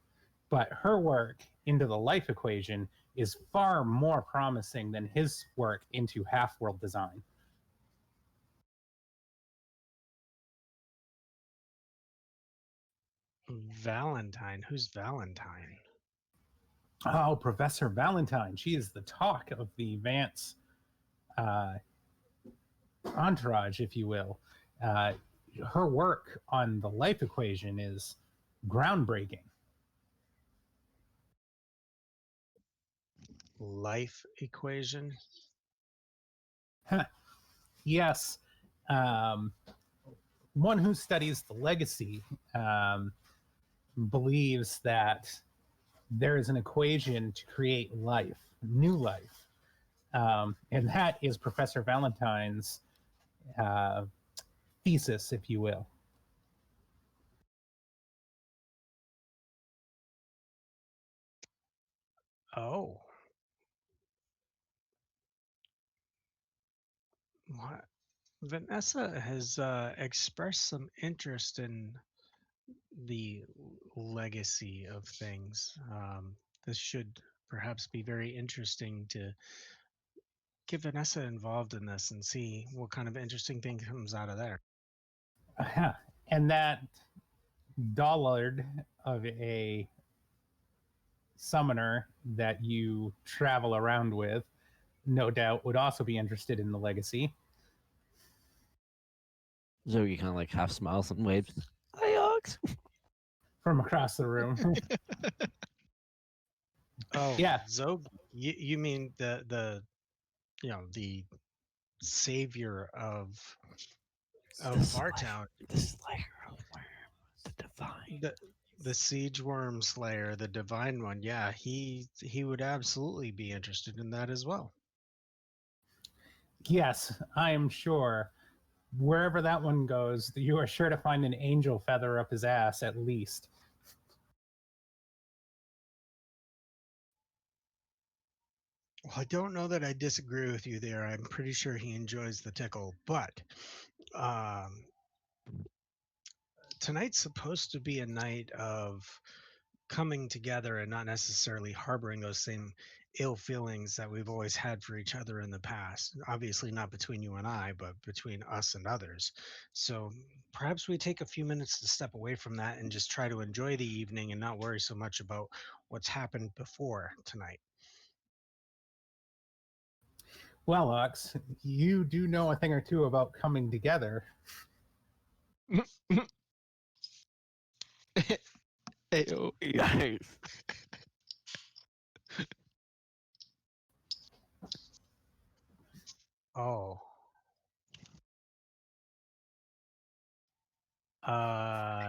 Speaker 1: But her work into the life equation is far more promising than his work into half-world design.
Speaker 8: Valentine? Who's Valentine?
Speaker 1: Oh, Professor Valentine. She is the talk of the Vance entourage, if you will. Her work on the life equation is groundbreaking.
Speaker 8: Life equation?
Speaker 1: Yes. One who studies the legacy believes that there is an equation to create life, new life. And that is Professor Valentine's thesis, if you will.
Speaker 8: Oh. What? Vanessa has expressed some interest in the legacy of things. This should perhaps be very interesting to get Vanessa involved in this and see what kind of interesting thing comes out of there.
Speaker 1: And that Dollard of a summoner that you travel around with, no doubt, would also be interested in the legacy.
Speaker 3: Zoe kind of like half smiles and waves. Hi, Ox.
Speaker 1: From across the room.
Speaker 8: Oh,
Speaker 1: Yeah.
Speaker 8: Zog, you mean the savior of Fartown,
Speaker 3: The Slayer of Worms, the divine.
Speaker 8: the siege worm slayer, the divine one. Yeah, he would absolutely be interested in that as well.
Speaker 1: Yes, I am sure. Wherever that one goes, you are sure to find an angel feather up his ass, at least.
Speaker 8: Well, I don't know that I disagree with you there. I'm pretty sure he enjoys the tickle, but tonight's supposed to be a night of coming together and not necessarily harboring those same ill feelings that we've always had for each other in the past. Obviously, not between you and I, but between us and others. So perhaps we take a few minutes to step away from that and just try to enjoy the evening and not worry so much about what's happened before tonight.
Speaker 1: Well, Ox, you do know a thing or two about coming together.
Speaker 2: Ayo.
Speaker 3: Nice.
Speaker 8: Oh.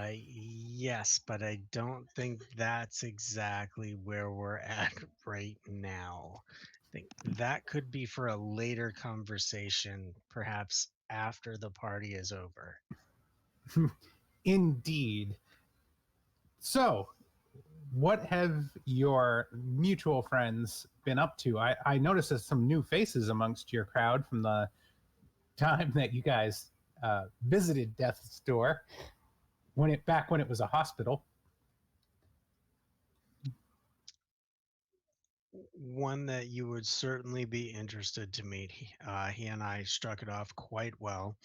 Speaker 8: Yes, but I don't think that's exactly where we're at right now. I think that could be for a later conversation, perhaps after the party is over.
Speaker 1: Indeed. So, what have your mutual friends been up to? I noticed there's some new faces amongst your crowd from the time that you guys visited Death's Door when it was a hospital.
Speaker 8: One that you would certainly be interested to meet. He and I struck it off quite well.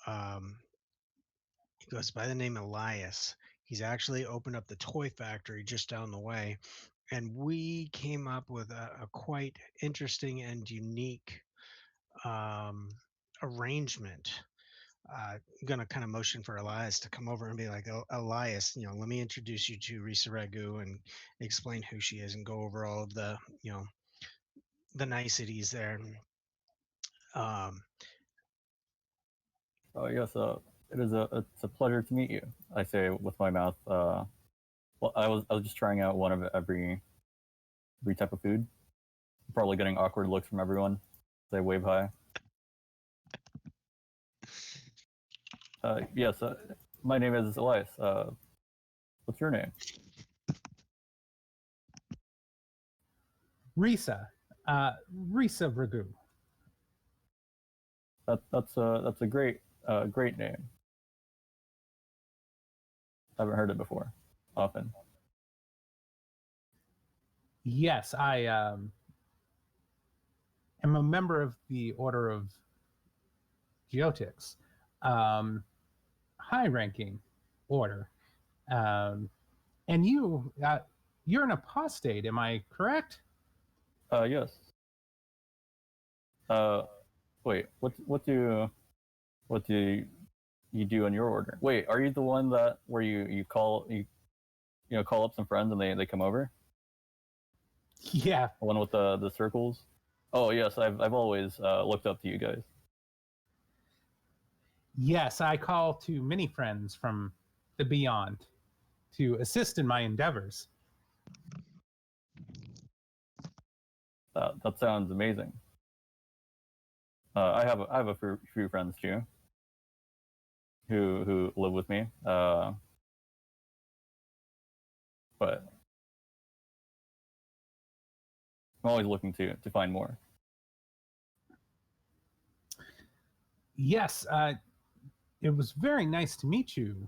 Speaker 8: He goes by the name Elias. He's actually opened up the toy factory just down the way, and we came up with a quite interesting and unique arrangement. I'm gonna kind of motion for Elias to come over and be like, Elias, let me introduce you to Risa Ragu and explain who she is and go over all of the, the niceties there. Um,
Speaker 5: Oh yes, it's a pleasure to meet you. I say with my mouth. Well, I was just trying out one of every type of food. Probably getting awkward looks from everyone. They wave hi. Yes, my name is Elias. What's your name?
Speaker 1: Risa. Risa Ragu.
Speaker 5: That's a great name. I haven't heard it before. Often.
Speaker 1: Yes, I am a member of the Order of Geotics. High-ranking order. And you're an apostate, am I correct?
Speaker 5: Yes. Wait. What do you do in your order? Wait, are you the one that where you call call up some friends and they come over?
Speaker 1: Yeah.
Speaker 5: The one with the circles. Oh yes, I've always looked up to you guys.
Speaker 1: Yes, I call to many friends from the beyond to assist in my endeavors.
Speaker 5: That sounds amazing. I have a few friends too who live with me. But I'm always looking to find more.
Speaker 1: Yes, it was very nice to meet you,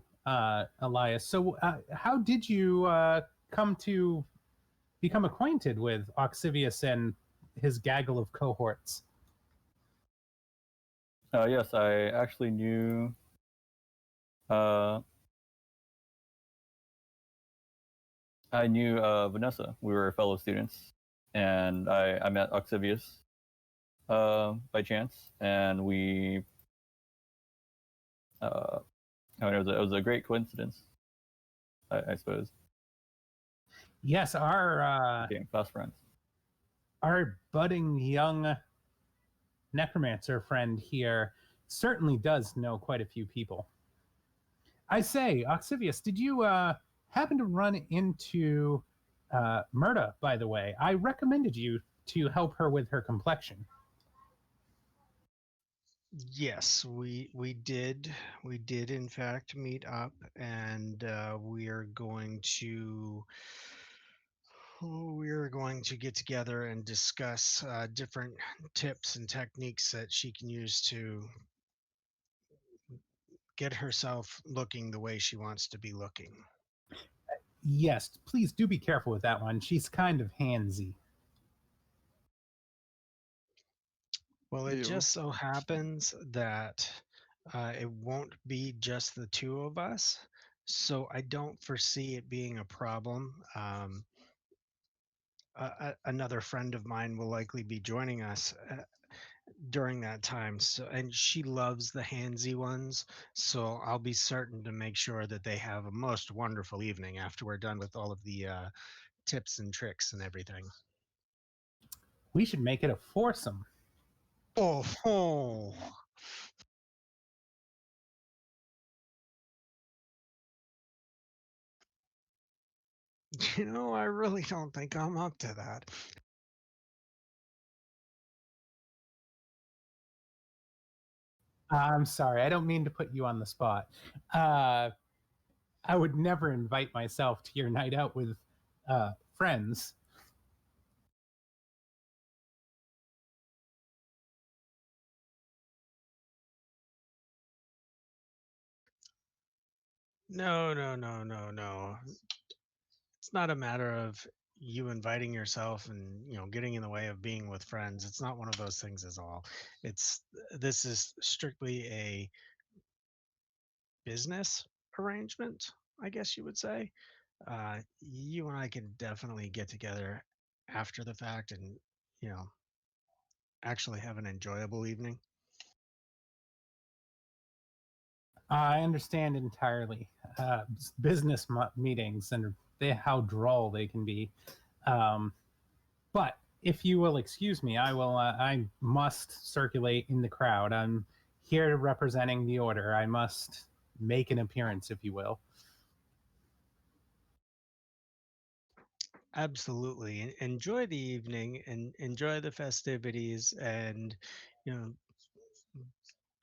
Speaker 1: Elias. So, how did you come to become acquainted with Oxivius and his gaggle of cohorts?
Speaker 5: Yes, I actually knew. I knew Vanessa. We were fellow students, and I met Oxivius by chance, and we. I mean, it was a great coincidence, I suppose.
Speaker 1: Yes,
Speaker 5: Being fast friends.
Speaker 1: our budding young necromancer friend here certainly does know quite a few people. I say, Oxivius, did you happen to run into Murda, by the way? I recommended you to help her with her complexion.
Speaker 8: Yes, we did in fact meet up, and we are going to get together and discuss different tips and techniques that she can use to get herself looking the way she wants to be looking.
Speaker 1: Yes, please do be careful with that one. She's kind of handsy.
Speaker 8: Well, it
Speaker 2: Ew.
Speaker 8: just so happens that it won't be just the two of us, so I don't foresee it being a problem. Another friend of mine will likely be joining us during that time. So, and she loves the handsy ones. So I'll be certain to make sure that they have a most wonderful evening after we're done with all of the tips and tricks and everything.
Speaker 1: We should make it a foursome.
Speaker 8: Oh. You know, I really don't think I'm up to that.
Speaker 1: I'm sorry, I don't mean to put you on the spot. I would never invite myself to your night out with friends.
Speaker 8: No. It's not a matter of you inviting yourself and getting in the way of being with friends. It's not one of those things at all. It's This is strictly a business arrangement, I guess you would say. You and I can definitely get together after the fact and you know actually have an enjoyable evening.
Speaker 1: I understand entirely. Business meetings and how droll they can be. But if you will excuse me, I will. I must circulate in the crowd. I'm here representing the order. I must make an appearance, if you will.
Speaker 8: Absolutely. Enjoy the evening and enjoy the festivities, and you know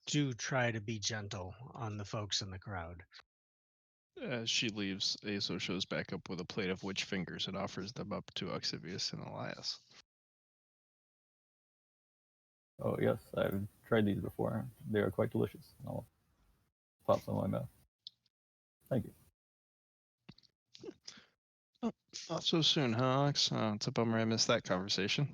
Speaker 8: do try to be gentle on the folks in the crowd.
Speaker 2: As she leaves, Aso shows back up with a plate of witch fingers and offers them up to Oxivius and Elias.
Speaker 5: Oh yes, I've tried these before. They are quite delicious. I'll pop some in my mouth. Thank you.
Speaker 2: Not so soon, huh, Alex? It's a bummer I missed that conversation.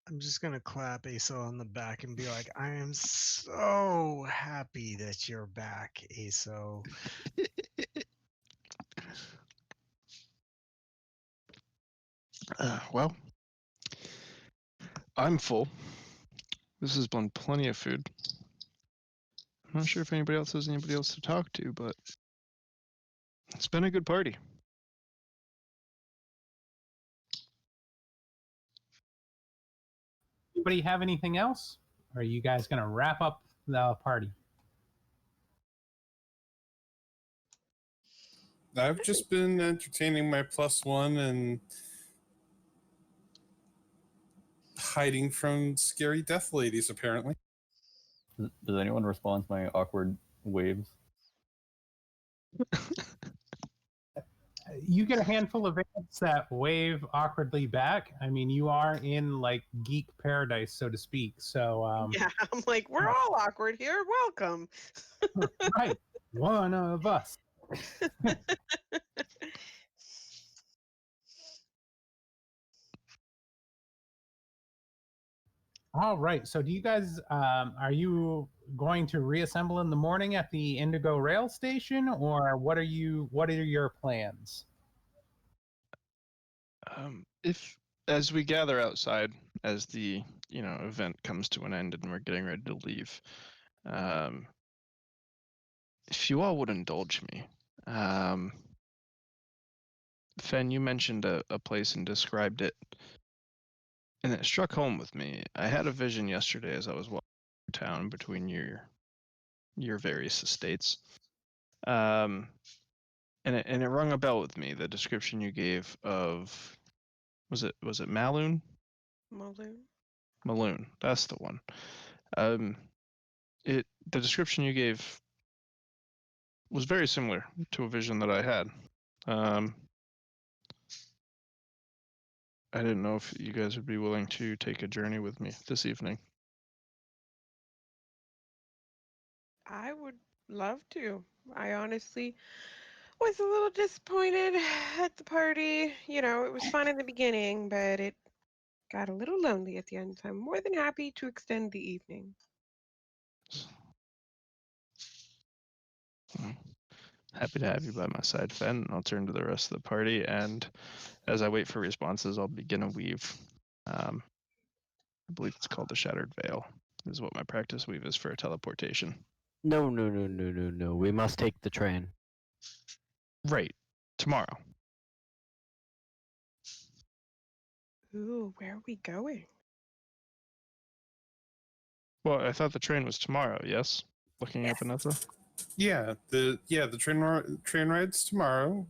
Speaker 8: I'm just gonna clap Aso on the back and be like, I am so happy that you're back, Aso.
Speaker 2: Well, I'm full. This has been plenty of food. I'm not sure if anybody else has anybody else to talk to, but it's been a good party.
Speaker 1: Anybody have anything else? Or are you guys going to wrap up the party?
Speaker 4: I've just been entertaining my +1 and hiding from scary death ladies, apparently.
Speaker 5: Does anyone respond to my awkward waves?
Speaker 1: You get a handful of ants that wave awkwardly back. I mean, you are in like geek paradise, so to speak. So,
Speaker 7: Yeah, I'm like, we're all awkward here. Welcome.
Speaker 1: right, one of us. All right. So, do you guys are you going to reassemble in the morning at the Indigo Rail Station, or what are your plans?
Speaker 2: If as we gather outside, as the event comes to an end and we're getting ready to leave, if you all would indulge me, Fen, you mentioned a place and described it, and it struck home with me. I had a vision yesterday as I was walking through town between your various estates, and it rung a bell with me. The description you gave of was it Maloon? Maloon, that's the one. The description you gave was very similar to a vision that I had. I didn't know if you guys would be willing to take a journey with me this evening.
Speaker 7: I would love to. I honestly was a little disappointed at the party. You know, it was fun in the beginning, but it got a little lonely at the end. So I'm more than happy to extend the evening.
Speaker 2: Happy to have you by my side, Fen. I'll turn to the rest of the party, and as I wait for responses, I'll begin a weave. I believe it's called the Shattered Veil, is what my practice weave is for a teleportation.
Speaker 3: No. We must take the train.
Speaker 2: Right. Tomorrow.
Speaker 7: Ooh, where are we going?
Speaker 2: Well, I thought the train was tomorrow, yes? Looking at Vanessa?
Speaker 4: Yeah, the train ride's tomorrow.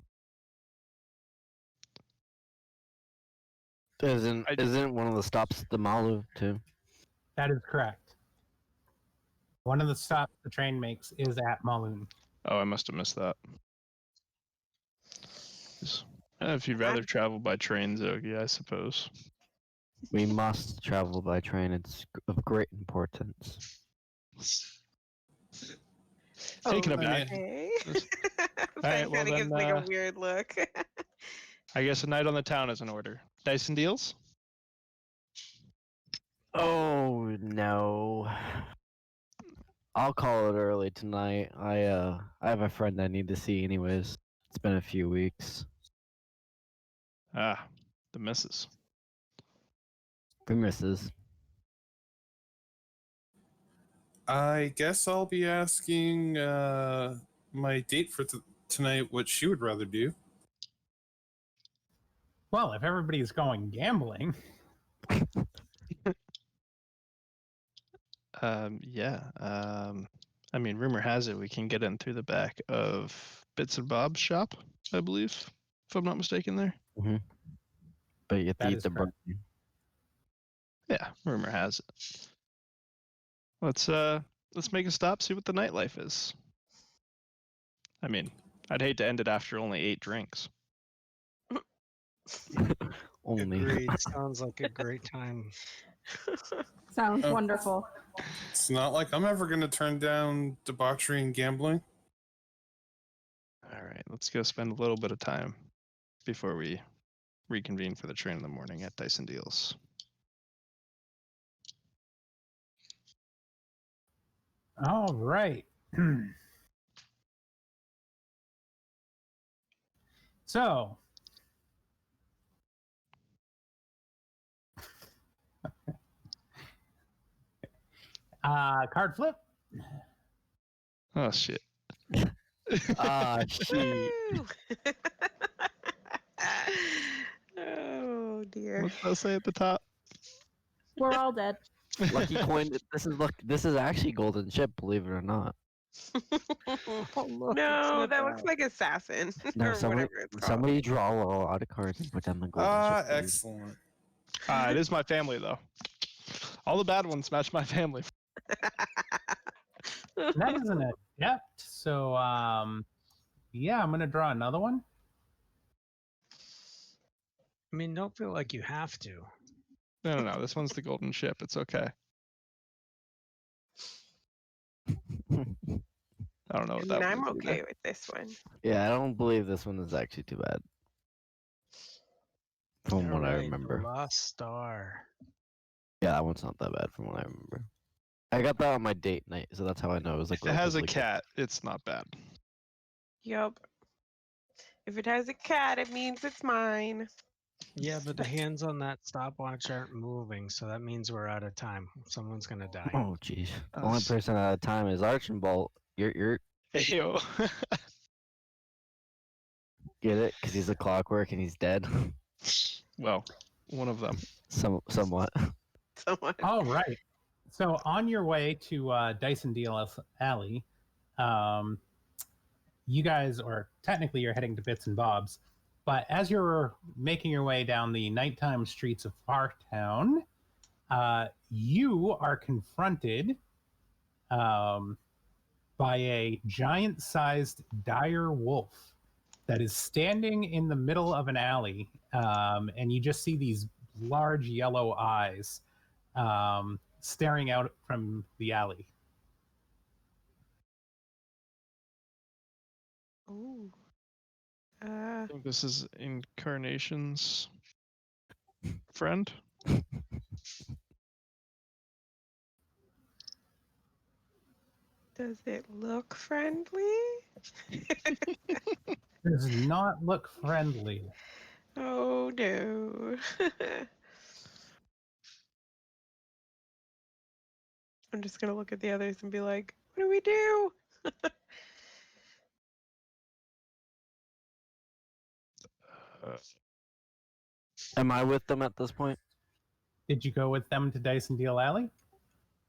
Speaker 3: Isn't one of the stops the Malu too?
Speaker 1: That is correct. One of the stops the train makes is at Maloon.
Speaker 2: Oh, I must have missed that. If you'd rather travel by train, Zogi, I suppose.
Speaker 3: We must travel by train. It's of great importance.
Speaker 2: Taken aback.
Speaker 7: Okay.
Speaker 2: Right, well
Speaker 7: kind of gives me
Speaker 2: then,
Speaker 7: a weird look.
Speaker 2: I guess a night on the town is in order. Dice and deals?
Speaker 3: Oh no. I'll call it early tonight. I have a friend I need to see anyways. It's been a few weeks.
Speaker 2: Ah, the missus.
Speaker 3: The missus.
Speaker 4: I guess I'll be asking my date for tonight what she would rather do.
Speaker 1: Well, if everybody's going gambling,
Speaker 2: Yeah. I mean, rumor has it we can get in through the back of Bits and Bob's shop, I believe, if I'm not mistaken there.
Speaker 3: Mm-hmm. But you have to
Speaker 1: That
Speaker 3: eat
Speaker 1: is
Speaker 3: the
Speaker 1: correct.
Speaker 3: brain.
Speaker 2: Yeah, rumor has it. Let's make a stop, see what the nightlife is. I mean, I'd hate to end it after only 8 drinks.
Speaker 3: Only.
Speaker 8: Agreed. Sounds like a great time.
Speaker 6: Sounds
Speaker 4: Oh.
Speaker 6: wonderful.
Speaker 4: It's not like I'm ever going to turn down debauchery and gambling.
Speaker 2: All right, let's go spend a little bit of time before we reconvene for the train in the morning at Dyson Deals.
Speaker 1: All right. So, card flip.
Speaker 2: Oh shit!
Speaker 3: Ah, shit.
Speaker 7: Woo! Oh dear.
Speaker 2: What did I say at the top?
Speaker 6: We're all dead.
Speaker 3: Lucky coin. This is actually golden chip, believe it or not.
Speaker 8: look,
Speaker 7: No,
Speaker 8: it's
Speaker 7: that looks like assassin
Speaker 3: No,
Speaker 7: or whatever it's called.
Speaker 3: somebody draw a lot of cards and put them in golden
Speaker 4: Ah,
Speaker 3: chip. please.
Speaker 4: excellent.
Speaker 2: It is my family though. All the bad ones match my family.
Speaker 1: That isn't a yet. So, yeah, I'm gonna draw another one.
Speaker 8: I mean, don't feel like you have to.
Speaker 2: No. This one's the golden ship. It's okay. I don't know
Speaker 7: I
Speaker 2: what
Speaker 7: mean,
Speaker 2: that
Speaker 7: I'm
Speaker 2: means
Speaker 7: okay
Speaker 2: either.
Speaker 7: with this one.
Speaker 3: Yeah, I don't believe this one is actually too bad. From what I
Speaker 8: Alright,
Speaker 3: remember.
Speaker 8: The Lost Star.
Speaker 3: Yeah, that one's not that bad from what I remember. I got that on my date night, so that's how I know it was like.
Speaker 2: If it has a
Speaker 3: relatively good.
Speaker 2: cat, it's not bad.
Speaker 7: Yup. If it has a cat, it means it's mine.
Speaker 8: Yeah, but the hands on that stopwatch aren't moving, so that means we're out of time. Someone's gonna die.
Speaker 3: Oh, jeez.
Speaker 2: Oh,
Speaker 3: Only
Speaker 2: s-
Speaker 3: person at a time is Archibald. You're
Speaker 2: Ew.
Speaker 3: get it? Because he's a clockwork and he's dead.
Speaker 2: Well, one of them.
Speaker 3: Somewhat.
Speaker 7: Someone.
Speaker 1: All right. So on your way to Dyson Deal Alley, you guys, or technically you're heading to Bits and Bobs, but as you're making your way down the nighttime streets of Fartown, you are confronted by a giant-sized dire wolf that is standing in the middle of an alley, and you just see these large yellow eyes staring out from the alley.
Speaker 7: Ooh.
Speaker 2: I think this is Incarnation's friend.
Speaker 7: Does it look friendly?
Speaker 1: Does not look friendly.
Speaker 7: Oh no. I'm just gonna look at the others and be like, what do we do?
Speaker 3: Am I with them at this point?
Speaker 1: Did you go with them to Dyson Deal Alley?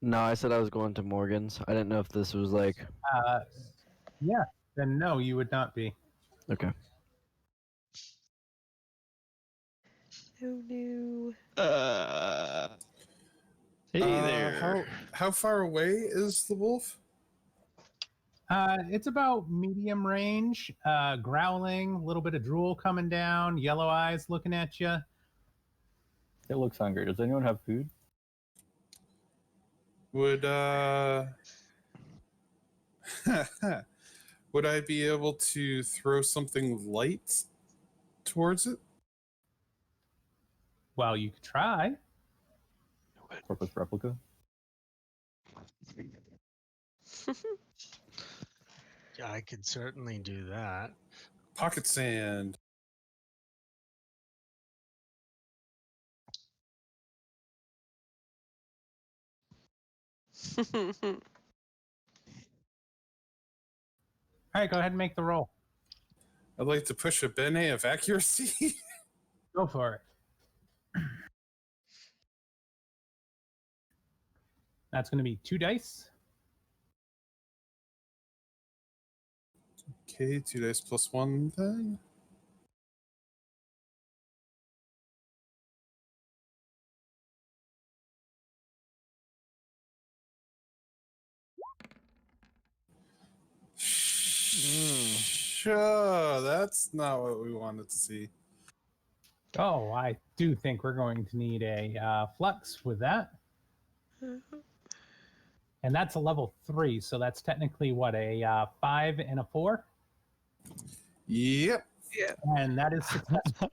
Speaker 3: No, I said I was going to Morgan's. I didn't know if this was like.
Speaker 1: Yeah, then no, you would not be.
Speaker 3: Okay.
Speaker 7: Oh no.
Speaker 2: Hey there.
Speaker 4: How far away is the wolf?
Speaker 1: It's about medium range, growling, a little bit of drool coming down, yellow eyes looking at you.
Speaker 5: It looks hungry. Does anyone have food?
Speaker 4: Would would I be able to throw something light towards it?
Speaker 1: Well, you could try.
Speaker 5: Corpus replica?
Speaker 8: Yeah, I could certainly do that.
Speaker 4: Pocket sand.
Speaker 1: All right, go ahead and make the roll.
Speaker 4: I'd like to push a bene of accuracy.
Speaker 1: Go for it. That's going to be 2 dice.
Speaker 4: Okay, 2 dice plus 1 then. Sure, that's not what we wanted to see.
Speaker 1: Oh, I do think we're going to need a flux with that. And that's a level 3, so that's technically what, a 5 and a 4?
Speaker 4: Yep.
Speaker 7: Yeah.
Speaker 1: And that is successful.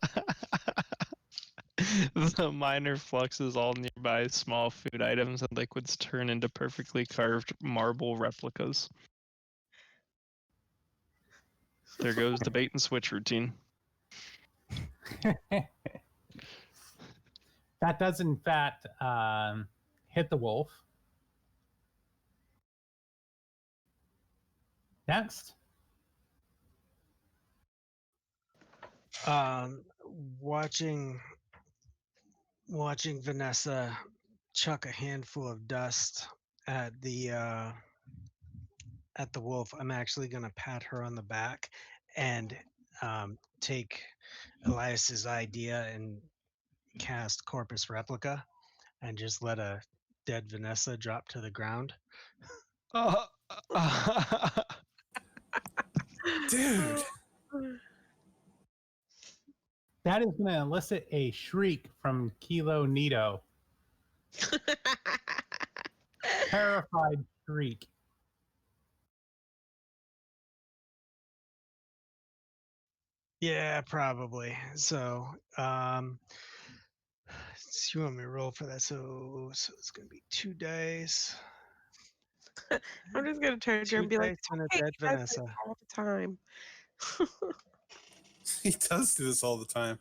Speaker 2: The minor fluxes, all nearby small food items and liquids turn into perfectly carved marble replicas. There goes the bait and switch routine.
Speaker 1: That does, in fact, hit the wolf. Next.
Speaker 8: Watching Vanessa chuck a handful of dust at the wolf, I'm actually gonna pat her on the back and take Elias's idea and cast Corpus Replica and just let a dead Vanessa drop to the ground.
Speaker 4: Dude.
Speaker 1: That is going to elicit a shriek from Kilo Nito. Terrified shriek.
Speaker 8: Yeah, probably. So, you want me to roll for that? So it's gonna be 2 days.
Speaker 7: I'm just gonna turn to her and be like,
Speaker 8: and a
Speaker 7: "Hey,
Speaker 8: dead
Speaker 7: he does this
Speaker 8: Vanessa.
Speaker 7: all the time."
Speaker 4: He does do this all the time.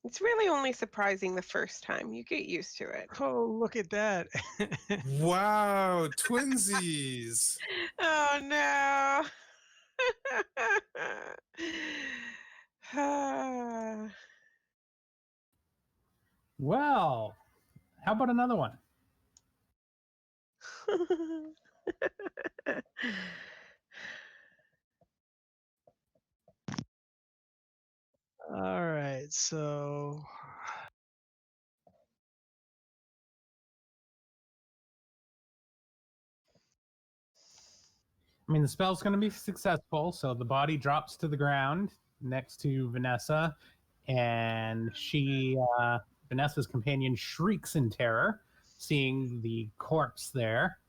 Speaker 7: It's really only surprising the first time. You get used to it.
Speaker 8: Oh, look at that!
Speaker 4: Wow, twinsies.
Speaker 7: Oh no.
Speaker 1: Well, how about another one?
Speaker 8: All right, so
Speaker 1: I mean, the spell's going to be successful, so the body drops to the ground next to Vanessa, and Vanessa's companion shrieks in terror, seeing the corpse there.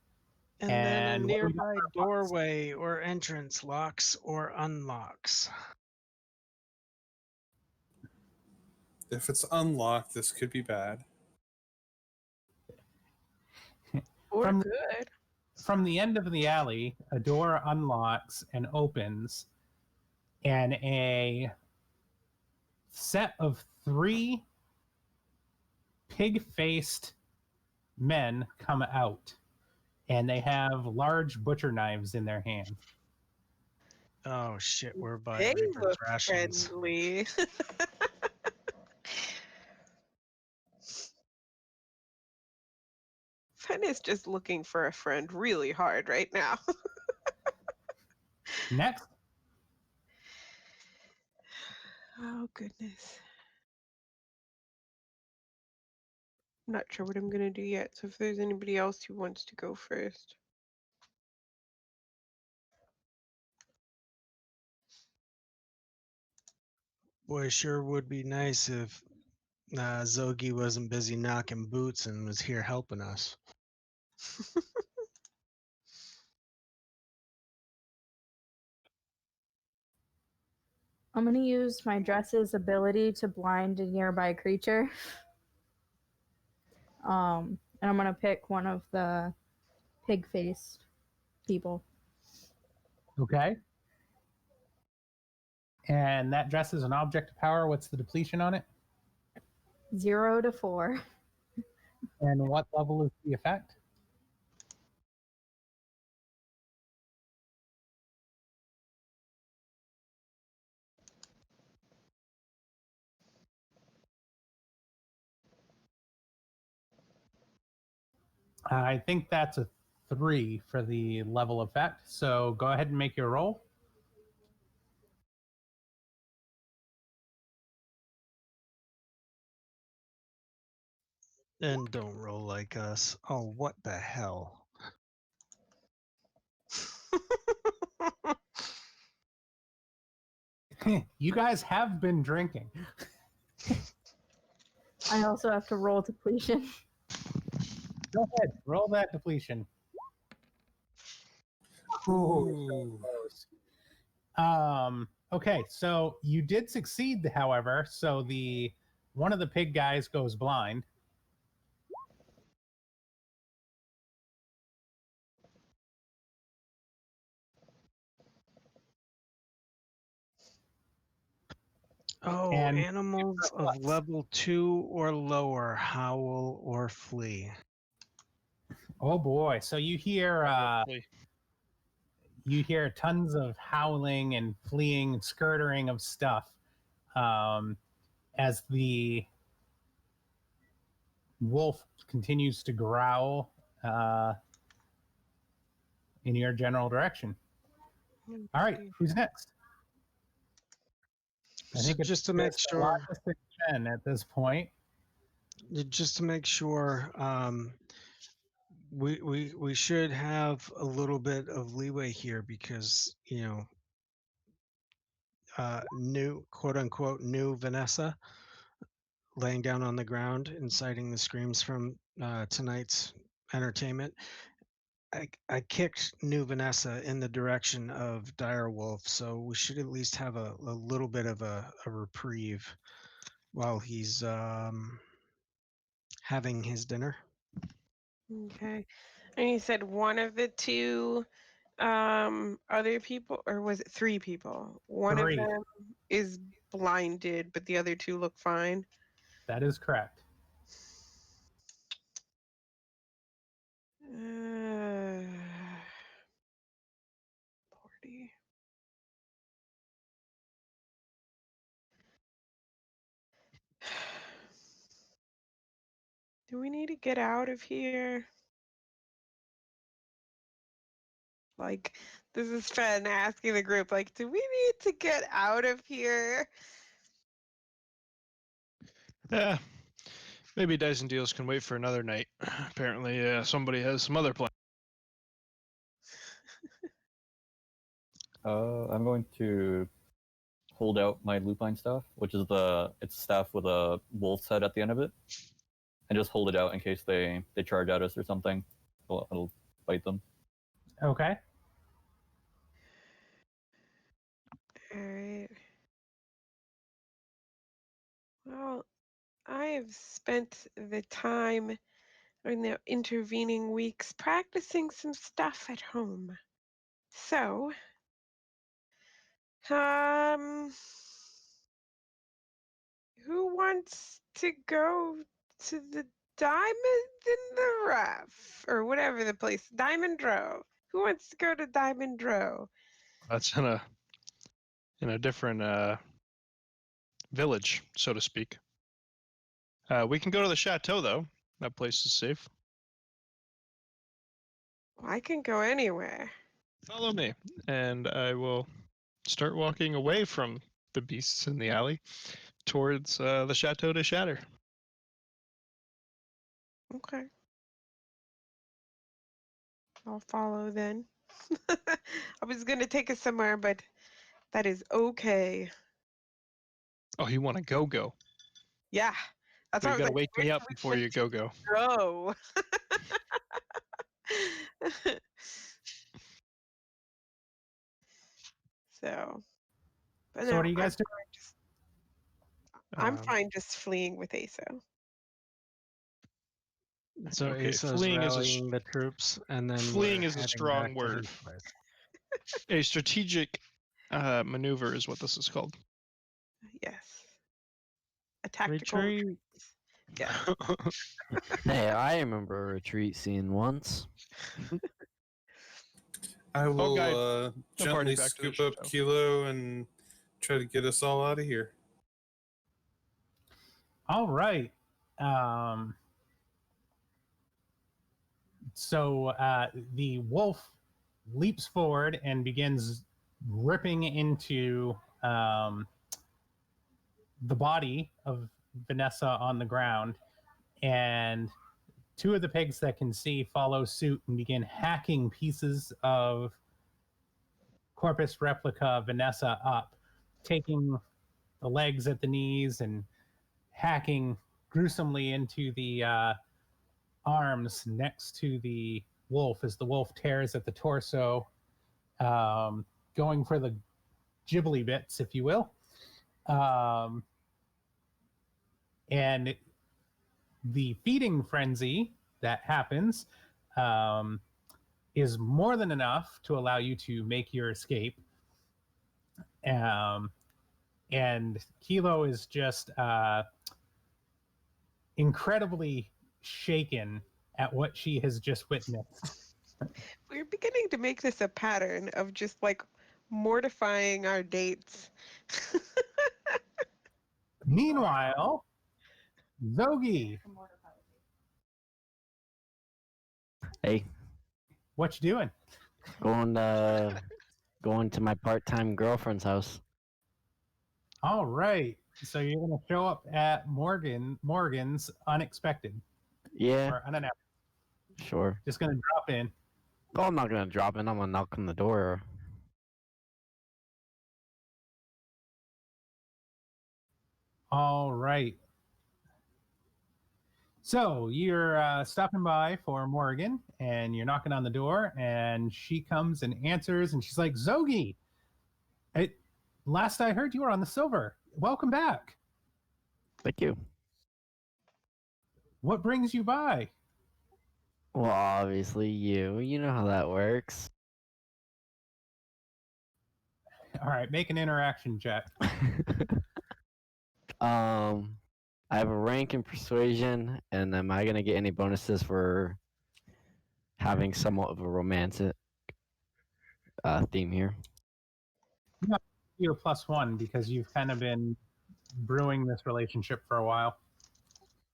Speaker 8: and then a
Speaker 1: And what we got
Speaker 8: nearby
Speaker 1: for a box?
Speaker 8: doorway or entrance locks or unlocks.
Speaker 4: If it's unlocked, this could be bad.
Speaker 7: Or
Speaker 1: From-
Speaker 7: good.
Speaker 1: From the end of the alley, a door unlocks and opens, and a set of 3 pig-faced men come out, and they have large butcher knives in their hand.
Speaker 8: Oh shit, we're by
Speaker 7: They
Speaker 8: Reaper's
Speaker 7: look
Speaker 8: rations.
Speaker 7: friendly. Fen is just looking for a friend really hard right now.
Speaker 1: Next.
Speaker 7: Oh goodness. I'm not sure what I'm gonna do yet, so if there's anybody else who wants to go first.
Speaker 8: Boy, sure would be nice if Zogi wasn't busy knocking boots and was here helping us.
Speaker 6: I'm gonna use my dress's ability to blind a nearby creature. And I'm gonna pick one of the pig-faced people.
Speaker 1: Okay. And that dress is an object of power. What's the depletion on it?
Speaker 6: 0 to 4.
Speaker 1: And what level is the effect? I think that's a 3 for the level effect. So go ahead and make your roll.
Speaker 8: And don't roll like us. Oh, what the hell?
Speaker 1: You guys have been drinking.
Speaker 6: I also have to roll depletion.
Speaker 1: Go ahead, roll that depletion.
Speaker 4: Ooh.
Speaker 1: Okay, so you did succeed, however. So one of the pig guys goes blind.
Speaker 8: Oh,
Speaker 1: And
Speaker 8: animals of
Speaker 1: reflex.
Speaker 8: level 2 or lower howl or flee.
Speaker 1: Oh boy! So you hear tons of howling and fleeing, and skirting of stuff as the wolf continues to growl in your general direction. All right, who's next? I
Speaker 8: So
Speaker 1: think it's
Speaker 8: just to make sure,
Speaker 1: Ben at this point.
Speaker 8: just to make sure, we should have a little bit of leeway here because new quote unquote new Vanessa laying down on the ground, inciting the screams from tonight's entertainment. I kicked new Vanessa in the direction of Dire Wolf, so we should at least have a little bit of a reprieve while he's having his dinner.
Speaker 7: Okay. And you said one of the two other people, or was it 3 people? One of
Speaker 1: 3.
Speaker 7: them is blinded, but the other 2 look fine.
Speaker 1: That is correct.
Speaker 7: Lordy. Do we need to get out of here? Like, this is Fen asking the group, like, do we need to get out of here?
Speaker 2: Yeah. Maybe Dice and Deals can wait for another night. Apparently, somebody has some other plan.
Speaker 5: I'm going to hold out my lupine staff, which is it's a staff with a wolf's head at the end of it, and just hold it out in case they charge at us or something. It'll bite them.
Speaker 1: Okay.
Speaker 7: All right. Well, I have spent the time in the intervening weeks practicing some stuff at home. So, who wants to go to the Diamond in the Rough or whatever the place, Diamond Row? Who wants to go to Diamond Row?
Speaker 2: That's in a different village, so to speak. We can go to the chateau, though. That place is safe.
Speaker 7: Well, I can go anywhere.
Speaker 2: Follow me, and I will start walking away from the beasts in the alley towards the Chateau de Shatter.
Speaker 7: Okay. I'll follow then. I was going to take us somewhere, but that is okay.
Speaker 2: Oh, you want to go?
Speaker 7: Yeah. That's
Speaker 2: Well,
Speaker 7: why
Speaker 2: you
Speaker 7: I was
Speaker 2: gotta
Speaker 7: like,
Speaker 2: wake me up before you go.
Speaker 7: go. So, but
Speaker 1: So
Speaker 7: no,
Speaker 1: what are you guys doing?
Speaker 7: I'm fine just fleeing with ASO.
Speaker 8: So
Speaker 2: Okay,
Speaker 8: Asa's
Speaker 2: fleeing is
Speaker 8: rallying the troops, and then
Speaker 2: fleeing
Speaker 8: we're
Speaker 2: is a
Speaker 8: heading
Speaker 2: strong
Speaker 8: back to
Speaker 2: word.
Speaker 8: his place.
Speaker 2: A strategic maneuver is what this is called.
Speaker 7: Yes. A tactical
Speaker 8: Retreat.
Speaker 7: Yeah.
Speaker 3: Hey, I remember a retreat scene once.
Speaker 4: I will
Speaker 2: guide the party
Speaker 4: gently
Speaker 2: back to the
Speaker 4: scoop up
Speaker 2: chateau.
Speaker 4: Kilo and try to get us all out of here.
Speaker 1: All right. So the wolf leaps forward and begins ripping into the body of Vanessa on the ground, and 2 of the pigs that can see follow suit and begin hacking pieces of corpus replica Vanessa up, taking the legs at the knees and hacking gruesomely into the arms next to the wolf as the wolf tears at the torso, going for the gibbly bits, if you will. And the feeding frenzy that happens is more than enough to allow you to make your escape. And Kilo is just incredibly shaken at what she has just witnessed.
Speaker 7: We're beginning to make this a pattern of just like mortifying our dates.
Speaker 1: Meanwhile, Zogi,
Speaker 3: Hey,
Speaker 1: what you doing?
Speaker 3: going to my part-time girlfriend's house.
Speaker 1: All right. So you're gonna show up at Morgan's unexpected
Speaker 3: Yeah,
Speaker 1: or unannounced.
Speaker 3: sure.
Speaker 1: Just gonna drop in.
Speaker 3: Oh, I'm not gonna drop in. I'm gonna knock on the door.
Speaker 1: All right. So you're stopping by for Morgan, and you're knocking on the door, and she comes and answers, and she's like, "Zogi, last I heard, you were on the Silver. Welcome back.
Speaker 3: Thank you.
Speaker 1: What brings you by?"
Speaker 3: Well, obviously you. You know how that works.
Speaker 1: All right, make an interaction check.
Speaker 3: I have a rank in persuasion, and am I gonna get any bonuses for having somewhat of a romantic theme here?
Speaker 1: You're +1 because you've kind of been brewing this relationship for a while.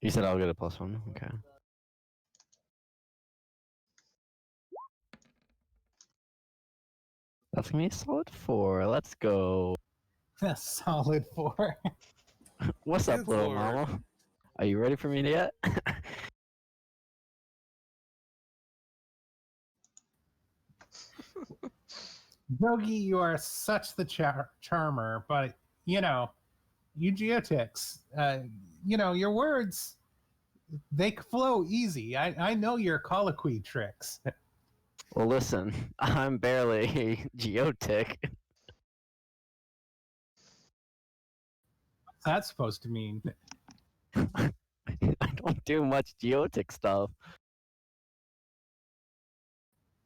Speaker 3: You said I'll get a +1. Okay. That's gonna be a solid 4. Let's go.
Speaker 1: A solid 4.
Speaker 3: What's up,
Speaker 4: Good
Speaker 3: little
Speaker 4: lord.
Speaker 3: mama? Are you ready for me yet?
Speaker 1: Yogi, you are such the charmer, but you know, you geotics, your words, they flow easy. I know your colloquy tricks.
Speaker 3: Well, listen, I'm barely a geotic.
Speaker 1: What's that supposed to mean?
Speaker 3: I don't do much geotic stuff.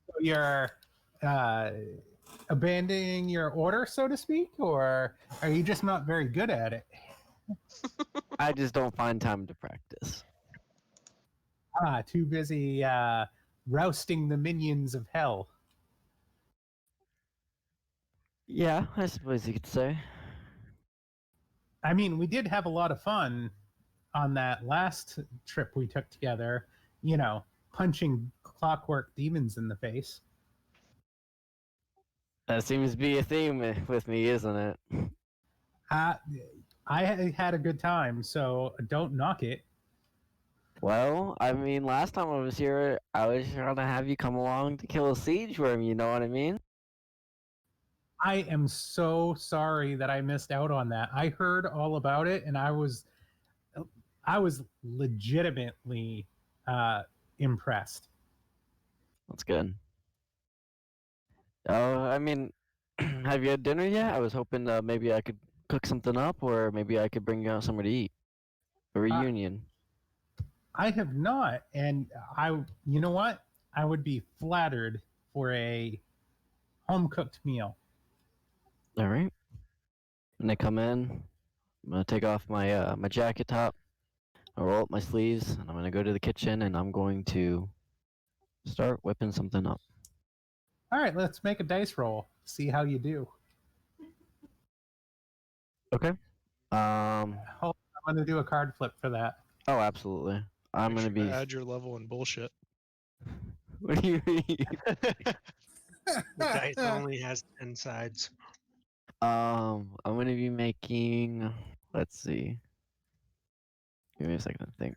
Speaker 1: So you're abandoning your order, so to speak, or are you just not very good at it?
Speaker 3: I just don't find time to practice.
Speaker 1: Too busy rousting the minions of hell.
Speaker 3: Yeah, I suppose you could say.
Speaker 1: I mean, we did have a lot of fun on that last trip we took together, punching clockwork demons in the face.
Speaker 3: That seems to be a theme with me, isn't it?
Speaker 1: I had a good time, so don't knock it.
Speaker 3: Well, I mean, last time I was here, I was trying to have you come along to kill a siege worm, you know what I mean?
Speaker 1: I am so sorry that I missed out on that. I heard all about it, and I was legitimately impressed.
Speaker 3: That's good. I mean, have you had dinner yet? I was hoping maybe I could cook something up, or maybe I could bring you out somewhere to eat. A reunion.
Speaker 1: I have not, and you know what? I would be flattered for a home-cooked meal.
Speaker 3: All right. When I come in, I'm gonna take off my my jacket top. I'll roll up my sleeves, and I'm gonna go to the kitchen, and I'm going to start whipping something up.
Speaker 1: All right, let's make a dice roll. See how you do.
Speaker 3: Okay.
Speaker 1: I'm going to do a card flip for that.
Speaker 3: Oh, absolutely. I'm
Speaker 2: Make
Speaker 3: gonna
Speaker 2: sure
Speaker 3: be.
Speaker 2: to add your level in bullshit.
Speaker 3: What do you mean?
Speaker 8: The dice only has 10 sides.
Speaker 3: I'm gonna be making. Let's see. Give me a second to think.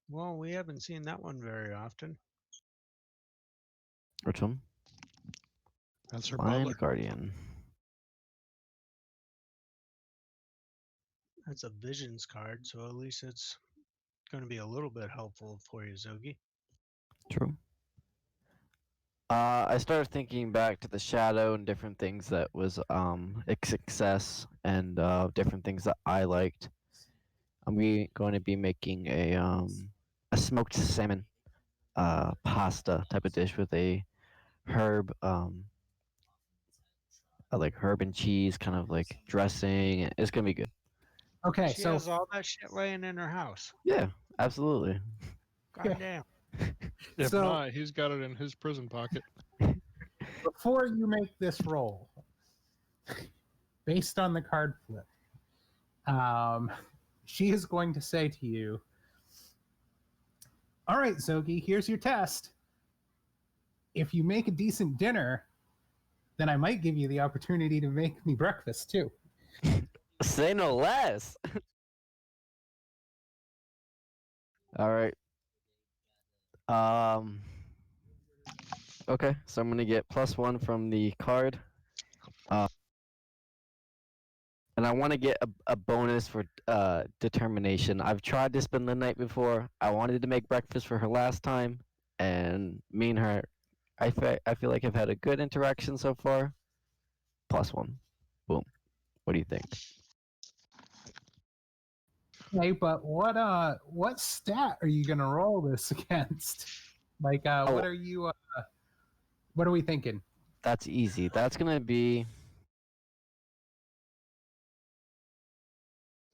Speaker 8: Well, we haven't seen that one very often.
Speaker 3: Which one?
Speaker 2: That's her
Speaker 3: Blind
Speaker 2: butler.
Speaker 3: Guardian.
Speaker 8: That's a visions card, so at least it's going to be a little bit helpful for you, Zogi.
Speaker 3: True. I started thinking back to the shadow and different things that was a success and different things that I liked. I'm going to be making a smoked salmon pasta type of dish with a herb like herb and cheese kind of like dressing. It's gonna be good.
Speaker 1: Okay,
Speaker 8: She
Speaker 1: so
Speaker 8: has all that shit laying in her house.
Speaker 3: Yeah, absolutely.
Speaker 8: God damn.
Speaker 2: If
Speaker 1: So-
Speaker 2: not, he's got it in his prison pocket.
Speaker 1: before you make this roll, based on the card flip, she is going to say to you, all right, Zogi, here's your test. If you make a decent dinner, then I might give you the opportunity to make me breakfast too.
Speaker 3: Say no less. All right. Okay, so I'm gonna get +1 from the card. And I want to get a bonus for determination. I've tried to spend the night before. I wanted to make breakfast for her last time, and me and her, I feel like I've had a good interaction so far. +1. Boom. What do you think?
Speaker 1: Okay, but what stat are you gonna roll this against? Like, what
Speaker 3: Oh.
Speaker 1: are you? What are we thinking?
Speaker 3: That's easy. That's gonna be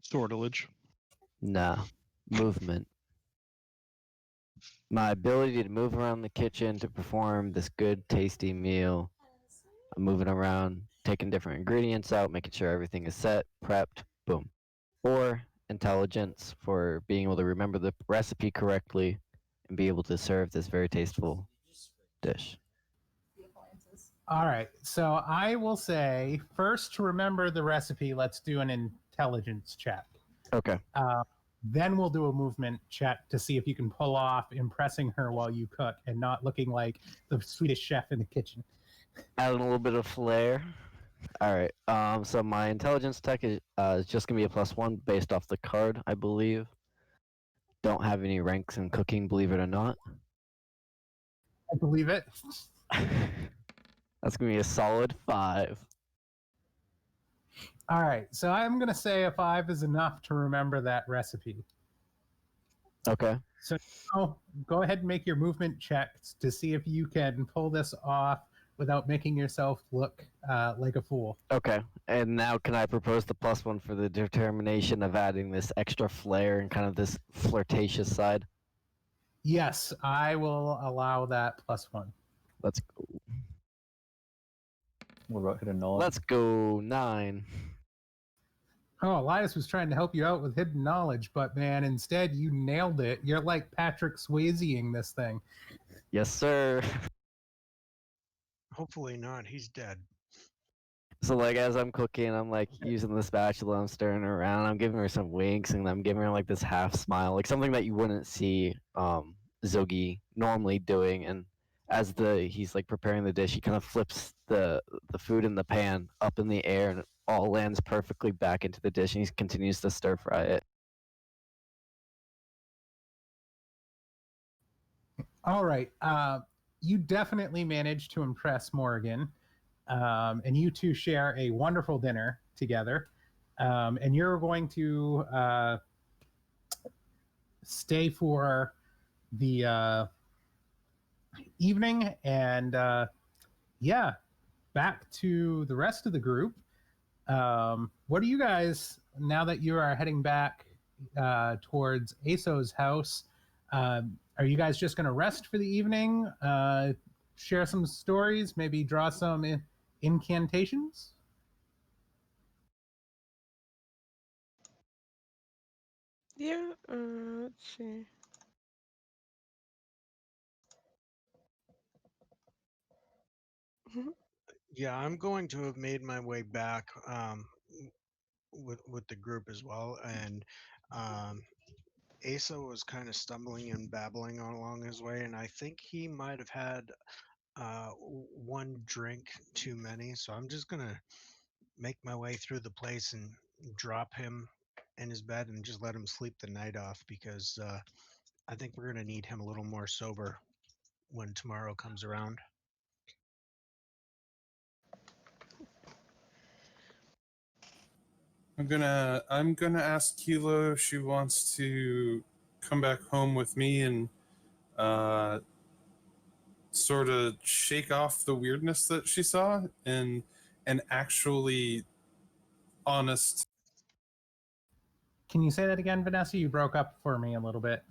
Speaker 2: Sortilege.
Speaker 3: movement. My ability to move around the kitchen to perform this good, tasty meal. I'm moving around, taking different ingredients out, making sure everything is set, prepped, boom. Or intelligence for being able to remember the recipe correctly and be able to serve this very tasteful dish.
Speaker 1: All right, so I will say first to remember the recipe. Let's do an intelligence check.
Speaker 3: Okay.
Speaker 1: Then we'll do a movement check to see if you can pull off impressing her while you cook and not looking like the Swedish chef in the kitchen.
Speaker 3: Adding a little bit of flair. All right. So my intelligence tech is just gonna be a +1 based off the card, I believe. Don't have any ranks in cooking, believe it or not.
Speaker 1: I believe it.
Speaker 3: That's gonna be a solid 5.
Speaker 1: All right, so I'm gonna say a 5 is enough to remember that recipe.
Speaker 3: Okay.
Speaker 1: So now go ahead and make your movement checks to see if you can pull this off without making yourself look like a fool.
Speaker 3: Okay. And now can I propose the +1 for the determination of adding this extra flair and kind of this flirtatious side?
Speaker 1: Yes, I will allow that +1.
Speaker 3: Let's go.
Speaker 5: What about hidden knowledge?
Speaker 3: Let's go 9.
Speaker 1: Oh, Elias was trying to help you out with hidden knowledge, but man, instead you nailed it. You're like Patrick Swayzeing this thing.
Speaker 3: Yes, sir.
Speaker 8: Hopefully not. He's dead.
Speaker 3: So like as I'm cooking, I'm like using the spatula, I'm stirring her around, I'm giving her some winks, and I'm giving her like this half smile, like something that you wouldn't see Zogi normally doing. And as he's like preparing the dish, he kind of flips the food in the pan up in the air, and it all lands perfectly back into the dish, and he continues to stir fry it.
Speaker 1: All right. You definitely managed to impress Morgan, and you two share a wonderful dinner together. And you're going to stay for the evening, and yeah, back to the rest of the group. What are you guys, now that you are heading back towards Aso's house? Are you guys just going to rest for the evening? Share some stories, maybe draw some incantations?
Speaker 7: Yeah, let's see. Mhm.
Speaker 8: Yeah, I'm going to have made my way back with the group as well, and Asa was kind of stumbling and babbling along his way, and I think he might have had one drink too many. So I'm just gonna make my way through the place and drop him in his bed and just let him sleep the night off because I think we're gonna need him a little more sober when tomorrow comes around.
Speaker 4: I'm gonna ask Kilo if she wants to come back home with me and sort of shake off the weirdness that she saw and actually honest.
Speaker 1: Can you say that again, Vanessa? You broke up for me a little bit.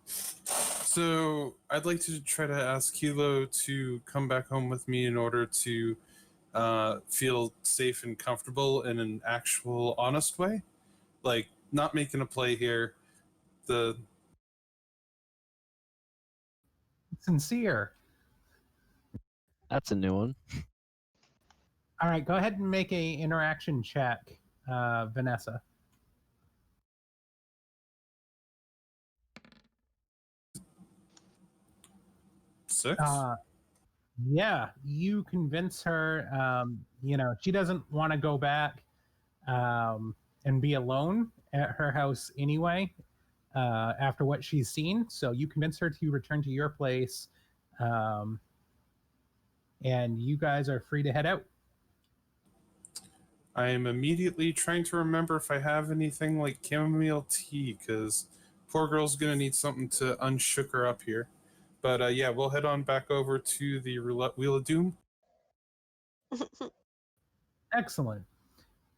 Speaker 4: So I'd like to try to ask Kilo to come back home with me in order to feel safe and comfortable in an actual honest way, like not making a play here. The
Speaker 1: Sincere.
Speaker 3: That's a new one.
Speaker 1: All right, go ahead and make a interaction check, Vanessa.
Speaker 4: six.
Speaker 1: Yeah, you convince her. She doesn't want to go back and be alone at her house anyway after what she's seen. So you convince her to return to your place, and you guys are free to head out.
Speaker 4: I am immediately trying to remember if I have anything like chamomile tea, because poor girl's gonna need something to unshook her up here. But yeah, we'll head on back over to the Roulette Wheel of Doom.
Speaker 1: Excellent.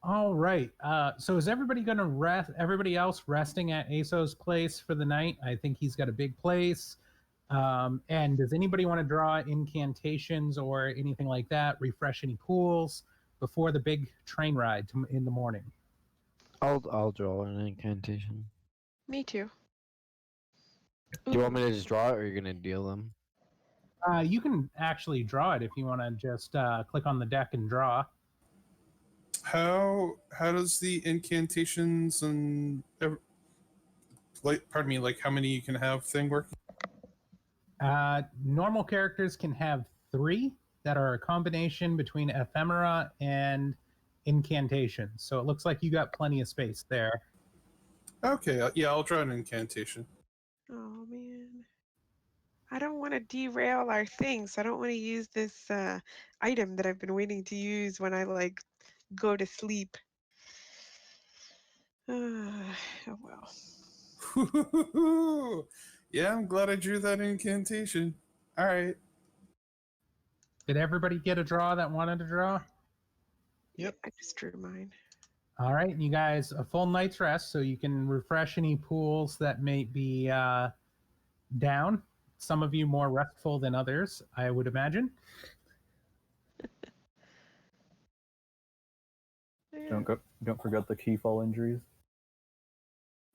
Speaker 1: All right. So is everybody going to rest? Everybody else resting at Aso's place for the night? I think he's got a big place. And does anybody want to draw incantations or anything like that? Refresh any pools before the big train ride in the morning?
Speaker 3: I'll draw an incantation.
Speaker 7: Me too.
Speaker 3: Do you want me to just draw it, or you're gonna deal them?
Speaker 1: You can actually draw it if you want to just click on the deck and draw.
Speaker 4: How does the incantations and like how many you can have thing work?
Speaker 1: Normal characters can have 3 that are a combination between ephemera and incantation. So it looks like you got plenty of space there.
Speaker 4: Okay, yeah, I'll draw an incantation.
Speaker 7: Oh man. I don't want to derail our things. I don't want to use this item that I've been waiting to use when I go to sleep. Oh well.
Speaker 4: Yeah, I'm glad I drew that incantation. All right.
Speaker 1: Did everybody get a draw that wanted to draw?
Speaker 8: Yep.
Speaker 7: I just drew mine.
Speaker 1: All right, you guys, a full night's rest so you can refresh any pools that may be down. Some of you more restful than others, I would imagine.
Speaker 5: Don't forget the key fall injuries.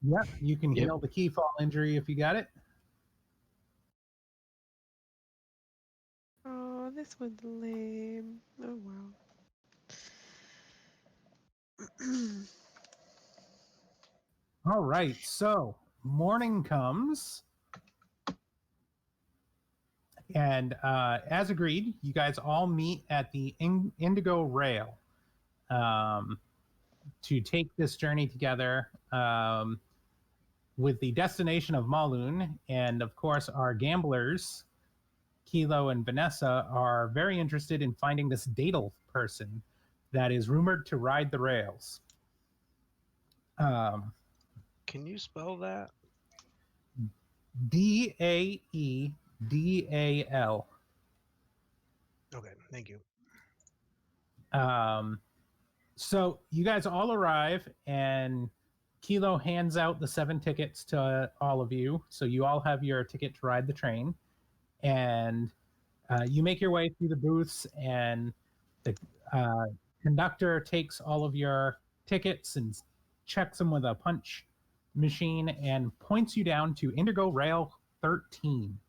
Speaker 1: Yeah, you can
Speaker 3: Yep.
Speaker 1: heal the key fall injury if you got it.
Speaker 7: Oh, this one's lame. Oh wow.
Speaker 1: All right, so morning comes. And as agreed, you guys all meet at the Indigo Rail to take this journey together with the destination of Maloon. And of course, our gamblers, Kilo and Vanessa, are very interested in finding this Daedal person that is rumored to ride the rails.
Speaker 8: Can you spell that?
Speaker 1: Daedal.
Speaker 8: Okay, thank you.
Speaker 1: So you guys all arrive, and Kilo hands out the 7 tickets to all of you. So you all have your ticket to ride the train, and you make your way through the booths, and the conductor takes all of your tickets and checks them with a punch machine and points you down to Indigo Rail 13.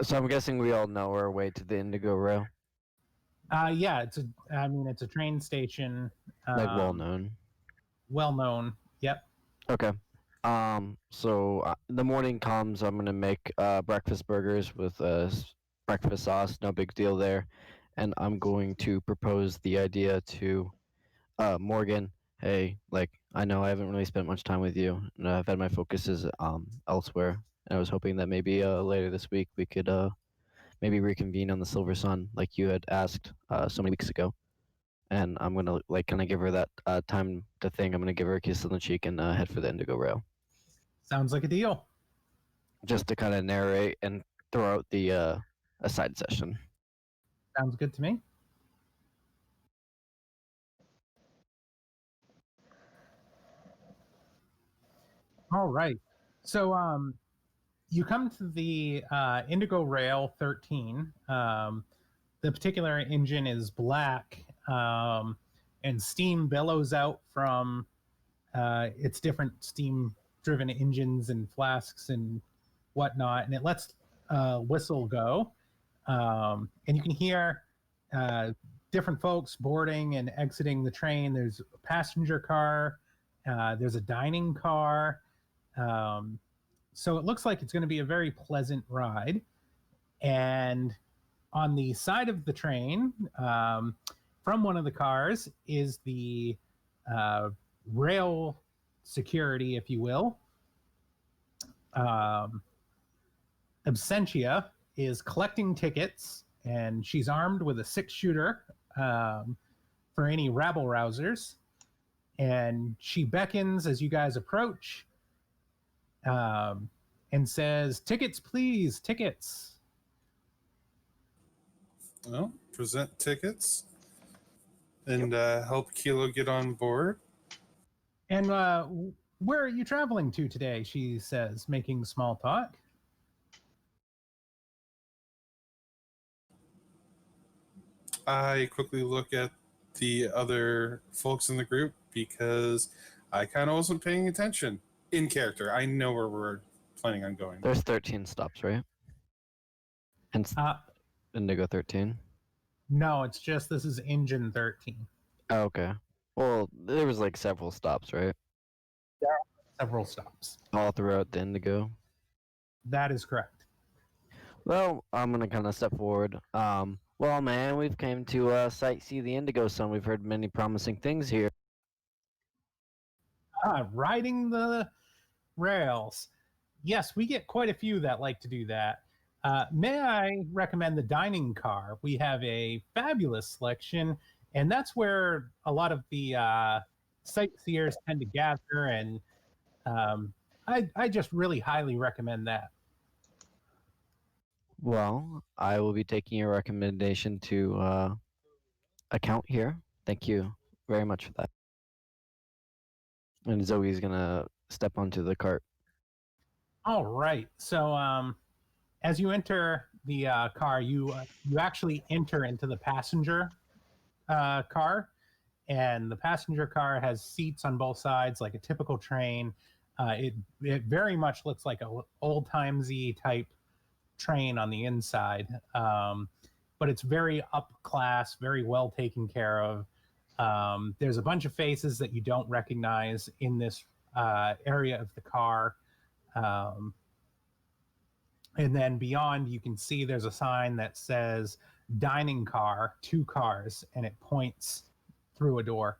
Speaker 3: So I'm guessing we all know our way to the Indigo Rail.
Speaker 1: Yeah, it's a train station.
Speaker 3: Like well known.
Speaker 1: Well known. Yep.
Speaker 3: Okay. So the morning comes. I'm gonna make breakfast burgers with breakfast sauce. No big deal there. And I'm going to propose the idea to Morgan. Hey, like I know I haven't really spent much time with you, and I've had my focuses elsewhere. And I was hoping that maybe later this week we could maybe reconvene on the Silver Sun, like you had asked so many weeks ago. And I'm gonna like kind of give her that time to think. I'm gonna give her a kiss on the cheek and head for the Indigo Rail,
Speaker 1: Sounds like a deal.
Speaker 3: just to kind of narrate and throw out the a side session.
Speaker 1: Sounds good to me. All right. So you come to the Indigo Rail 13. The particular engine is black, and steam billows out from its different steam-driven engines and flasks and whatnot, and it lets whistle go. And you can hear different folks boarding and exiting the train. There's a passenger car. There's a dining car. So it looks like it's going to be a very pleasant ride. And on the side of the train, from one of the cars, is the rail security, if you will. Absentia is collecting tickets, and she's armed with a 6-shooter for any rabble rousers. And she beckons as you guys approach, and says, "Tickets, please, tickets."
Speaker 4: Well, present tickets and help Kilo get on board.
Speaker 1: And where are you traveling to today? She says, making small talk.
Speaker 4: I quickly look at the other folks in the group because I kind of wasn't paying attention in character. I know where we're planning on going.
Speaker 3: There's 13 stops, right? And Indigo 13.
Speaker 1: No, it's just this is engine 13.
Speaker 3: Oh, okay. Well, there was like several stops, right?
Speaker 1: Several stops.
Speaker 3: All throughout the Indigo.
Speaker 1: That is correct.
Speaker 3: Well, I'm gonna kind of step forward. Well, man, we've came to sightsee the Indigo Sun. We've heard many promising things here.
Speaker 1: Riding the rails. Yes, we get quite a few that like to do that. May I recommend the dining car? We have a fabulous selection, and that's where a lot of the sightseers tend to gather, and I just really highly recommend that.
Speaker 3: Well, I will be taking your recommendation to account here. Thank you very much for that. And Zoe's gonna step onto the cart.
Speaker 1: All right. So as you enter the car, you actually enter into the passenger car, and the passenger car has seats on both sides, like a typical train. It very much looks like a old timesy type train on the inside, but it's very up class, very well taken care of. There's a bunch of faces that you don't recognize in this area of the car. And then beyond, you can see there's a sign that says dining car, 2 cars, and it points through a door.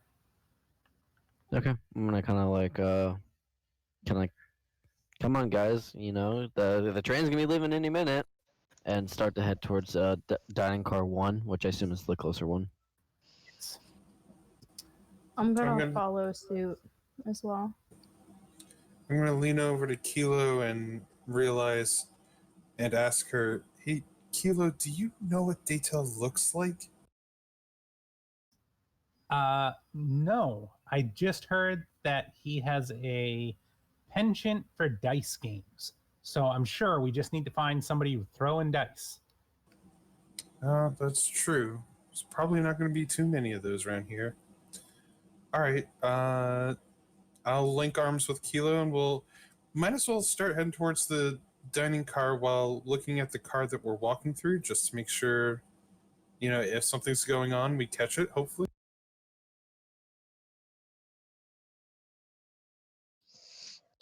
Speaker 3: Okay, I'm gonna kind of like come on, guys. You know the train's gonna be leaving any minute, and start to head towards dining car 1, which I assume is the closer one.
Speaker 1: Yes.
Speaker 6: I'm gonna follow suit as well.
Speaker 4: I'm going to lean over to Kilo and realize and ask her, "Hey, Kilo, do you know what Daytel looks like?"
Speaker 1: No, I just heard that he has a penchant for dice games. So I'm sure we just need to find somebody throwing dice.
Speaker 4: That's true. There's probably not going to be too many of those around here. All right. I'll link arms with Kilo, and we'll might as well start heading towards the dining car while looking at the car that we're walking through, just to make sure, if something's going on, we catch it, hopefully.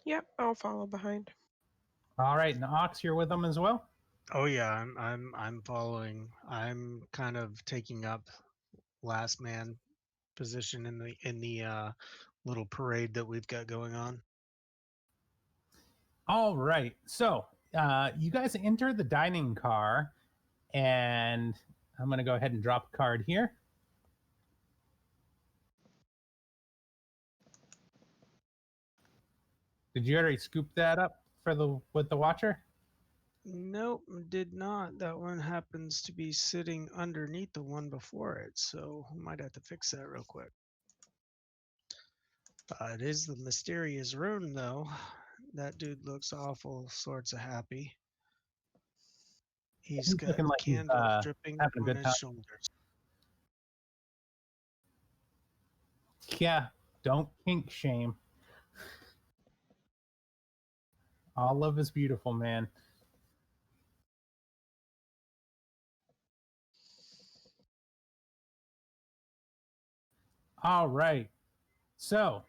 Speaker 7: Yep, I'll follow behind.
Speaker 1: All right, and Ox, you're with them as well.
Speaker 8: Oh yeah, I'm following. I'm kind of taking up last man position in the little parade that we've got going on.
Speaker 1: All right, so you guys enter the dining car, and I'm going to go ahead and drop a card here. Did you already scoop that up with the watcher?
Speaker 8: Nope, did not. That one happens to be sitting underneath the one before it, so we might have to fix that real quick. It is the mysterious rune, though. That dude looks awful sorts of happy. He's got
Speaker 1: looking like he's,
Speaker 8: candles dripping
Speaker 1: having a
Speaker 8: on
Speaker 1: good
Speaker 8: his
Speaker 1: time.
Speaker 8: shoulders.
Speaker 1: Yeah, don't kink shame. All love is beautiful, man. All right. So,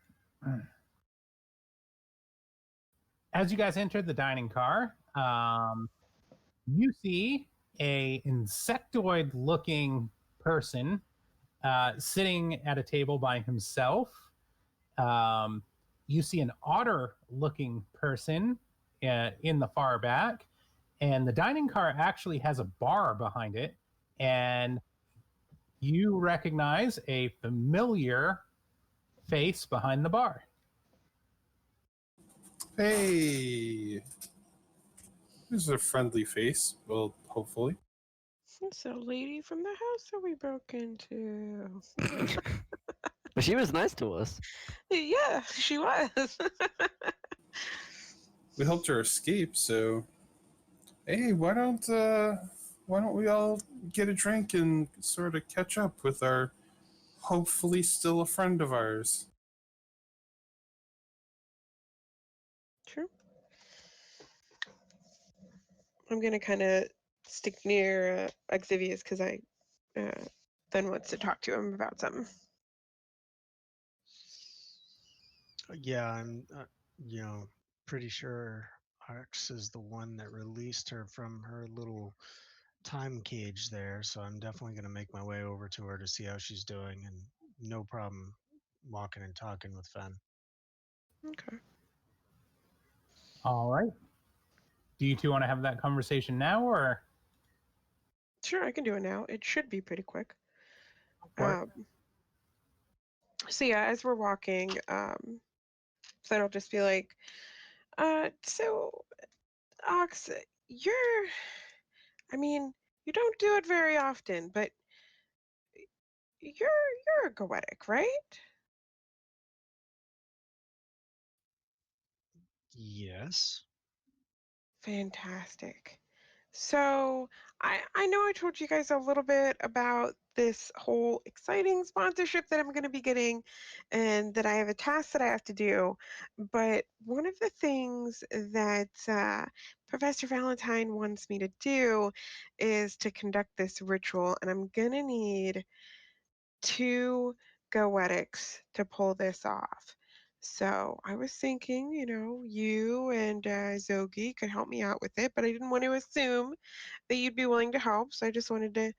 Speaker 1: as you guys enter the dining car, you see a insectoid-looking person sitting at a table by himself. You see an otter-looking person in the far back, and the dining car actually has a bar behind it, and you recognize a familiar face behind the bar.
Speaker 4: Hey, this is a friendly face. Well, hopefully.
Speaker 7: It's a lady from the house that we broke into.
Speaker 3: But she was nice to us.
Speaker 7: Yeah, she was.
Speaker 4: We helped her escape, so hey, why don't we all get a drink and sort of catch up with our hopefully still a friend of ours?
Speaker 7: True. I'm gonna kind of stick near Xavius because I then wants to talk to him about something.
Speaker 8: Yeah, I'm, pretty sure Arx is the one that released her from her little time cage there. So I'm definitely going to make my way over to her to see how she's doing, and no problem walking and talking with Fen.
Speaker 7: Okay.
Speaker 1: All right. Do you two want to have that conversation now, or?
Speaker 7: Sure, I can do it now. It should be pretty quick.
Speaker 1: Or-
Speaker 7: So yeah, as we're walking, so I'll just be like, so Ox, I mean, you don't do it very often, but you're a goetic, right?
Speaker 8: Yes.
Speaker 7: Fantastic. So I know I told you guys a little bit about this whole exciting sponsorship that I'm going to be getting and that I have a task that I have to do. But one of the things that Professor Valentine wants me to do is to conduct this ritual, and I'm going to need 2 goetics to pull this off. So I was thinking, you and Zogi could help me out with it, but I didn't want to assume that you'd be willing to help. So I just wanted to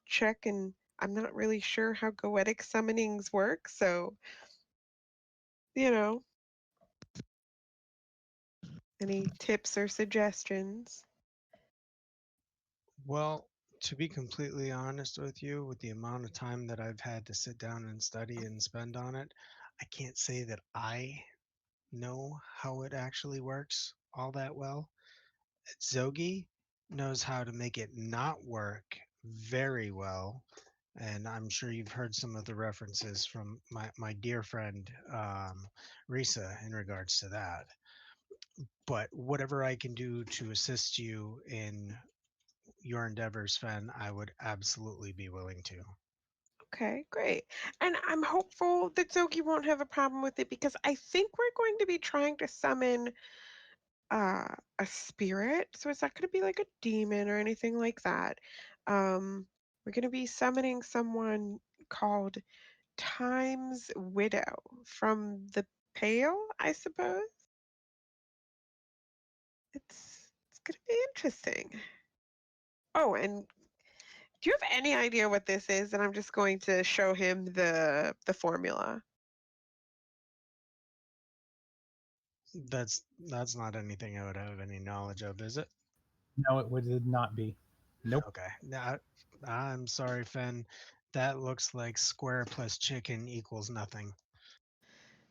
Speaker 7: check, and I'm not really sure how goetic summonings work. So, any tips or suggestions?
Speaker 8: Well, to be completely honest with you, with the amount of time that I've had to sit down and study and spend on it, I can't say that I know how it actually works all that well. Zogi knows how to make it not work very well. And I'm sure you've heard some of the references from my dear friend Risa in regards to that. But whatever I can do to assist you in your endeavors, Fen, I would absolutely be willing to.
Speaker 7: Okay, great. And I'm hopeful that Zogi won't have a problem with it because I think we're going to be trying to summon a spirit. So is that going to be like a demon or anything like that? We're going to be summoning someone called Time's Widow from the Pale, I suppose. It's going to be interesting. Oh, and do you have any idea what this is? And I'm just going to show him the formula.
Speaker 8: That's not anything I would have any knowledge of, is it?
Speaker 1: No, it would not be. Nope.
Speaker 8: Okay. Now, I'm sorry, Finn. That looks like square plus chicken equals nothing.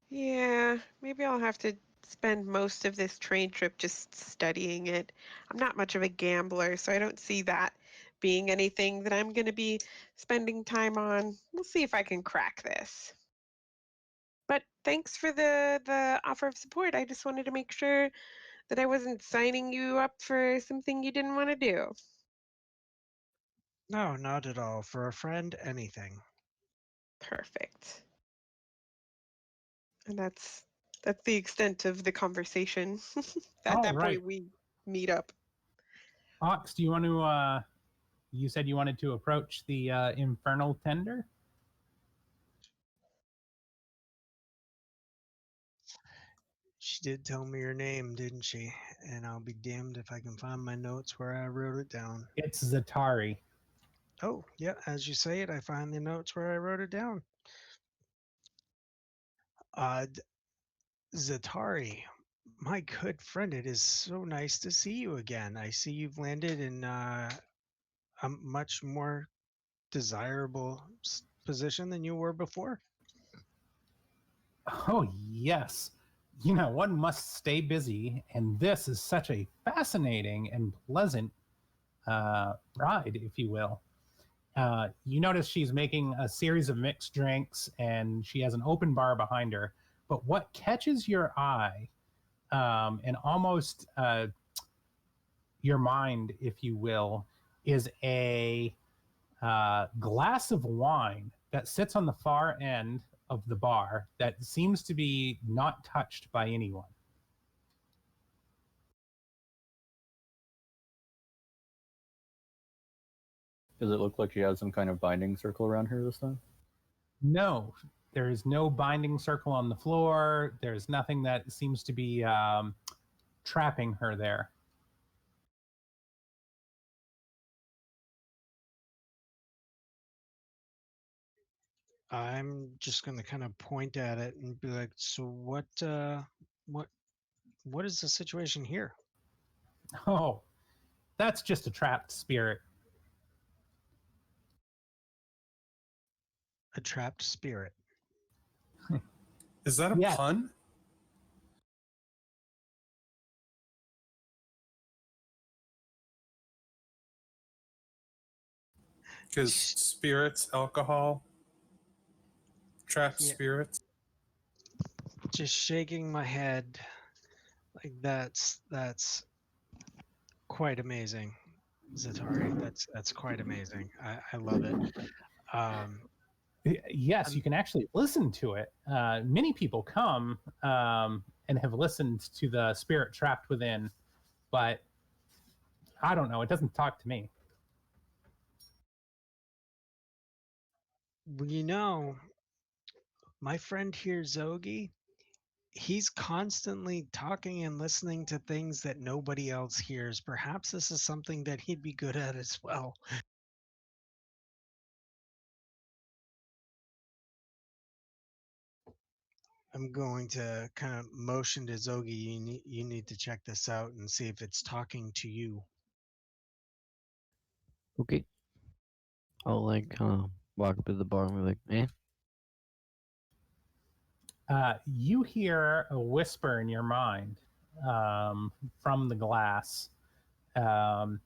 Speaker 7: Yeah, maybe I'll have to spend most of this train trip just studying it. I'm not much of a gambler, so I don't see that being anything that I'm going to be spending time on. We'll see if I can crack this. But thanks for the offer of support. I just wanted to make sure that I wasn't signing you up for something you didn't want to do.
Speaker 8: No, not at all. For a friend, anything.
Speaker 7: Perfect. And that's the extent of the conversation. At
Speaker 1: All
Speaker 7: that
Speaker 1: right.
Speaker 7: point, we meet up.
Speaker 1: Ox, do you want to? You said you wanted to approach the infernal tender.
Speaker 8: She did tell me your name, didn't she? And I'll be damned if I can find my notes where I wrote it down.
Speaker 1: It's Zatari.
Speaker 8: Oh, yeah, as you say it, I find the notes where I wrote it down. Zatari, my good friend, it is so nice to see you again. I see you've landed in a much more desirable position than you were before.
Speaker 1: Oh, yes. You know, one must stay busy, and this is such a fascinating and pleasant ride, if you will. You notice she's making a series of mixed drinks, and she has an open bar behind her. But what catches your eye and almost your mind, if you will, is a glass of wine that sits on the far end of the bar that seems to be not touched by anyone.
Speaker 5: Does it look like she has some kind of binding circle around her this time?
Speaker 1: No, there is no binding circle on the floor. There's nothing that seems to be trapping her there.
Speaker 8: I'm just going to kind of point at it and be like, so what is the situation here?
Speaker 1: Oh, that's just a trapped spirit.
Speaker 8: A trapped spirit.
Speaker 4: Is that a
Speaker 1: Yes.
Speaker 4: pun? Because spirits, alcohol, trapped
Speaker 8: Yeah.
Speaker 4: spirits.
Speaker 8: Just shaking my head like that's quite amazing, Zatari. That's quite amazing. I love it.
Speaker 1: Yes, you can actually listen to it. Many people come and have listened to the spirit trapped within, but I don't know. It doesn't talk to me.
Speaker 8: Well, you know, my friend here, Zogi, he's constantly talking and listening to things that nobody else hears. Perhaps this is something that he'd be good at as well. I'm going to kind of motion to Zogi. You need to check this out and see if it's talking to you.
Speaker 3: Okay. I'll like kind of walk up to the bar and be like,
Speaker 1: You hear a whisper in your mind from the glass, and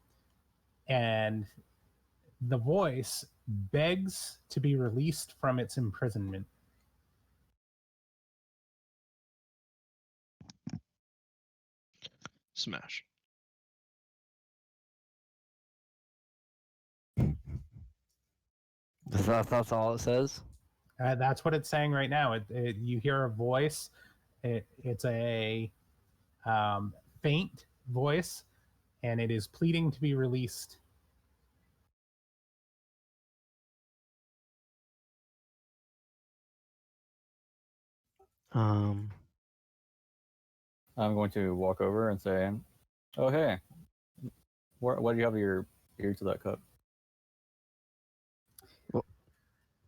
Speaker 1: the voice begs to be released from its imprisonment.
Speaker 2: Smash.
Speaker 3: that's all it says.
Speaker 1: That's what it's saying right now. You hear a voice. It's a faint voice, and it is pleading to be released.
Speaker 3: Um,
Speaker 5: I'm going to walk over and say, "Oh hey, why do you have your ear to that cup?"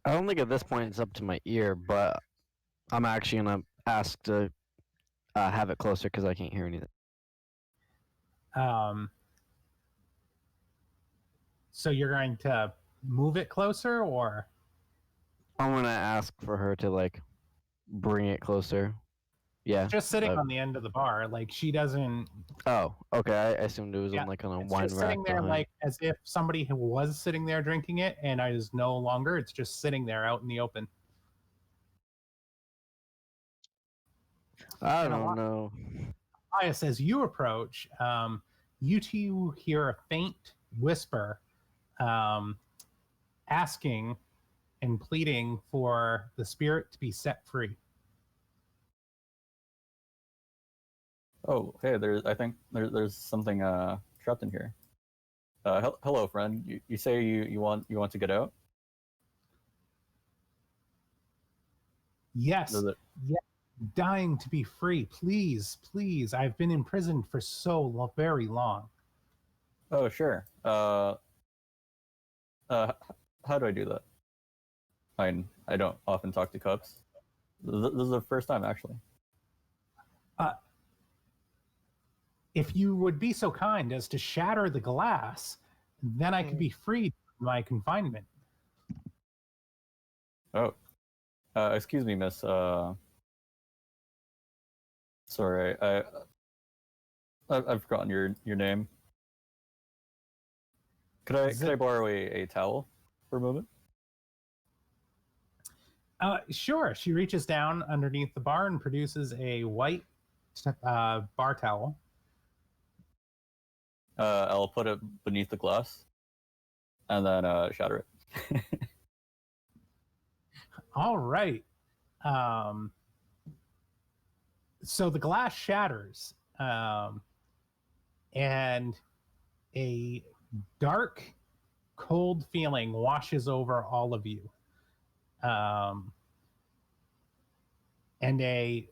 Speaker 3: I don't think at this point it's up to my ear, but I'm actually gonna ask to have it closer because I can't hear anything.
Speaker 1: So you're going to move it closer, or
Speaker 3: I'm gonna ask for her to like bring it closer. Yeah.
Speaker 1: just sitting on the end of the bar? Like she doesn't.
Speaker 3: Oh, okay. I assumed it was
Speaker 1: Yeah,
Speaker 3: on like on a
Speaker 1: It's
Speaker 3: wine
Speaker 1: just
Speaker 3: rack
Speaker 1: sitting there,
Speaker 3: behind.
Speaker 1: like as if somebody who was sitting there drinking it, and I is no longer. It's just sitting there out in the open.
Speaker 3: I
Speaker 1: And
Speaker 3: don't know.
Speaker 1: Elias, as you approach, you two hear a faint whisper asking and pleading for the spirit to be set free.
Speaker 5: Oh, hey, I think there's something trapped in here. Hello, friend. You say you want to get out?
Speaker 1: Yes,
Speaker 5: Does it?
Speaker 1: dying to be free. Please, please. I've been imprisoned for very long.
Speaker 5: Oh, sure. How do I do that? I don't often talk to cups. This is the first time, actually.
Speaker 1: If you would be so kind as to shatter the glass, then I could be freed from my confinement.
Speaker 5: Oh, excuse me, miss. Sorry, I've forgotten your name. Could I borrow a towel for a moment?
Speaker 1: Sure. She reaches down underneath the bar and produces a white bar towel.
Speaker 5: I'll put it beneath the glass, and then shatter it.
Speaker 1: All right. So the glass shatters, and a dark, cold feeling washes over all of you. And a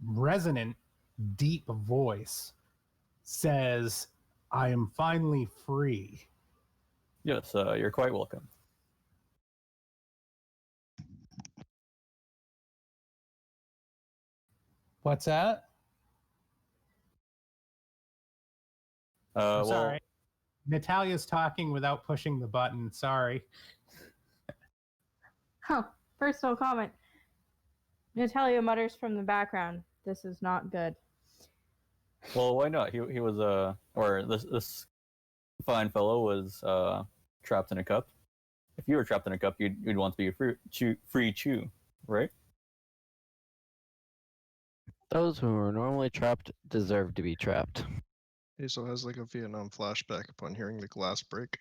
Speaker 1: resonant, deep voice says, "I am finally free."
Speaker 5: Yes, you're quite welcome.
Speaker 1: What's that? I'm
Speaker 5: Well,
Speaker 1: sorry. Natalia's talking without pushing the button. Sorry.
Speaker 6: Oh, personal comment. Natalia mutters from the background. This is not good.
Speaker 5: well, why not? He was or this fine fellow was trapped in a cup. If you were trapped in a cup, you'd want to be a free chew, right?
Speaker 3: Those who are normally trapped deserve to be trapped.
Speaker 9: Hazel has like a Vietnam flashback upon hearing the glass break.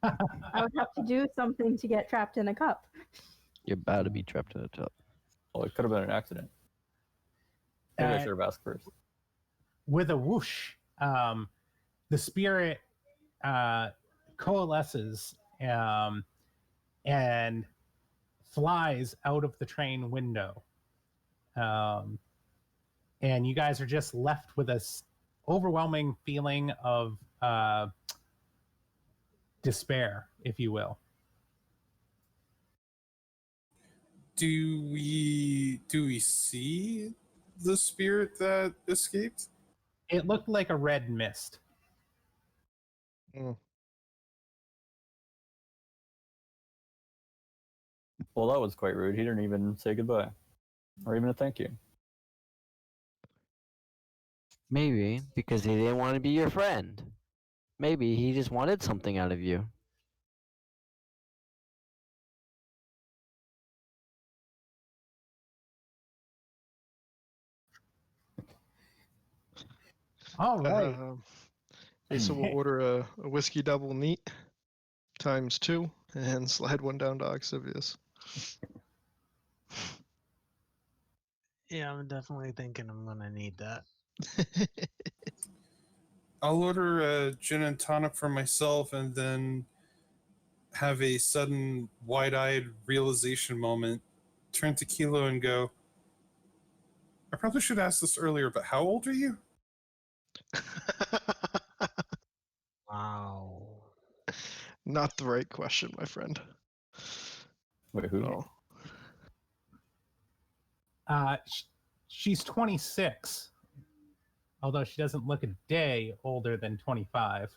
Speaker 6: I would have to do something to get trapped in a cup.
Speaker 3: You're about to be trapped in a tub.
Speaker 5: Well, it could have been an accident. Maybe I should have asked first.
Speaker 1: With a whoosh, the spirit coalesces and flies out of the train window. And you guys are just left with this overwhelming feeling of despair, if you will.
Speaker 4: Do we see the spirit that escaped?
Speaker 1: It looked like a red mist.
Speaker 9: Mm.
Speaker 5: Well, that was quite rude. He didn't even say goodbye, or even a thank you.
Speaker 3: Maybe because he didn't want to be your friend. Maybe he just wanted something out of you.
Speaker 1: All right.
Speaker 9: Hazel will order a whiskey double neat ×2 and slide one down to Octavius.
Speaker 8: Yeah, I'm definitely thinking I'm gonna need that.
Speaker 4: I'll order a gin and tonic for myself and then have a sudden wide-eyed realization moment turn to Kilo and go, I probably should ask this earlier, but how old are you?
Speaker 8: Wow.
Speaker 9: Not the right question, my friend.
Speaker 5: Wait, who?
Speaker 9: Oh.
Speaker 1: She's 26, although she doesn't look a day older than 25.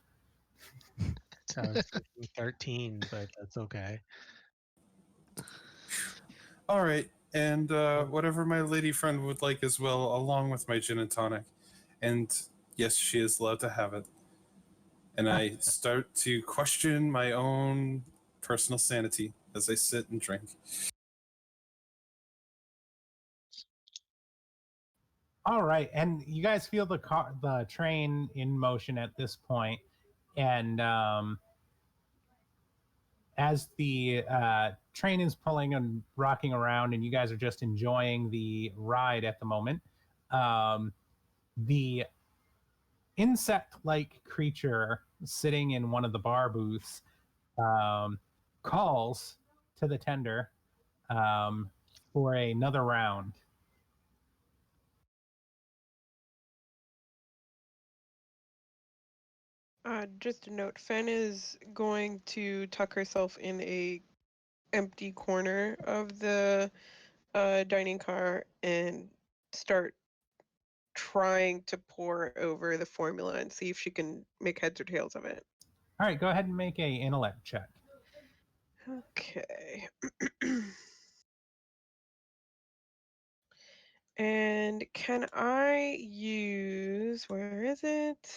Speaker 8: So I was thinking 13, but that's okay.
Speaker 4: All right, and whatever my lady friend would like as well, along with my gin and tonic. And yes, she is allowed to have it. And I start to question my own personal sanity as I sit and drink.
Speaker 1: All right, and you guys feel the train in motion at this point, and as the train is pulling and rocking around, and you guys are just enjoying the ride at the moment, the insect-like creature sitting in one of the bar booths calls to the tender for another round.
Speaker 7: Just a note, Fen is going to tuck herself in a empty corner of the dining car and start trying to pour over the formula and see if she can make heads or tails of it.
Speaker 1: All right, go ahead and make a intellect check.
Speaker 7: Okay. And can I use, where is it?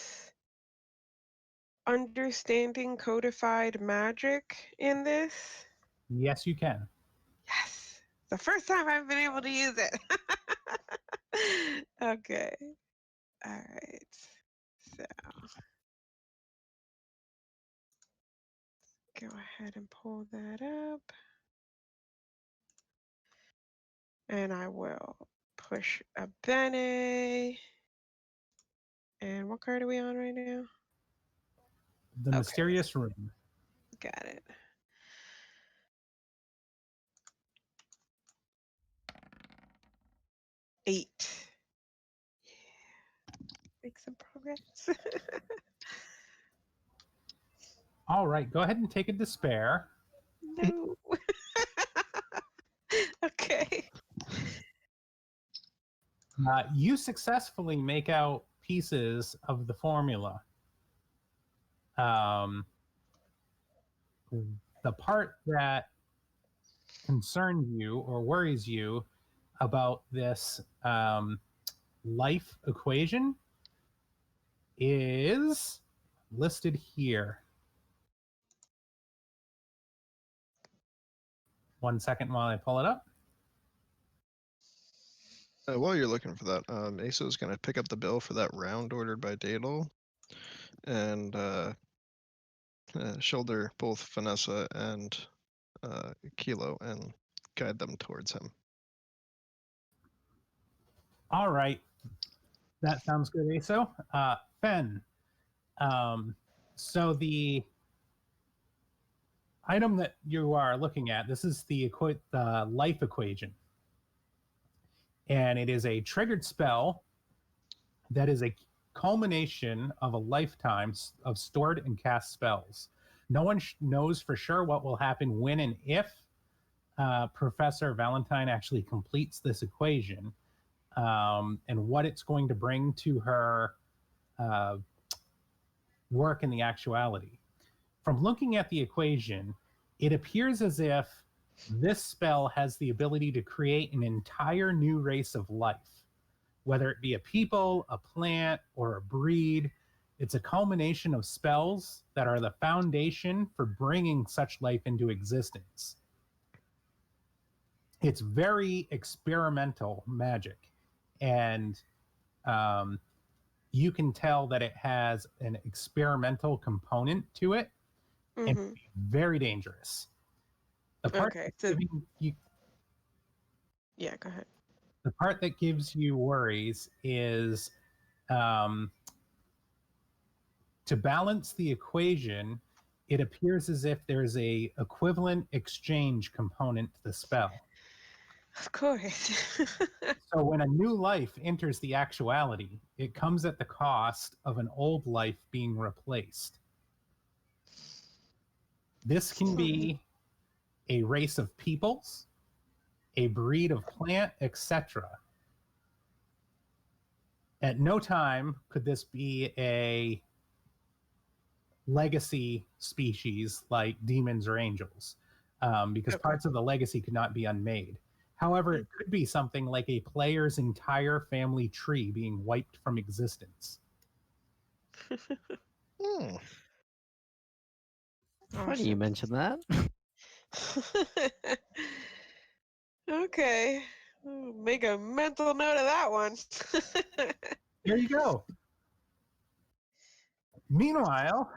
Speaker 7: Understanding codified magic in this?
Speaker 1: Yes, you can.
Speaker 7: Yes. The first time I've been able to use it. Okay. All right. So go ahead and pull that up. And I will push a Bene. And what card are we on right now?
Speaker 1: The
Speaker 7: Okay.
Speaker 1: mysterious room.
Speaker 7: Got it. Eight. Yeah. Make some progress.
Speaker 1: All right, go ahead and take a despair.
Speaker 7: No. Okay.
Speaker 1: You successfully make out pieces of the formula. The part that concerns you or worries you about this life equation is listed here. 1 second while I pull it up.
Speaker 9: While you're looking for that, Asa is going to pick up the bill for that round ordered by Dadel and shoulder both Vanessa and Kilo and guide them towards him.
Speaker 1: All right. That sounds good, Aso. Fen. So the item that you are looking at, this is the life equation. And it is a triggered spell that is a culmination of a lifetime of stored and cast spells. No one knows for sure what will happen when and if Professor Valentine actually completes this equation, and what it's going to bring to her work in the actuality. From looking at the equation, it appears as if this spell has the ability to create an entire new race of life, whether it be a people, a plant, or a breed. It's a culmination of spells that are the foundation for bringing such life into existence. It's very experimental magic, and you can tell that it has an experimental component to it, and very dangerous. The part
Speaker 7: Okay, so
Speaker 1: you,
Speaker 7: yeah, go ahead.
Speaker 1: the part that gives you worries is to balance the equation, it appears as if there's a equivalent exchange component to the spell.
Speaker 7: Of course.
Speaker 1: So when a new life enters the actuality, it comes at the cost of an old life being replaced. This can be a race of peoples, a breed of plant, etc. At no time could this be a legacy species like demons or angels, because
Speaker 7: Okay.
Speaker 1: parts of the legacy could not be unmade. However, it could be something like a player's entire family tree being wiped from existence.
Speaker 9: Hmm.
Speaker 3: Funny you mentioned that.
Speaker 7: Okay. Make a mental note of that one.
Speaker 1: Here you go. Meanwhile,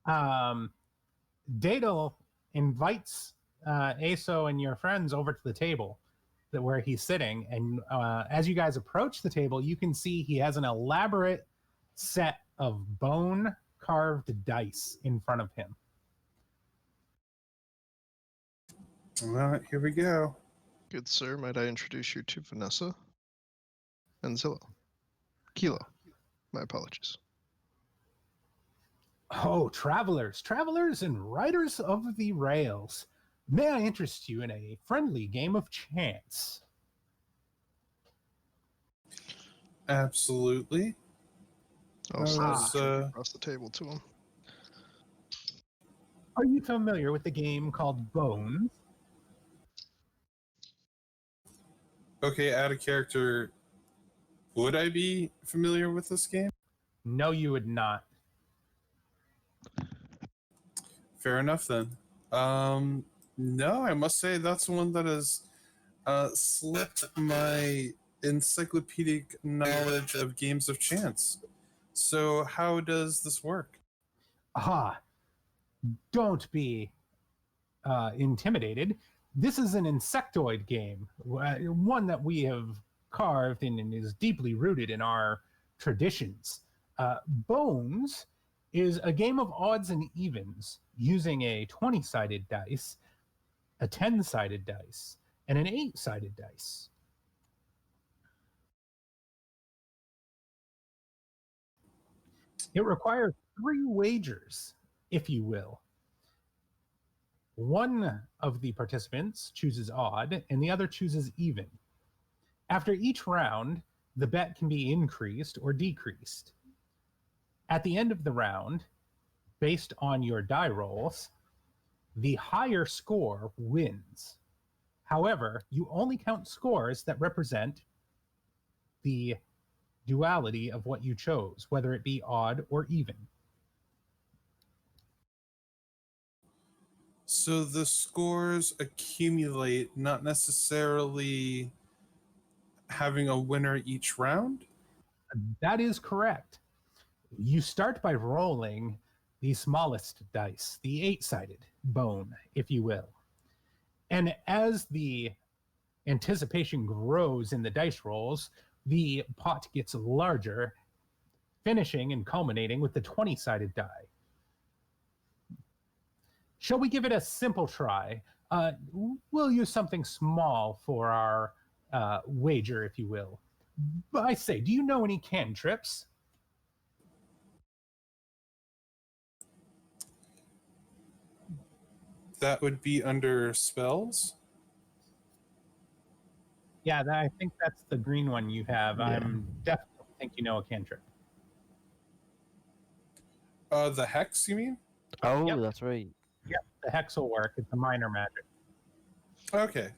Speaker 1: Dadel invites Aso and your friends over to the table where he's sitting. And as you guys approach the table, you can see he has an elaborate set of bone carved dice in front of him.
Speaker 4: Well, here we go.
Speaker 9: Good sir, might I introduce you to Vanessa and Zillow? Kilo. My apologies.
Speaker 1: Oh, travelers and riders of the rails. May I interest you in a friendly game of chance?
Speaker 4: Absolutely.
Speaker 9: I'll
Speaker 4: Ah.
Speaker 9: slide across the table to him.
Speaker 1: Are you familiar with the game called Bones?
Speaker 4: Okay, out of character. Would I be familiar with this game?
Speaker 1: No, you would not.
Speaker 4: Fair enough then. No, I must say that's one that has slipped my encyclopedic knowledge of games of chance. So how does this work?
Speaker 1: Ah, don't be intimidated. This is an insectoid game, one that we have carved and is deeply rooted in our traditions. Bones is a game of odds and evens using a 20-sided dice, a 10-sided dice, and an 8-sided dice. It requires 3 wagers, if you will. One of the participants chooses odd, and the other chooses even. After each round, the bet can be increased or decreased. At the end of the round, based on your die rolls, the higher score wins. However, you only count scores that represent the duality of what you chose, whether it be odd or even.
Speaker 4: So the scores accumulate, not necessarily having a winner each round?
Speaker 1: That is correct. You start by rolling the smallest dice, the 8-sided bone, if you will. And as the anticipation grows in the dice rolls, the pot gets larger, finishing and culminating with the 20-sided die. Shall we give it a simple try? We'll use something small for our wager, if you will. But I say, do you know any cantrips?
Speaker 4: That would be under spells?
Speaker 1: Yeah, I think that's the green one you have.
Speaker 3: Yeah.
Speaker 1: I'm definitely think you know a cantrip.
Speaker 4: The hex, you mean?
Speaker 3: Oh,
Speaker 1: Yep.
Speaker 3: that's right.
Speaker 1: Yep, the hex will work. It's a minor magic.
Speaker 4: Okay.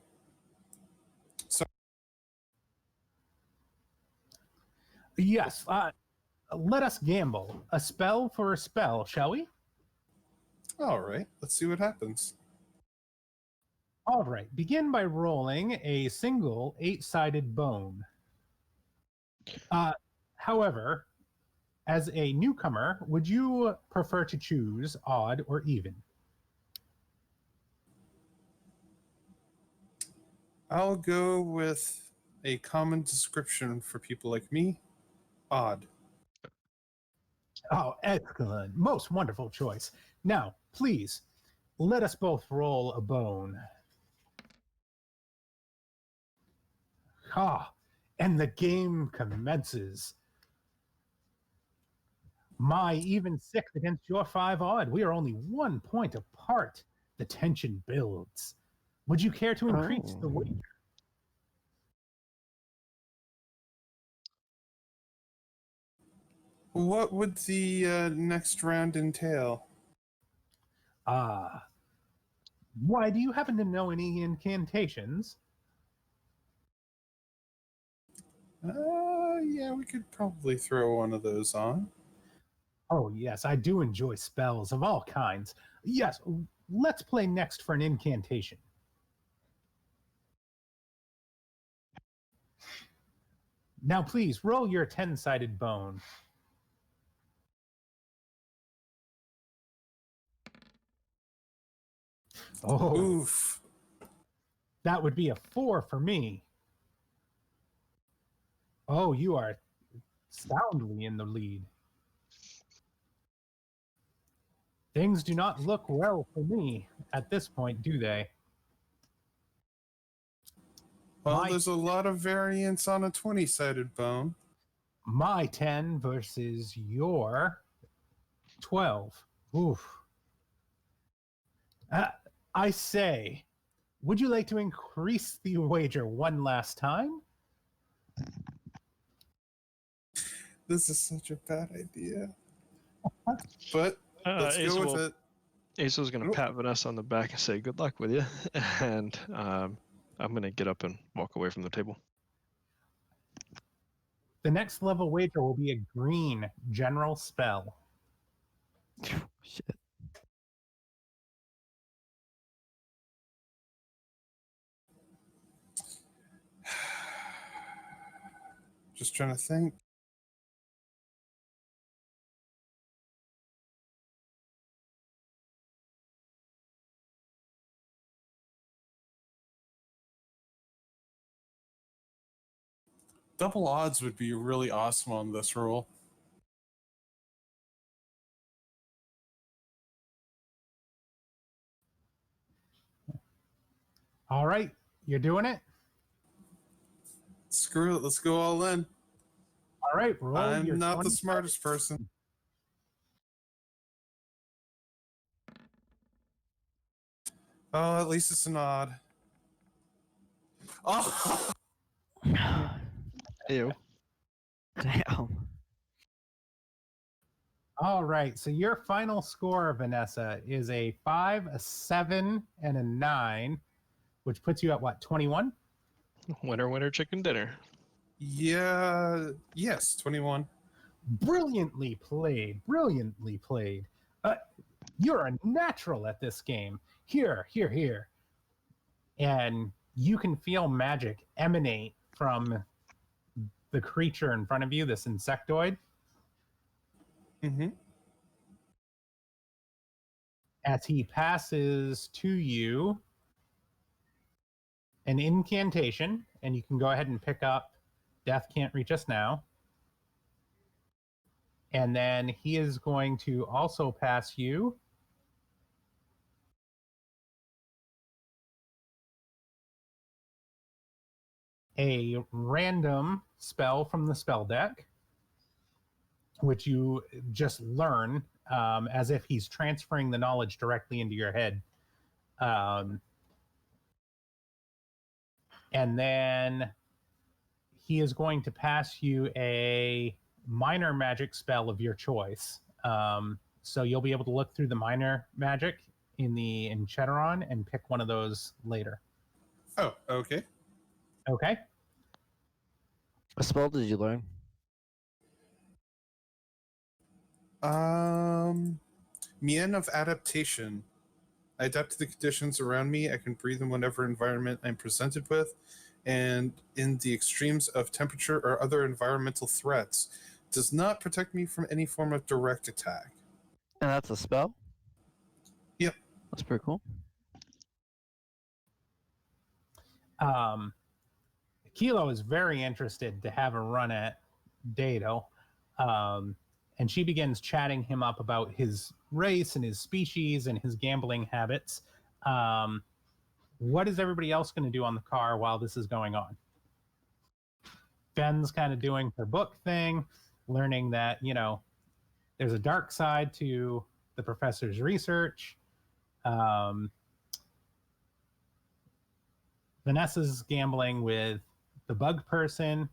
Speaker 1: Yes, let us gamble. A spell for a spell, shall we?
Speaker 4: All right. Let's see what happens.
Speaker 1: All right, begin by rolling a single 8-sided bone. However, as a newcomer, would you prefer to choose odd or even?
Speaker 4: I'll go with a common description for people like me. Odd.
Speaker 1: Oh, excellent. Most wonderful choice. Now, please, let us both roll a bone. Ah, and the game commences. My even 6 against your 5 odd. We are only 1 point apart. The tension builds. Would you care to increase the wager?
Speaker 4: What would the next round entail?
Speaker 1: Why, do you happen to know any incantations?
Speaker 4: Yeah, we could probably throw one of those on.
Speaker 1: Oh, yes, I do enjoy spells of all kinds. Yes, let's play next for an incantation. Now, please, roll your 10-sided bone. Oh,
Speaker 4: Oof.
Speaker 1: that would be a 4 for me. Oh, you are soundly in the lead. Things do not look well for me at this point, do they?
Speaker 4: Well, there's a lot of variance on a 20-sided bone.
Speaker 1: My 10 versus your 12. Oof. I say, would you like to increase the wager one last time?
Speaker 4: This is such a bad idea. But let's
Speaker 9: Asa
Speaker 4: go with it.
Speaker 9: Asa's going to pat Vanessa on the back and say, good luck with you. And I'm going to get up and walk away from the table.
Speaker 1: The next level wager will be a green general spell.
Speaker 3: Shit.
Speaker 4: Just trying to think. Double odds would be really awesome on this roll.
Speaker 1: All right, you're doing it?
Speaker 4: Screw it, let's go all in.
Speaker 1: All right, roll.
Speaker 4: I'm not the smartest person. Oh, at least it's an odd. Oh!
Speaker 9: Ew.
Speaker 3: Damn.
Speaker 1: All right, so your final score, Vanessa, is a 5, a 7, and a 9, which puts you at what, 21?
Speaker 9: Winner, winner, chicken dinner.
Speaker 4: Yeah, yes, 21.
Speaker 1: Brilliantly played, brilliantly played. You're a natural at this game. Here. And you can feel magic emanate from the creature in front of you, this insectoid.
Speaker 4: Mm-hmm.
Speaker 1: As he passes to you an incantation, and you can go ahead and pick up Death Can't Reach Us Now. And then he is going to also pass you a random spell from the spell deck, which you just learn as if he's transferring the knowledge directly into your head. And then he is going to pass you a minor magic spell of your choice. So you'll be able to look through the minor magic in the Enchetteron and pick one of those later.
Speaker 4: Oh, okay.
Speaker 1: Okay.
Speaker 3: What spell did you learn?
Speaker 4: Mien of Adaptation. I adapt to the conditions around me. I can breathe in whatever environment I'm presented with, and in the extremes of temperature or other environmental threats. Does not protect me from any form of direct attack.
Speaker 3: And that's a spell?
Speaker 4: Yep.
Speaker 3: That's pretty cool.
Speaker 1: Kilo is very interested to have a run at Dado. and she begins chatting him up about his race and his species and his gambling habits. What is everybody else going to do on the car while this is going on? Ben's kind of doing her book thing, learning that, there's a dark side to the professor's research. Vanessa's gambling with the bug person.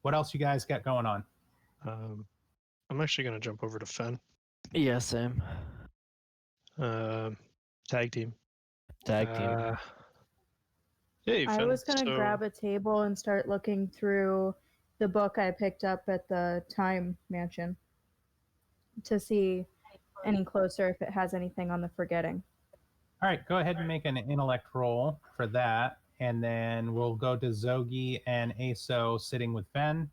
Speaker 1: What else you guys got going on?
Speaker 9: I'm actually going to jump over to Fen.
Speaker 3: Yeah, same.
Speaker 9: Tag team.
Speaker 3: Tag team.
Speaker 9: Hey,
Speaker 6: I
Speaker 9: Fen.
Speaker 6: was going to
Speaker 9: So-
Speaker 6: grab a table and start looking through the book I picked up at the Time Mansion to see any closer if it has anything on the forgetting.
Speaker 1: All right, go ahead and make an intellect roll for that. And then we'll go to Zogi and Aso sitting with Fen.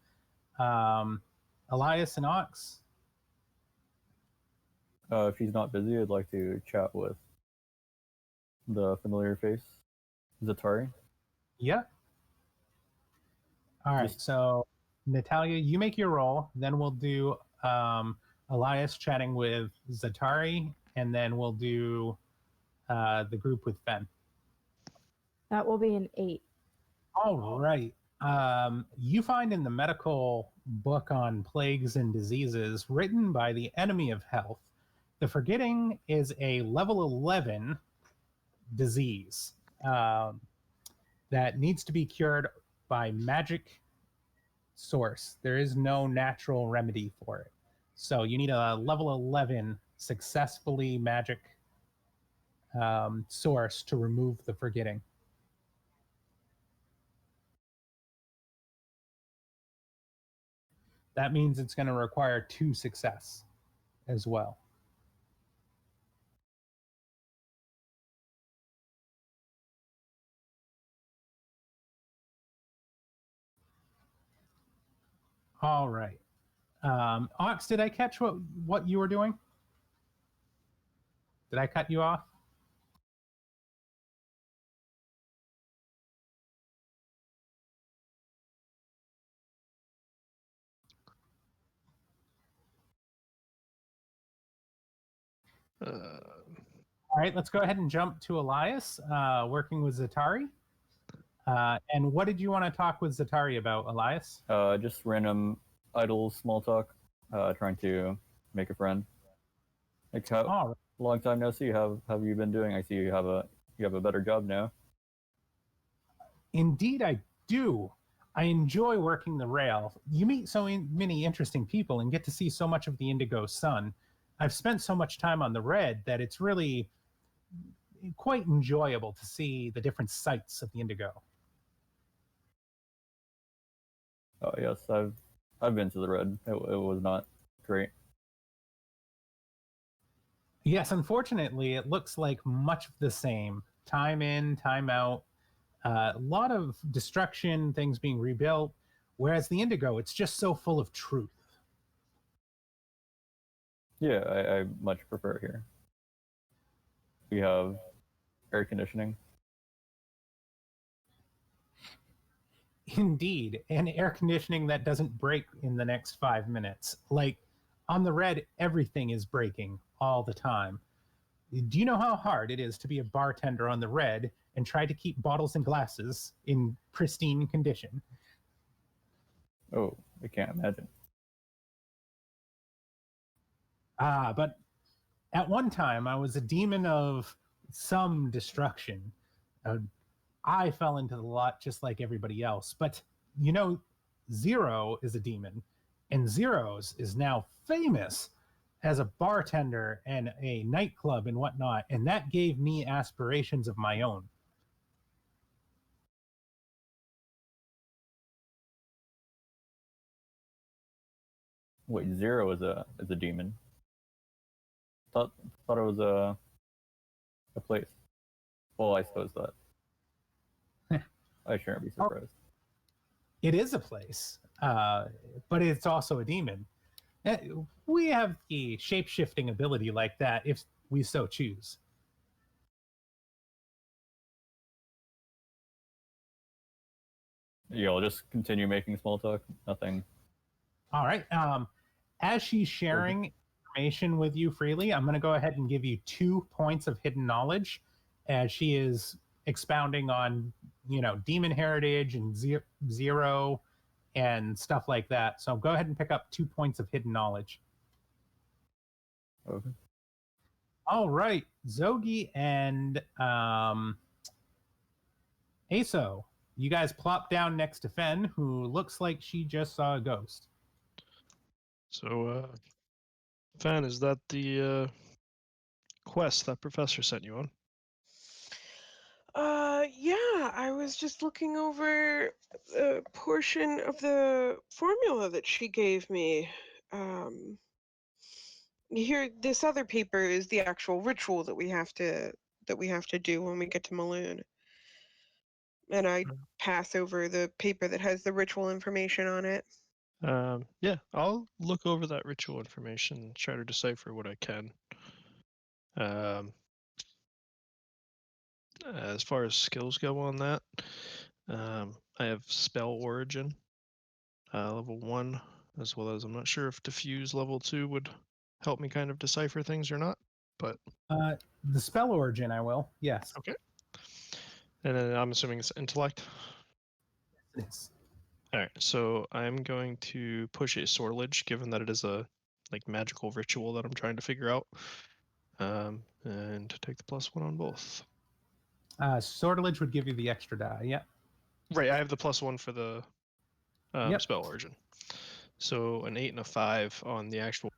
Speaker 1: Elias and Ox.
Speaker 5: If she's not busy, I'd like to chat with the familiar face, Zatari.
Speaker 1: Yeah. All right, so Natalia, you make your roll. Then we'll do Elias chatting with Zatari, and then we'll do the group with Fen.
Speaker 6: That will be an 8.
Speaker 1: All right. You find in the medical book on plagues and diseases written by the enemy of health, the forgetting is a level 11 disease that needs to be cured by magic source. There is no natural remedy for it. So you need a level 11 successfully magic source to remove the forgetting. That means it's going to require 2 success as well. All right. Ox, did I catch what you were doing? Did I cut you off? All right, let's go ahead and jump to Elias, working with Zatari. And what did you want to talk with Zatari about, Elias?
Speaker 5: Just random idle small talk, trying to make a friend. Like, how long time no see? How have you been doing? I see you have a better job now.
Speaker 1: Indeed, I do. I enjoy working the rail. You meet so many interesting people and get to see so much of the indigo sun. I've spent so much time on the red that it's really quite enjoyable to see the different sights of the indigo.
Speaker 5: Oh yes, I've been to the red. It was not great.
Speaker 1: Yes, unfortunately, it looks like much of the same. Time in, time out. A lot of destruction, things being rebuilt. Whereas the indigo, it's just so full of truth.
Speaker 5: Yeah, I much prefer it here. We have air conditioning.
Speaker 1: Indeed, and air conditioning that doesn't break in the next 5 minutes. Like on the red, everything is breaking all the time. Do you know how hard it is to be a bartender on the red and try to keep bottles and glasses in pristine condition?
Speaker 5: Oh, I can't imagine.
Speaker 1: But at one time, I was a demon of some destruction. I fell into the lot just like everybody else. But, Zero is a demon, and Zero's is now famous as a bartender and a nightclub and whatnot, and that gave me aspirations of my own.
Speaker 5: Wait, Zero is a demon. Thought it was a place. Well, I suppose that. I shouldn't be surprised.
Speaker 1: It is a place, but it's also a demon. We have the shape-shifting ability like that if we so choose.
Speaker 5: Yeah, I'll just continue making small talk. Nothing.
Speaker 1: All right. As she's sharing information with you freely, I'm going to go ahead and give you 2 points of hidden knowledge as she is expounding on, demon heritage and zero and stuff like that. So go ahead and pick up 2 points of hidden knowledge.
Speaker 5: Okay.
Speaker 1: All right, Zogi and Aso, you guys plop down next to Fen, who looks like she just saw a ghost.
Speaker 2: So, Fan, is that the quest that Professor sent you on?
Speaker 7: Yeah, I was just looking over a portion of the formula that she gave me. Here, this other paper is the actual ritual that we have to do when we get to Maloon. And I pass over the paper that has the ritual information on it.
Speaker 2: Yeah, I'll look over that ritual information and try to decipher what I can. As far as skills go on that, I have spell origin, level 1, as well as I'm not sure if diffuse level 2 would help me kind of decipher things or not, but
Speaker 1: The spell origin, I will. Yes.
Speaker 2: okay. And then I'm assuming it's intellect.
Speaker 1: It is.
Speaker 2: All right, so I'm going to push a sortilege, given that it is a magical ritual that I'm trying to figure out, and take the +1 on both.
Speaker 1: Sortilege would give you the extra die. Yeah.
Speaker 2: Right, I have the +1 for the
Speaker 1: Yep.
Speaker 2: spell origin. So an 8 and a 5 on the actual.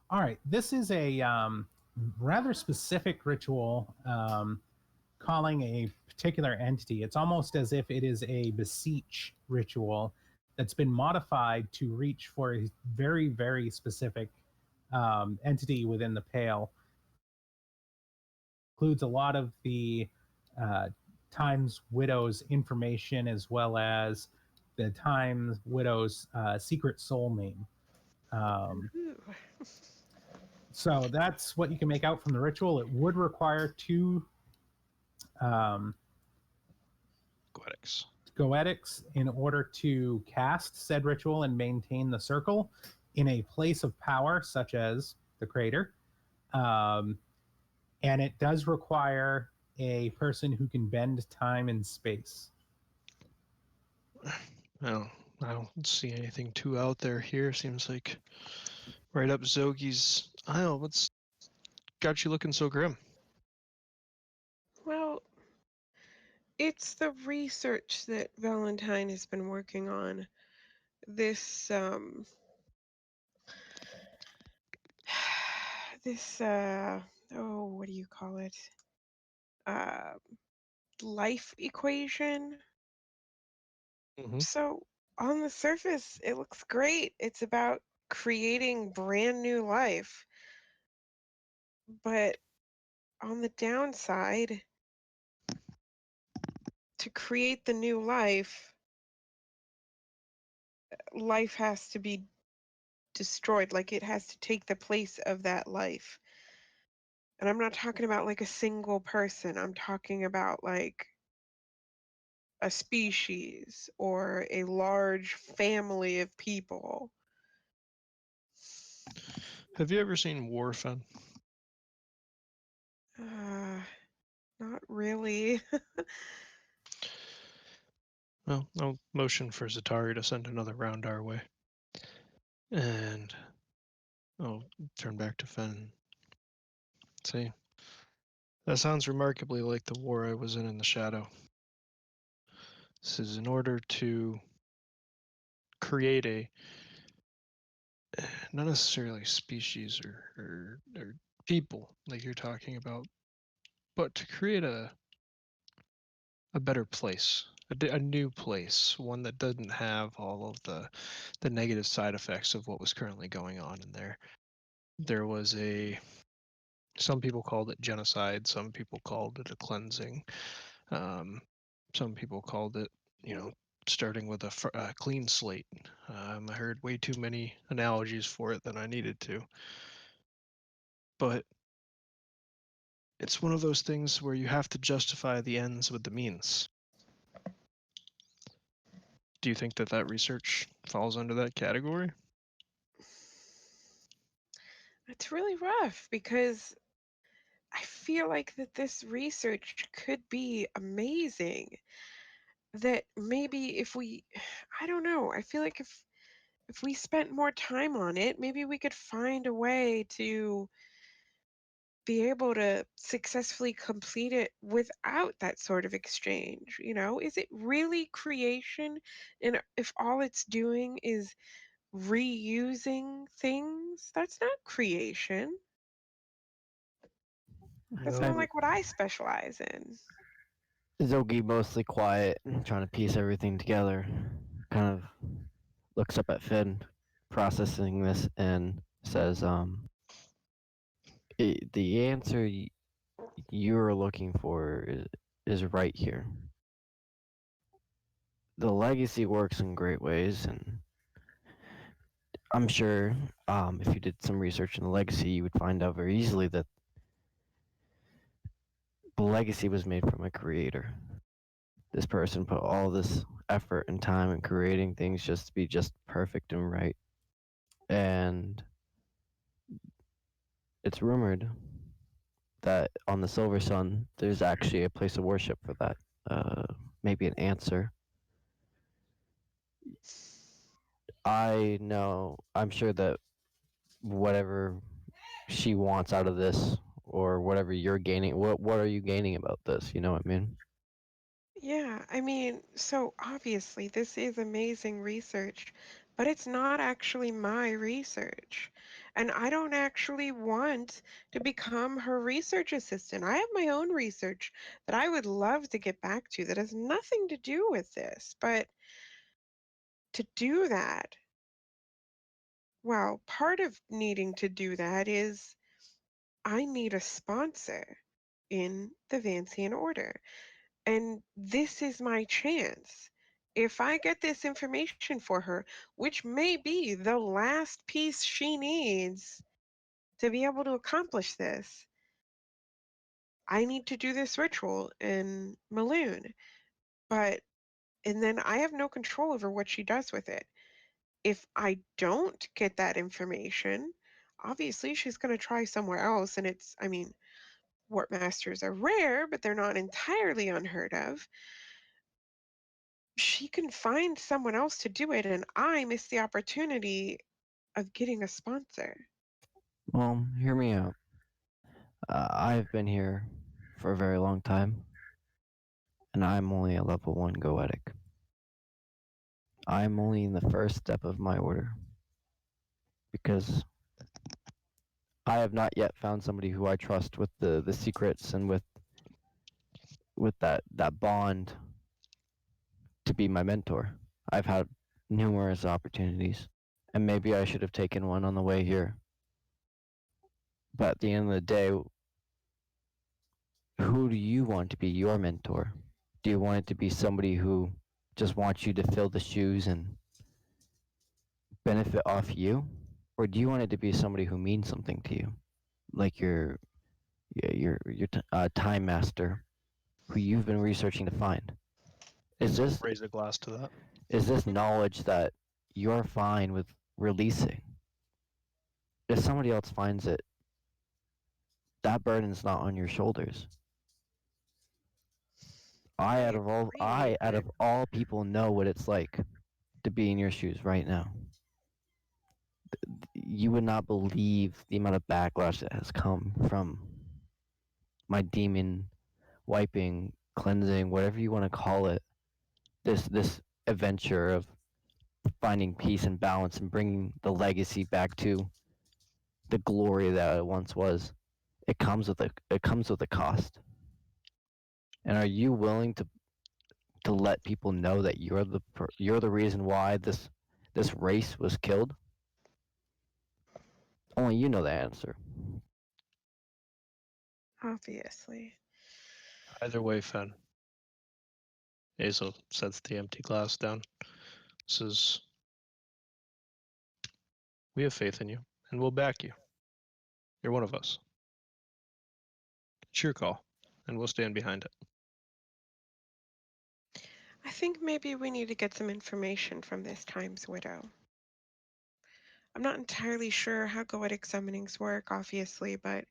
Speaker 1: All right. This is a rather specific ritual calling a particular entity. It's almost as if it is a beseech ritual that's been modified to reach for a very, very specific entity within the Pale. Includes a lot of the Times Widow's information as well as the Times Widow's secret soul name. So that's what you can make out from the ritual. It would require 2 goetics in order to cast said ritual and maintain the circle in a place of power, such as the crater. And it does require a person who can bend time and space.
Speaker 2: Well, I don't see anything too out there here. Seems like right up Zogi's aisle. What's got you looking so grim?
Speaker 7: Well, it's the research that Valentine has been working on. This what do you call it? Life equation.
Speaker 2: Mhm.
Speaker 7: So on the surface, it looks great. It's about creating brand new life. But on the downside, to create the new life has to be destroyed. Like, it has to take the place of that life. And I'm not talking about like a single person. I'm talking about like a species or a large family of people.
Speaker 2: Have you ever seen War, Fen?
Speaker 7: Not really.
Speaker 2: Well, I'll motion for Zatari to send another round our way. And I'll turn back to Fen. See, that sounds remarkably like the war I was in the shadow. This is in order to create a, not necessarily species or people like you're talking about, but to create a better place, a new place, one that doesn't have all of the negative side effects of what was currently going on in there. There was some people called it genocide, some people called it a cleansing, some people called it, starting with a clean slate. I heard way too many analogies for it than I needed to. But it's one of those things where you have to justify the ends with the means. Do you think that research falls under that category?
Speaker 7: It's really rough because I feel like that this research could be amazing. That maybe if we, I don't know, I feel like if we spent more time on it, maybe we could find a way to be able to successfully complete it without that sort of exchange. You know, is it really creation? And if all it's doing is reusing things, that's not creation. That's more
Speaker 3: And
Speaker 7: like what I specialize in.
Speaker 3: Zogi, mostly quiet, trying to piece everything together, kind of looks up at Finn, processing this, and says, the answer you're looking for is right here. The legacy works in great ways, and I'm sure if you did some research in the legacy, you would find out very easily that the legacy was made from a creator. This person put all this effort and time in creating things just to be just perfect and right. And it's rumored that on the Silver Sun, there's actually a place of worship for that. Maybe an answer. I'm sure that whatever she wants out of this, or whatever you're gaining, what are you gaining about this? You know what I mean?
Speaker 7: Yeah, I mean, so obviously this is amazing research, but it's not actually my research. And I don't actually want to become her research assistant. I have my own research that I would love to get back to that has nothing to do with this. But to do that, well, part of needing to do that is I need a sponsor in the Vancian Order. And this is my chance. If I get this information for her, which may be the last piece she needs to be able to accomplish this, I need to do this ritual in Maloon. And then I have no control over what she does with it. If I don't get that information, obviously she's going to try somewhere else. And I mean, Warp Masters are rare, but they're not entirely unheard of. She can find someone else to do it, and I miss the opportunity of getting a sponsor.
Speaker 3: Well, hear me out. I've been here for a very long time, and I'm only a level 1 goetic. I'm only in the first step of my order because I have not yet found somebody who I trust with the secrets and with that bond to be my mentor. I've had numerous opportunities, and maybe I should have taken one on the way here. But at the end of the day, who do you want to be your mentor? Do you want it to be somebody who just wants you to fill the shoes and benefit off you? Or do you want it to be somebody who means something to you? Like your time master who you've been researching to find? Is this
Speaker 9: Raise a glass to that.
Speaker 3: is this knowledge that you're fine with releasing? If somebody else finds it, that burden's not on your shoulders. I out
Speaker 7: agree,
Speaker 3: of all people know what it's like to be in your shoes right now. You would not believe the amount of backlash that has come from my demon wiping, cleansing, whatever you want to call it. This adventure of finding peace and balance and bringing the legacy back to the glory that it once was. It comes with a cost. And are you willing to let people know that you're the reason why this race was killed? Only you know the answer.
Speaker 7: obviously.
Speaker 9: Either way, Fen. Azel sets the empty glass down. Says, "We have faith in you, and we'll back you. You're one of us. It's your call, and we'll stand behind it."
Speaker 7: I think maybe we need to get some information from this Times Widow. I'm not entirely sure how goetic summonings work, obviously, but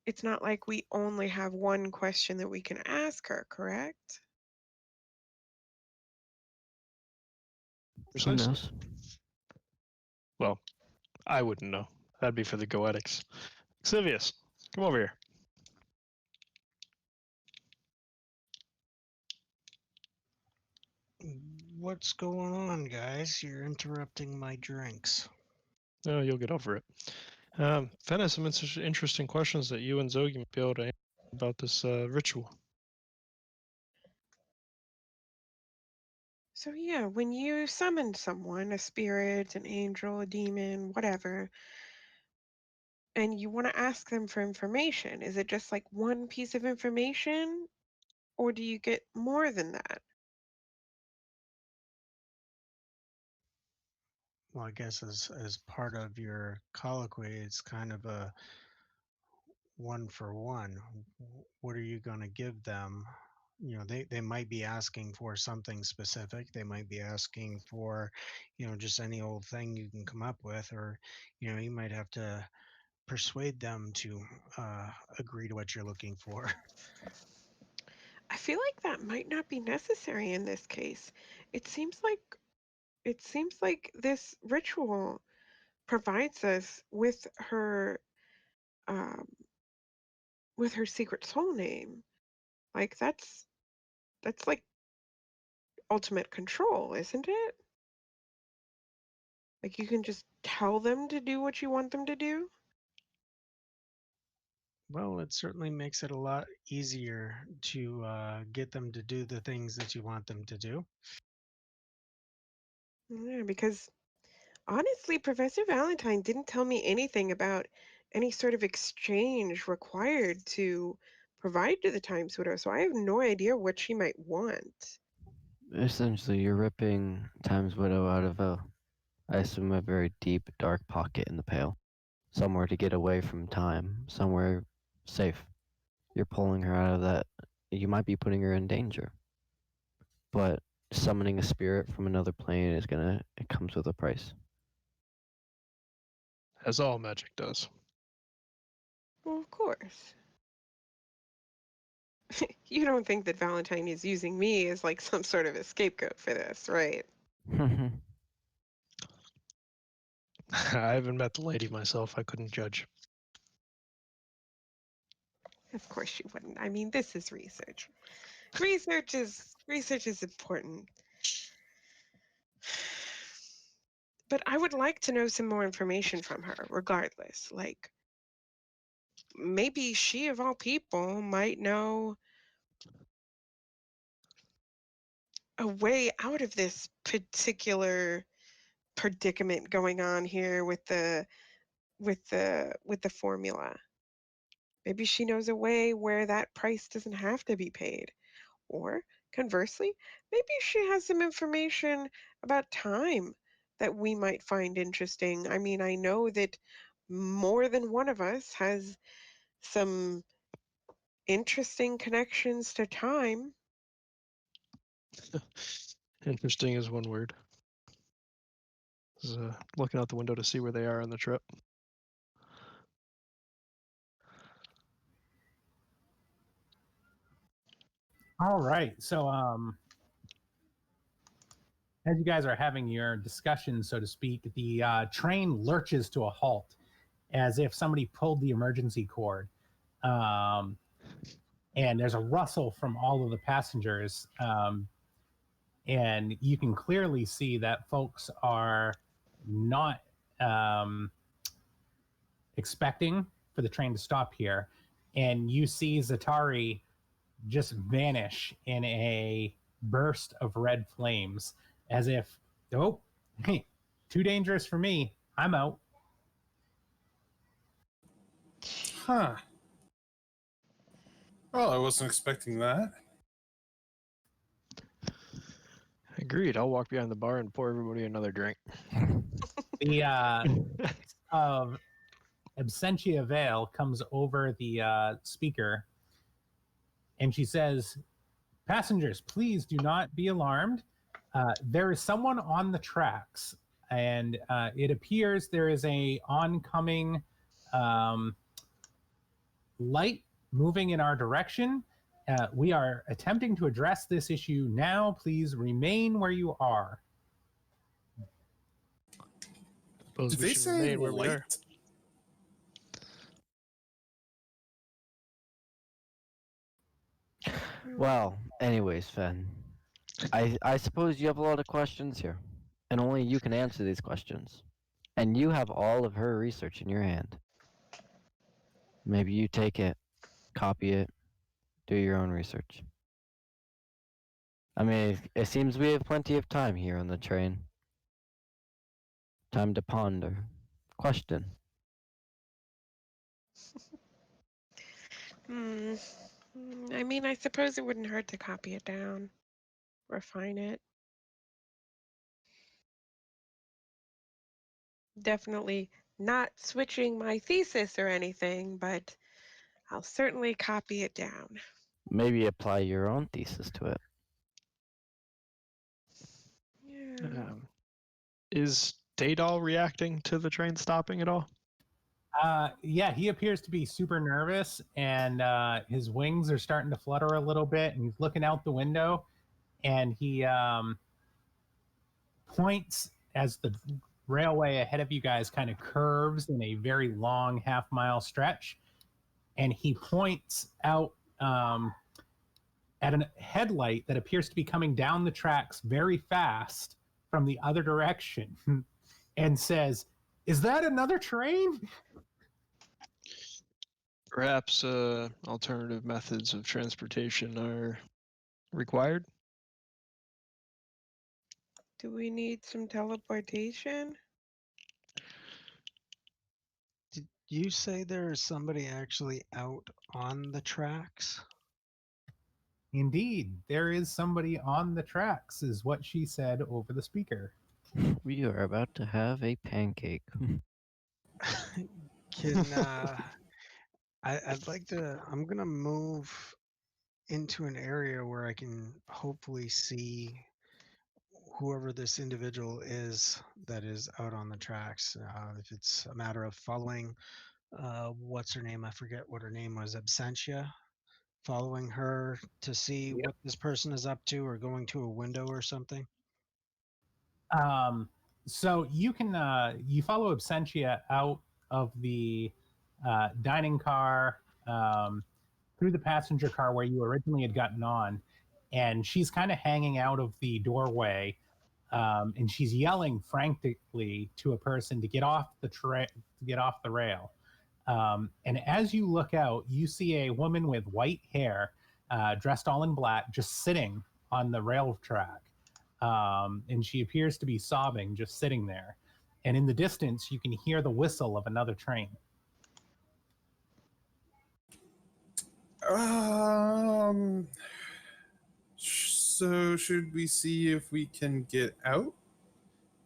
Speaker 7: it's not like we only have one question that we can ask her, correct?
Speaker 3: Who
Speaker 2: Precisely.
Speaker 3: knows?
Speaker 2: Well, I wouldn't know. That'd be for the goetics. Xivius, come over here.
Speaker 8: What's going on, guys? You're interrupting my drinks.
Speaker 2: Oh, you'll get over it. Venice, some interesting questions that you and Zogi might be able to answer about this ritual.
Speaker 7: So yeah, when you summon someone, a spirit, an angel, a demon, whatever, and you want to ask them for information, is it just like one piece of information, or do you get more than that?
Speaker 8: Well, I guess as part of your colloquy, it's kind of a one for one. What are you going to give them? You know, they might be asking for something specific. They might be asking for, just any old thing you can come up with, or, you might have to persuade them to agree to what you're looking for.
Speaker 7: I feel like that might not be necessary in this case. It seems like this ritual provides us um, with her secret soul name. Like that's like ultimate control, isn't it? Like you can just tell them to do what you want them to do.
Speaker 8: Well, it certainly makes it a lot easier to get them to do the things that you want them to do.
Speaker 7: Yeah, because honestly, Professor Valentine didn't tell me anything about any sort of exchange required to provide to the Times Widow, so I have no idea what she might want.
Speaker 3: Essentially, you're ripping Time's Widow out of I assume, a very deep, dark pocket in the Pale. Somewhere to get away from time, somewhere safe. You're pulling her out of that. You might be putting her in danger. But summoning a spirit from another plane it comes with a price.
Speaker 2: As all magic does.
Speaker 7: Well, of course. You don't think that Valentine is using me as like some sort of a scapegoat for this, right?
Speaker 2: I haven't met the lady myself. I couldn't judge.
Speaker 7: Of course you wouldn't. I mean, this is research. Research is important. But I would like to know some more information from her, regardless. Like, maybe she, of all people, might know a way out of this particular predicament going on here with the formula. Maybe she knows a way where that price doesn't have to be paid. Or conversely, maybe she has some information about time that we might find interesting. I mean, I know that more than one of us has some interesting connections to time.
Speaker 2: Interesting is one word. Looking out the window to see where they are on the trip.
Speaker 1: All right. So, as you guys are having your discussion, so to speak, the train lurches to a halt as if somebody pulled the emergency cord. And there's a rustle from all of the passengers. And you can clearly see that folks are not expecting for the train to stop here. And you see Zatari just vanish in a burst of red flames as if, oh, hey, too dangerous for me. I'm out.
Speaker 4: Huh. Well, I wasn't expecting that.
Speaker 2: Agreed. I'll walk behind the bar and pour everybody another drink.
Speaker 1: The of Absentia Vale comes over the speaker and she says, "Passengers, please do not be alarmed. There is someone on the tracks. and it appears there is a oncoming light moving in our direction. We are attempting to address this issue now. Please remain where you are.
Speaker 9: Suppose
Speaker 4: Did
Speaker 9: we
Speaker 4: they
Speaker 9: should
Speaker 4: say
Speaker 9: remain where we are.
Speaker 4: light?
Speaker 3: Well, anyways, Fen, I suppose you have a lot of questions here, and only you can answer these questions. And you have all of her research in your hand. Maybe you take it, copy it, do your own research. I mean, it seems we have plenty of time here on the train. Time to ponder. Question.
Speaker 7: I mean, I suppose it wouldn't hurt to copy it down, refine it. Definitely not switching my thesis or anything, but I'll certainly copy it down.
Speaker 3: Maybe apply your own thesis to it.
Speaker 7: Yeah.
Speaker 2: Is Daedal reacting to the train stopping at all?
Speaker 1: Yeah, he appears to be super nervous, and his wings are starting to flutter a little bit, and he's looking out the window, and he points as the railway ahead of you guys kind of curves in a very long half-mile stretch, and he points out at a headlight that appears to be coming down the tracks very fast from the other direction and says, "Is that another train?"
Speaker 2: Perhaps alternative methods of transportation are required?
Speaker 7: Do we need some teleportation?
Speaker 8: Did you say there is somebody actually out on the tracks?
Speaker 1: Indeed, there is somebody on the tracks, is what she said over the speaker.
Speaker 3: We are about to have a pancake.
Speaker 8: Can I'd like to. I'm gonna move into an area where I can hopefully see whoever this individual is that is out on the tracks. If it's a matter of following, what's her name? I forget what her name was. Absentia. Following her to see what this person is up to, or going to a window or something.
Speaker 1: So you can you follow Absentia out of the dining car through the passenger car where you originally had gotten on, and she's kind of hanging out of the doorway, and she's yelling frantically to a person to get off the rail. And as you look out, you see a woman with white hair, dressed all in black, just sitting on the rail track. And she appears to be sobbing, just sitting there. And in the distance, you can hear the whistle of another train.
Speaker 4: So should we see if we can get out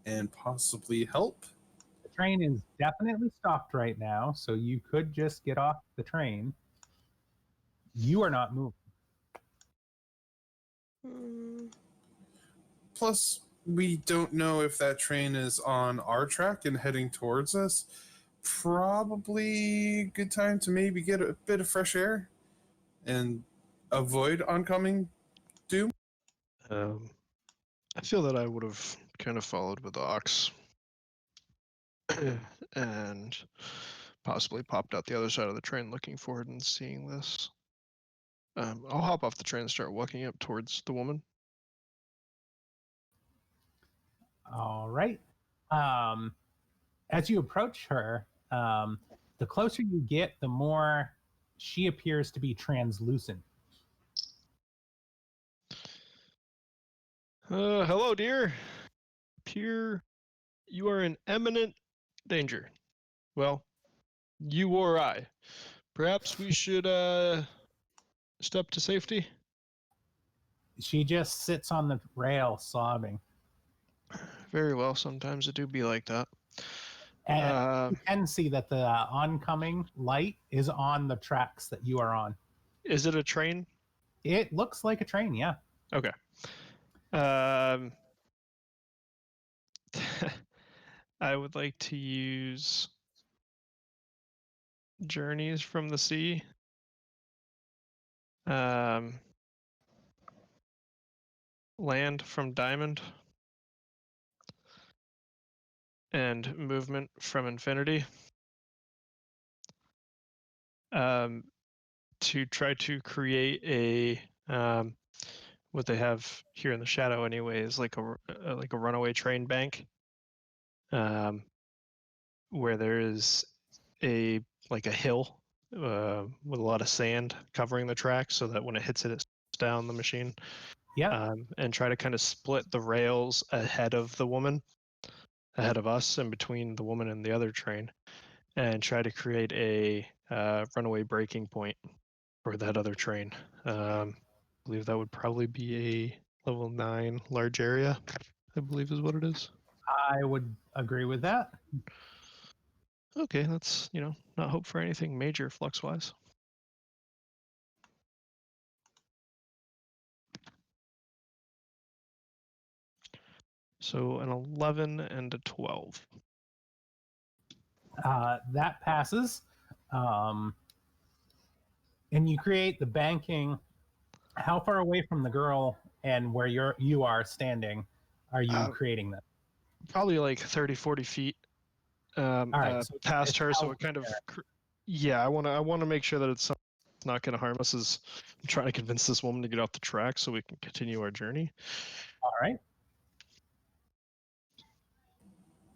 Speaker 4: and possibly help?
Speaker 1: The train is definitely stopped right now, so you could just get off the train. You are not moving.
Speaker 4: Plus, we don't know if that train is on our track and heading towards us. Probably a good time to maybe get a bit of fresh air and avoid oncoming doom.
Speaker 9: I feel that I would have kind of followed with Ox and possibly popped out the other side of the train looking forward and seeing this. I'll hop off the train and start walking up towards the woman.
Speaker 1: All right. As you approach her, the closer you get, the more she appears to be translucent.
Speaker 2: Hello, dear. Appear you are in imminent danger. Well, you or I. Perhaps we should step to safety.
Speaker 1: She just sits on the rail sobbing.
Speaker 2: Very well. Sometimes it do be like that.
Speaker 1: And you can see that the oncoming light is on the tracks that you are on.
Speaker 2: Is it a train?
Speaker 1: It looks like a train, yeah.
Speaker 2: Okay.
Speaker 9: I would like to use Journeys from the Sea. Land from Diamond. And Movement from Infinity. To try to create a what they have here in the shadow anyway is like a runaway train bank, where there is a hill with a lot of sand covering the track, so that when it hits it, it slows down the machine.
Speaker 1: Yeah.
Speaker 9: And try to kind of split the rails ahead of the woman, ahead of us, and between the woman and the other train, and try to create a runaway breaking point for that other train. I believe that would probably be a level 9 large area, I believe is what it is.
Speaker 1: I would agree with that.
Speaker 9: Okay, let's, not hope for anything major flux-wise. So an 11 and a 12.
Speaker 1: That passes. And you create the banking. How far away from the girl and where you are standing are you creating that?
Speaker 9: Probably like 30, 40 feet
Speaker 1: All right, so
Speaker 9: past
Speaker 1: it's
Speaker 9: her, so
Speaker 1: out
Speaker 9: it kind of
Speaker 1: there.
Speaker 9: yeah, I want to make sure that it's not going to harm us as I'm trying to convince this woman to get off the track so we can continue our journey.
Speaker 1: All right.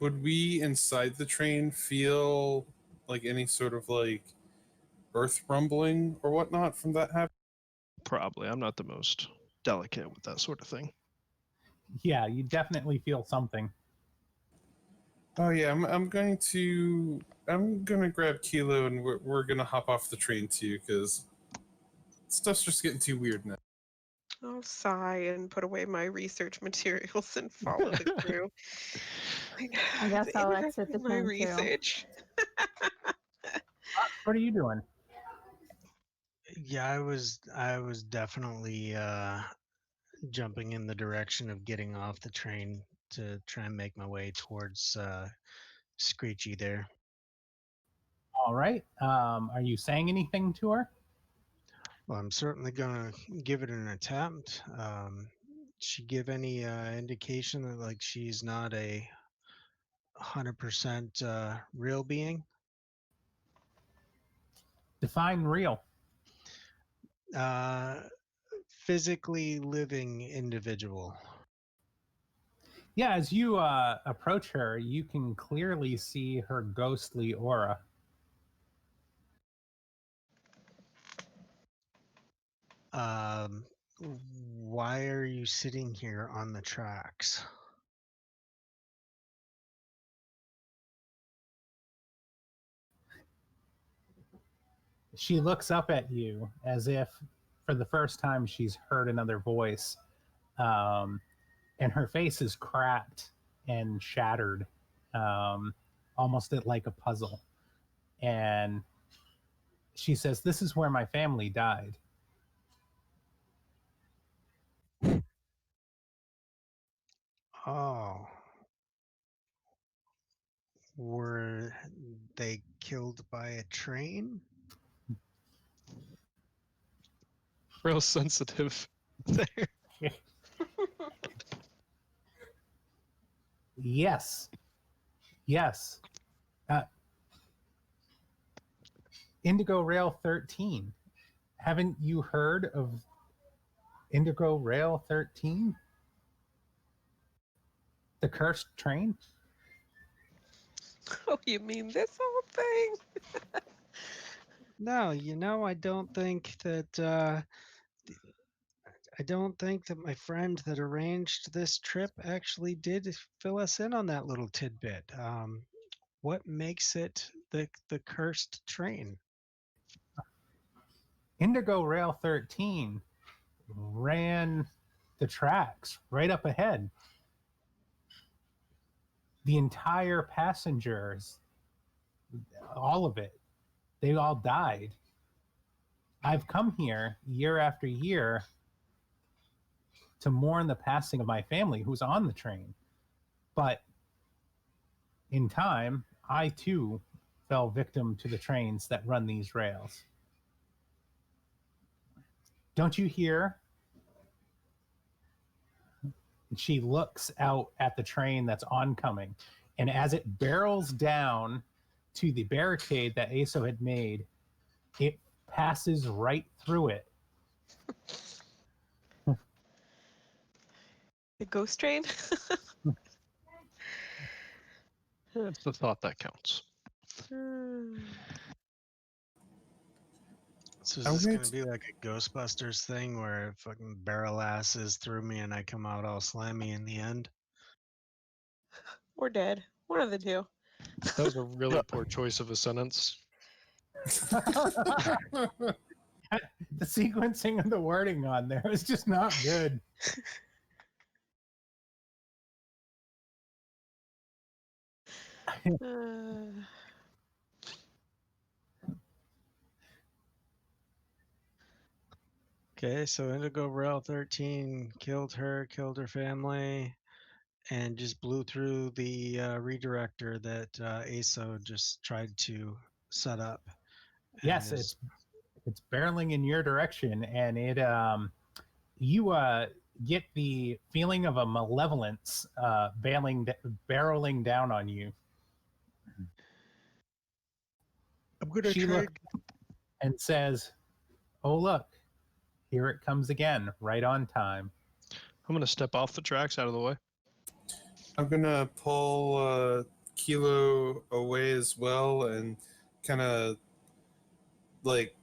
Speaker 4: Would we inside the train feel like any sort of like earth rumbling or whatnot from that happening?
Speaker 9: Probably. I'm not the most delicate with that sort of thing.
Speaker 1: Yeah, you definitely feel something.
Speaker 4: Oh yeah, I'm gonna grab Kilo and we're gonna hop off the train too, because stuff's just getting too weird now.
Speaker 7: I'll sigh and put away my research materials and follow the crew.
Speaker 6: I guess I'll exit the
Speaker 7: my
Speaker 6: train too.
Speaker 7: research.
Speaker 1: What are you doing?
Speaker 8: Yeah, I was definitely jumping in the direction of getting off the train to try and make my way towards Screechy there.
Speaker 1: All right. Are you saying anything to her?
Speaker 8: Well, I'm certainly gonna give it an attempt. She give any indication that like she's not a 100% real being?
Speaker 1: Define real.
Speaker 8: Physically living individual.
Speaker 1: Yeah, as you approach her, you can clearly see her ghostly aura.
Speaker 8: Why are you sitting here on the tracks?
Speaker 1: She looks up at you as if for the first time she's heard another voice. And her face is cracked and shattered, almost like a puzzle. And she says, "This is where my family died."
Speaker 8: Oh. Were they killed by a train?
Speaker 9: Real sensitive there.
Speaker 1: Yes. Yes. Indigo Rail 13. Haven't you heard of Indigo Rail 13? The cursed train?
Speaker 7: Oh, you mean this whole thing?
Speaker 8: No, I don't think that my friend that arranged this trip actually did fill us in on that little tidbit. What makes it the cursed train?
Speaker 1: Indigo Rail 13 ran the tracks right up ahead. The entire passengers, all of it, they all died. I've come here year after year to mourn the passing of my family who's on the train. But in time, I too fell victim to the trains that run these rails. Don't you hear? She looks out at the train that's oncoming, and as it barrels down to the barricade that Aso had made, it passes right through it.
Speaker 7: The ghost train?
Speaker 9: It's the thought that counts.
Speaker 8: So is
Speaker 4: I'm
Speaker 8: this
Speaker 4: going
Speaker 8: gonna
Speaker 4: to-
Speaker 8: be like a Ghostbusters thing where fucking barrel asses through me and I come out all slammy in the end?
Speaker 7: Or dead. One of the two.
Speaker 9: That was a really poor choice of a sentence.
Speaker 1: The sequencing of the wording on there is just not good.
Speaker 8: Okay, so Indigo Rail 13 killed her family, and just blew through the redirector that ASO just tried to set up. and
Speaker 1: Yes,
Speaker 8: is-
Speaker 1: it's barreling in your direction, and it you get the feeling of a malevolence barreling down on you.
Speaker 8: I'm gonna
Speaker 1: She
Speaker 8: try.
Speaker 1: looks and says, "Oh look, here it comes again, right on time."
Speaker 9: I'm gonna step off the tracks out of the way.
Speaker 4: I'm gonna pull Kilo away as well and kind of like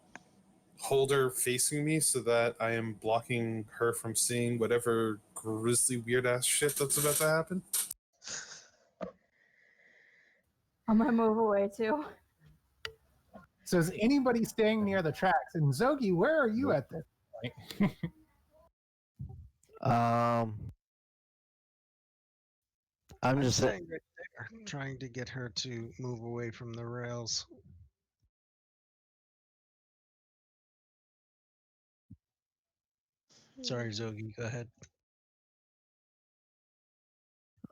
Speaker 4: hold her facing me so that I am blocking her from seeing whatever grisly weird ass shit that's about to happen.
Speaker 6: I'm gonna move away too.
Speaker 1: So is anybody staying near the tracks? And Zogi, where are you at this point?
Speaker 3: I'm just
Speaker 8: staying right there, trying to get her to move away from the rails. Sorry, Zogi, go ahead.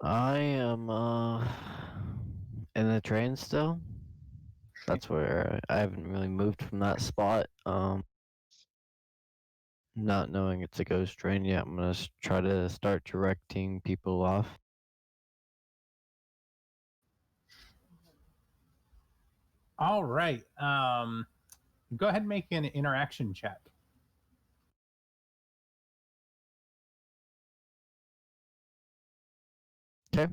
Speaker 3: I am in the train still. That's where I haven't really moved from that spot. Not knowing it's a ghost train yet, I'm gonna try to start directing people off.
Speaker 1: All right. Go ahead and make an interaction check.
Speaker 3: Okay.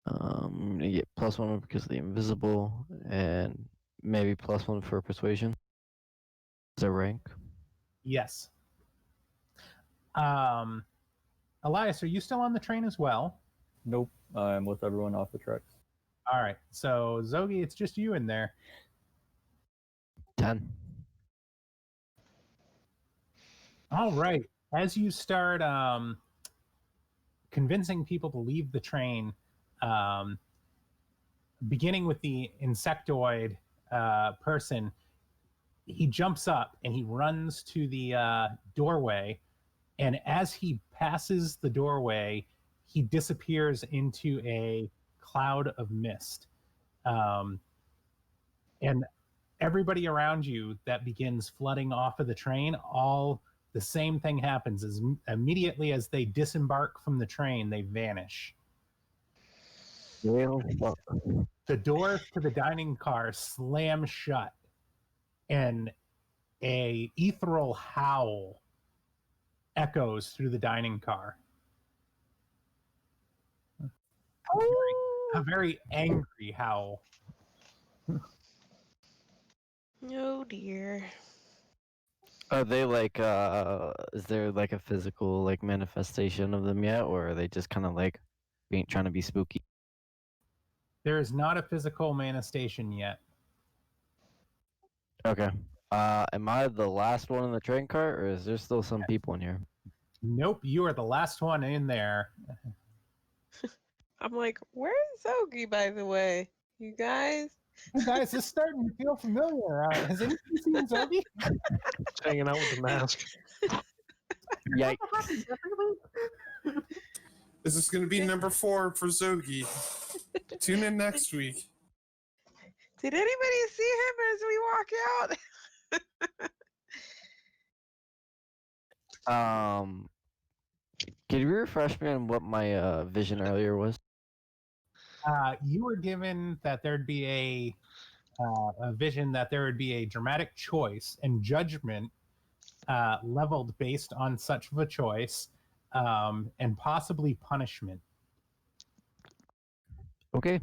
Speaker 3: I'm gonna get +1 because of the invisible, and maybe +1 for persuasion. Is that rank?
Speaker 1: Yes. Elias, are you still on the train as well?
Speaker 5: Nope, I'm with everyone off the tracks.
Speaker 1: All right. So Zogi, it's just you in there.
Speaker 3: 10.
Speaker 1: All right. As you start convincing people to leave the train, beginning with the insectoid person, he jumps up and he runs to the doorway. And as he passes the doorway, he disappears into a cloud of mist. And everybody around you that begins flooding off of the train, all the same thing happens. As immediately as they disembark from the train, they vanish.
Speaker 3: Well, fuck.
Speaker 1: The doors to the dining car slam shut, and a ethereal howl echoes through the dining car. A very angry howl.
Speaker 7: Oh dear.
Speaker 3: Are they like is there like a physical like manifestation of them yet, or are they just kind of like trying to be spooky?
Speaker 1: There is not a physical manifestation yet.
Speaker 3: Okay. Am I the last one in the train car, or is there still some people in here?
Speaker 1: Nope, you are the last one in there.
Speaker 7: I'm like, where's Zogi, by the way? You guys?
Speaker 1: Hey guys, this is starting to feel familiar. Has anybody seen Zogi?
Speaker 9: Just hanging out with the mask.
Speaker 3: Yikes.
Speaker 4: This is going to be number 4 for Zogi. Tune in next week.
Speaker 7: Did anybody see him as we walk out?
Speaker 3: Can you refresh me on what my vision earlier was?
Speaker 1: You were given that there'd be a vision that there would be a dramatic choice and judgment leveled based on such of a choice, and possibly punishment.
Speaker 3: Okay.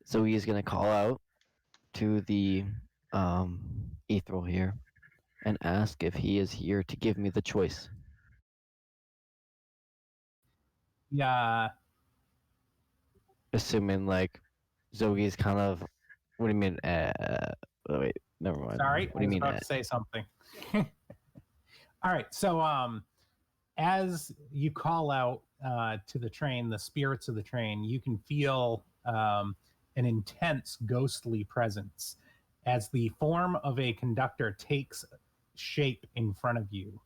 Speaker 3: So he is gonna call out to the ethereal here and ask if he is here to give me the choice.
Speaker 1: Yeah,
Speaker 3: Assuming like Zogi's kind of, what do you mean? Wait, never mind.
Speaker 1: sorry,
Speaker 3: What do you mean?
Speaker 1: I was about to say something. All right, so as you call out to the train, the spirits of the train, you can feel an intense ghostly presence as the form of a conductor takes shape in front of you.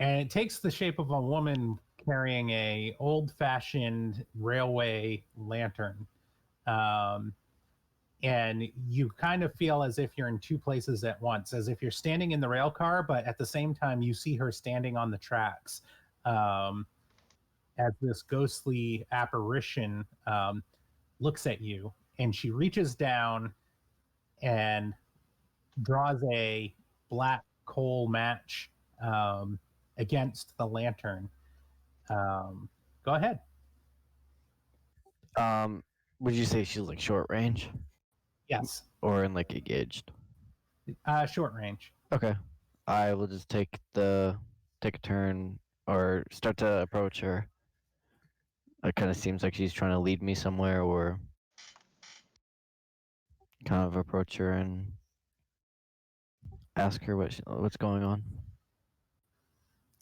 Speaker 1: And it takes the shape of a woman carrying a old-fashioned railway lantern. And you kind of feel as if you're in two places at once, as if you're standing in the rail car, but at the same time you see her standing on the tracks, as this ghostly apparition looks at you, and she reaches down and draws a black coal match against the lantern. Go ahead.
Speaker 3: Would you say she's like short range
Speaker 1: Yes,
Speaker 3: or in like engaged?
Speaker 1: short range.
Speaker 3: Okay. I will just take a turn or start to approach her. It kind of seems like she's trying to lead me somewhere, or kind of approach her and ask her what's going on.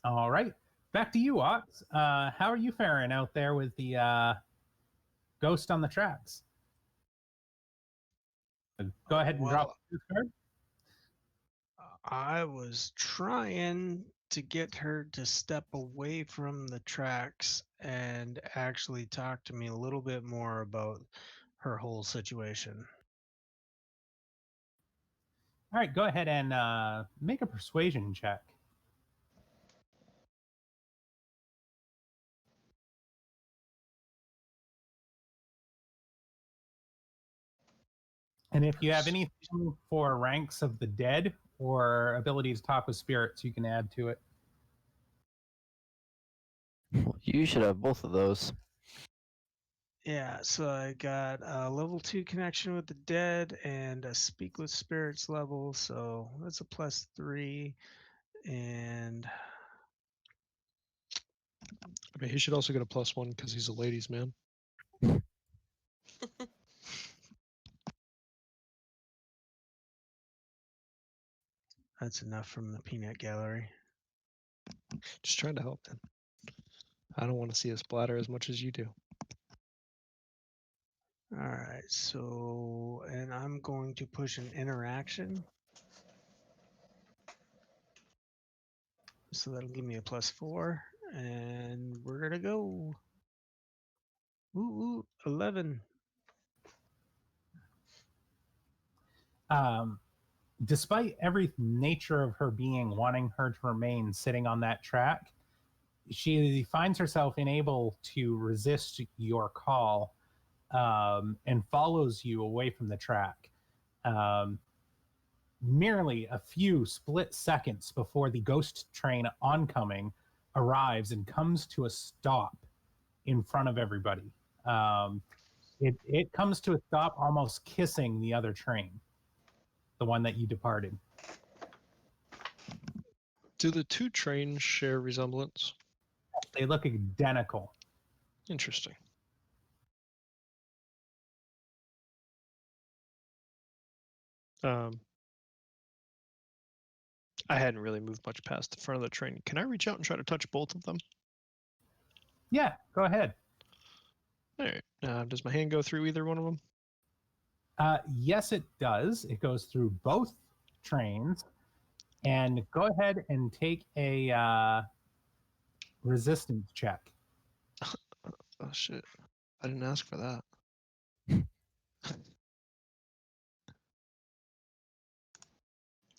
Speaker 1: All right, back to you, Ox. How are you faring out there with the ghost on the tracks? Go ahead and drop this card.
Speaker 8: I was trying to get her to step away from the tracks and actually talk to me a little bit more about her whole situation.
Speaker 1: All right, go ahead and make a persuasion check. And if you have anything for ranks of the dead or ability to talk with spirits, you can add to it.
Speaker 3: You should have both of those.
Speaker 8: Yeah, so I got a level 2 connection with the dead and a speak with spirits level, so that's a +3. And
Speaker 9: I mean, he should also get a +1 because he's a ladies' man.
Speaker 8: that's enough from the peanut gallery.
Speaker 9: Just trying to help, man. I don't want to see a splatter as much as you do.
Speaker 8: All right, so, and I'm going to push an interaction. So that'll give me a +4, and we're gonna go. Ooh, 11.
Speaker 1: Despite every nature of her being wanting her to remain sitting on that track, she finds herself unable to resist your call, and follows you away from the track. Merely a few split seconds before the ghost train oncoming arrives and comes to a stop in front of everybody. It comes to a stop almost kissing the other train, the one that you departed.
Speaker 9: Do the two trains share resemblance?
Speaker 1: They look identical.
Speaker 9: Interesting. I hadn't really moved much past the front of the train. Can I reach out and try to touch both of them?
Speaker 1: Yeah, go ahead.
Speaker 9: All right. Does my hand go through either one of them?
Speaker 1: Yes, it does. It goes through both trains, And go ahead and take a resistance check.
Speaker 9: Oh shit! I didn't ask for that.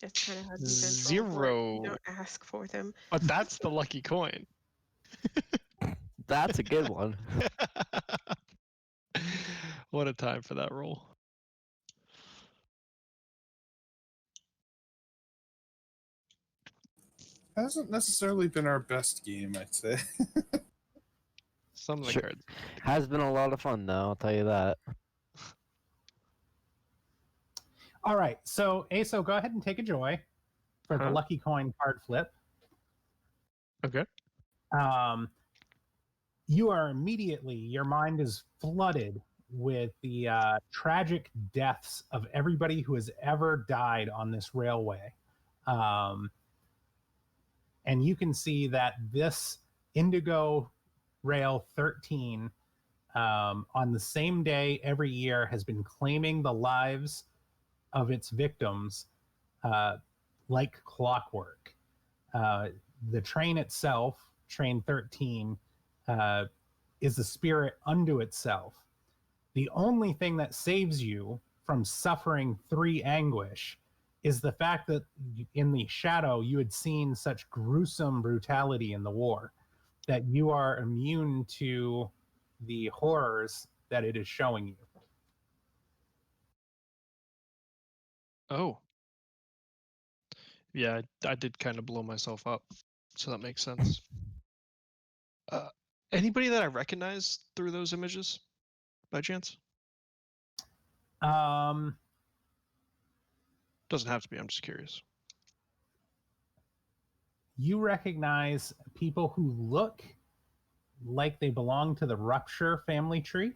Speaker 7: It's kind of how defense rolls work. You
Speaker 9: 0.
Speaker 7: don't ask for them.
Speaker 9: But that's the lucky coin.
Speaker 3: That's a good one.
Speaker 9: What a time for that roll.
Speaker 4: Hasn't necessarily been our best game, I'd say.
Speaker 9: Some of the
Speaker 3: Sure.
Speaker 9: cards.
Speaker 3: Has been a lot of fun, though, I'll tell you that.
Speaker 1: All right, so Aso, go ahead and take a joy for the
Speaker 9: Huh?
Speaker 1: lucky coin card flip.
Speaker 9: Okay.
Speaker 1: You are immediately, your mind is flooded with the tragic deaths of everybody who has ever died on this railway. And you can see that this Indigo Rail 13, on the same day every year, has been claiming the lives of its victims like clockwork. The train itself, Train 13, is the spirit unto itself. The only thing that saves you from suffering 3 anguish is the fact that in the shadow you had seen such gruesome brutality in the war that you are immune to the horrors that it is showing you.
Speaker 9: Oh. Yeah, I did kind of blow myself up, so that makes sense. Anybody that I recognize through those images, by chance?
Speaker 1: Um,
Speaker 9: Doesn't have to be. I'm just curious.
Speaker 1: you recognize people who look like they belong to the Rupture family tree.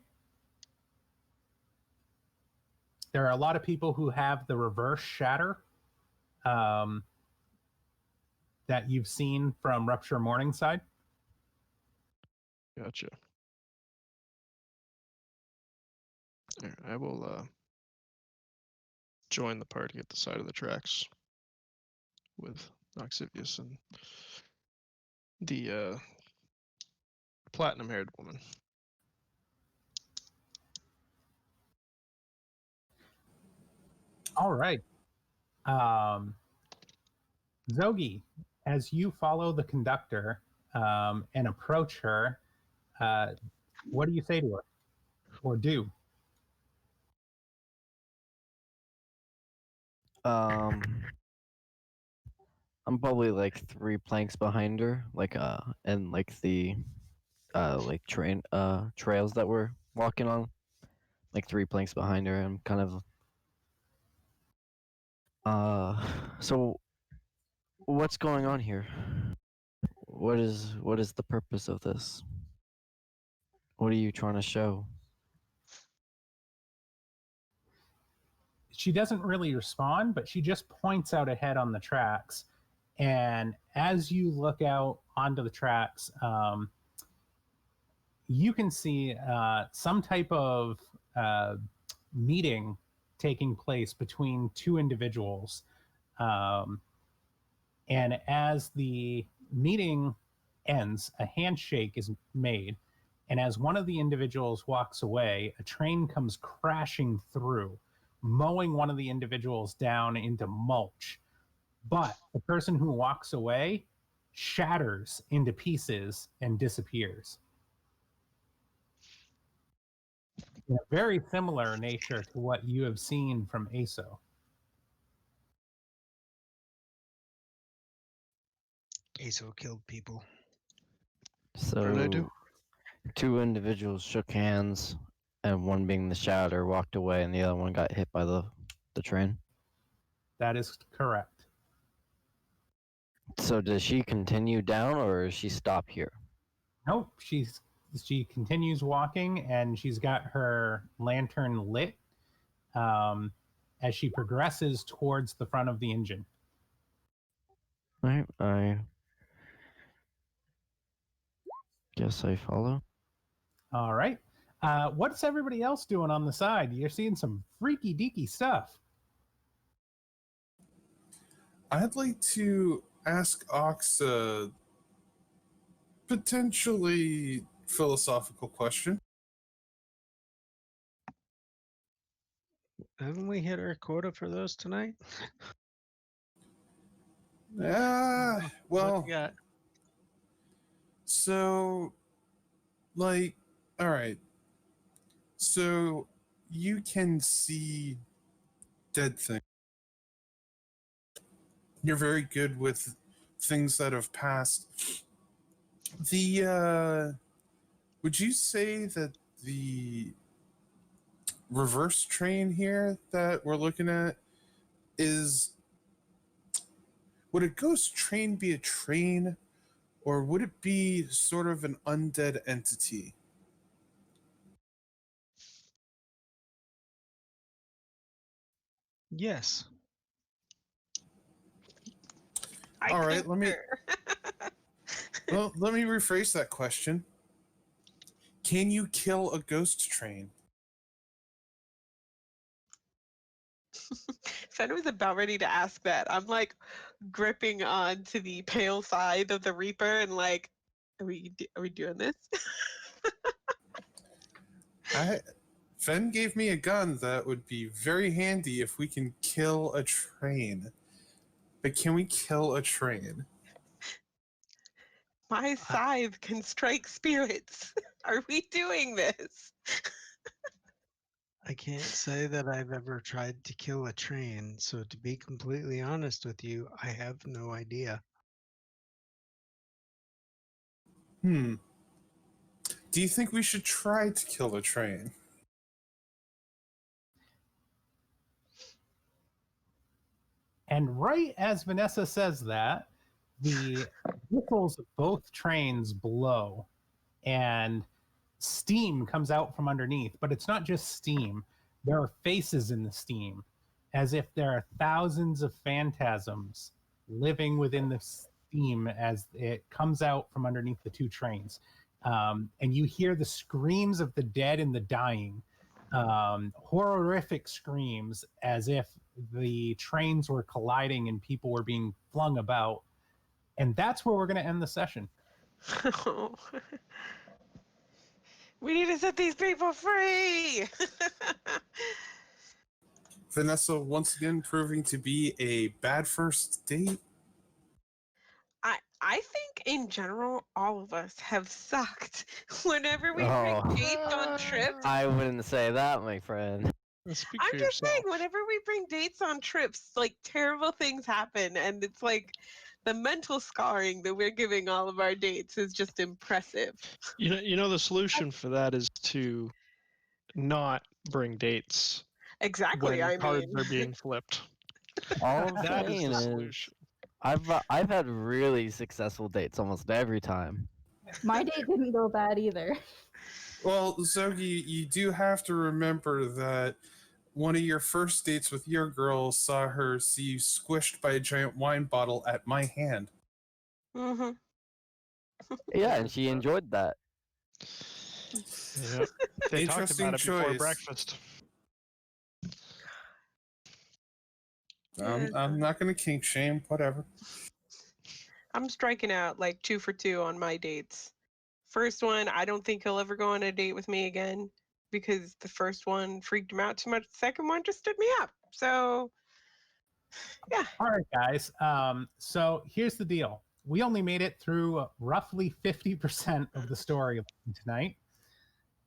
Speaker 1: There are a lot of people who have the reverse shatter that you've seen from Rupture Morningside.
Speaker 9: Gotcha. All right, I will join the party at the side of the tracks with Noxivius and the platinum-haired woman.
Speaker 1: All right. Zogi, as you follow the conductor and approach her, what do you say to her or do?
Speaker 3: I'm probably like 3 planks behind her, and like the like trails that we're walking on, like 3 planks behind her. I'm kind of so what's going on here? What is the purpose of this? What are you trying to show?
Speaker 1: She doesn't really respond, but she just points out ahead on the tracks. And as you look out onto the tracks, you can see some type of meeting taking place between 2 individuals. And as the meeting ends, a handshake is made. And as one of the individuals walks away, a train comes crashing through, mowing one of the individuals down into mulch. But the person who walks away shatters into pieces and disappears. In a very similar nature to what you have seen from ASO.
Speaker 8: ASO killed people.
Speaker 3: So
Speaker 9: What did I do?
Speaker 3: 2 individuals shook hands, and one being the shatter walked away, and the other one got hit by the train.
Speaker 1: That is correct.
Speaker 3: So does she continue down, or does she stop here?
Speaker 1: Nope, she continues walking, and she's got her lantern lit as she progresses towards the front of the engine.
Speaker 3: All right, I guess I follow.
Speaker 1: All right. What's everybody else doing on the side? You're seeing some freaky deaky stuff.
Speaker 4: I'd like to ask Ox a potentially philosophical question.
Speaker 8: Haven't we hit our quota for those tonight?
Speaker 4: Well,
Speaker 8: What you got?
Speaker 4: so, like, all right. So, you can see dead things. You're very good with things that have passed. Would you say that the reverse train here that we're looking at would a ghost train be a train, or would it be sort of an undead entity?
Speaker 8: Yes.
Speaker 4: All right, let me rephrase that question. Can you kill a ghost train?
Speaker 7: Fen was about ready to ask that. I'm like gripping on to the pale side of the Reaper and like, are we doing this?
Speaker 4: Fen gave me a gun that would be very handy if we can kill a train. But can we kill a train?
Speaker 7: My scythe can strike spirits. Are we doing this?
Speaker 8: I can't say that I've ever tried to kill a train, so to be completely honest with you, I have no idea.
Speaker 4: Do you think we should try to kill a train?
Speaker 1: And right as Vanessa says that, the whistles of both trains blow and steam comes out from underneath. But it's not just steam, there are faces in the steam, as if there are thousands of phantasms living within the steam as it comes out from underneath the two trains. And you hear the screams of the dead and the dying, horrific screams as if the trains were colliding and people were being flung about. And that's where we're going to end the session.
Speaker 7: We need to set these people free.
Speaker 4: Vanessa once again proving to be a bad first date.
Speaker 7: I think in general, all of us have sucked whenever we
Speaker 3: Oh.
Speaker 7: bring dates on trips.
Speaker 3: I wouldn't say that, my friend.
Speaker 9: Speak
Speaker 7: I'm
Speaker 9: for
Speaker 7: just
Speaker 9: yourself.
Speaker 7: saying, whenever we bring dates on trips, like terrible things happen, and it's like the mental scarring that we're giving all of our dates is just impressive.
Speaker 9: You know the solution for that is to not bring dates
Speaker 7: Exactly.
Speaker 9: when
Speaker 7: I
Speaker 9: cards
Speaker 7: mean,
Speaker 9: are being flipped.
Speaker 3: All I'm
Speaker 9: That is
Speaker 3: saying
Speaker 9: the
Speaker 3: is,
Speaker 9: solution.
Speaker 3: I've had really successful dates almost every time.
Speaker 6: My date didn't go bad either.
Speaker 4: Well, Zogi, you do have to remember that one of your first dates with your girl saw her see you squished by a giant wine bottle at my hand.
Speaker 7: mm-hmm.
Speaker 3: Yeah, and she enjoyed that.
Speaker 9: Yep. They talked
Speaker 4: Interesting
Speaker 9: about it before
Speaker 4: choice.
Speaker 9: breakfast.
Speaker 4: I'm not going to kink shame, whatever.
Speaker 7: I'm striking out like 2 for 2 on my dates. First one, I don't think he'll ever go on a date with me again because the first one freaked him out too much. The second one just stood me up. So, yeah.
Speaker 1: All right, guys. So here's the deal. We only made it through roughly 50% of the story tonight.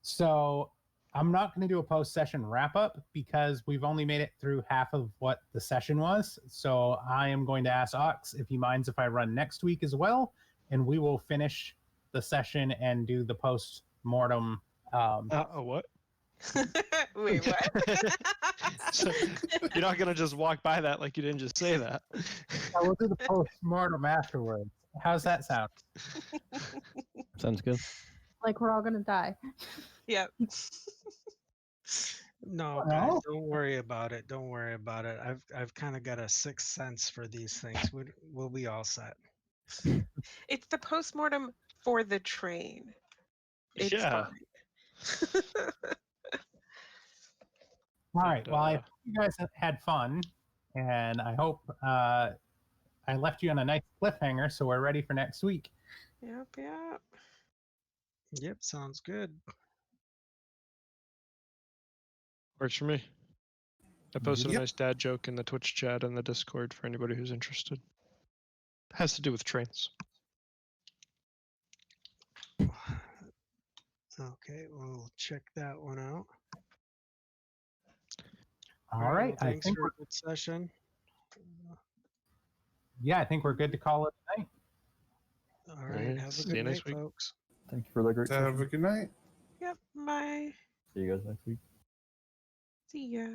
Speaker 1: So I'm not going to do a post-session wrap-up because we've only made it through half of what the session was. So I am going to ask Ox if he minds if I run next week as well, and we will finish the session and do the post-mortem.
Speaker 9: What?
Speaker 7: Wait, what?
Speaker 9: So, you're not gonna just walk by that like you didn't just say that.
Speaker 1: We'll do the post-mortem afterwards. How's that sound?
Speaker 3: Sounds good.
Speaker 6: Like we're all gonna die.
Speaker 7: Yep.
Speaker 8: No, guys, don't worry about it. Don't worry about it. I've kind of got a sixth sense for these things. We'll be all set.
Speaker 7: It's the postmortem for the train. It's
Speaker 9: Yeah.
Speaker 7: fine.
Speaker 1: All right. Well, I hope you guys have had fun, and I hope I left you on a nice cliffhanger, so we're ready for next week.
Speaker 7: Yep, yep.
Speaker 8: Yep, sounds good.
Speaker 9: Works for me. I posted
Speaker 4: Yep.
Speaker 9: a nice dad joke in the Twitch chat and the Discord for anybody who's interested. Has to do with trains.
Speaker 8: Okay, we'll check that one out.
Speaker 1: All right.
Speaker 8: Well,
Speaker 1: I
Speaker 8: thanks
Speaker 1: think
Speaker 8: for a good session.
Speaker 1: I think we're good to call it a night.
Speaker 8: All right,
Speaker 9: Alright,
Speaker 8: have a
Speaker 9: see
Speaker 8: good
Speaker 9: you
Speaker 8: night,
Speaker 9: next week.
Speaker 8: folks.
Speaker 5: Thank you for the great
Speaker 4: Have
Speaker 5: session.
Speaker 4: a good night.
Speaker 7: Yep, bye.
Speaker 5: See you guys next week.
Speaker 7: See ya.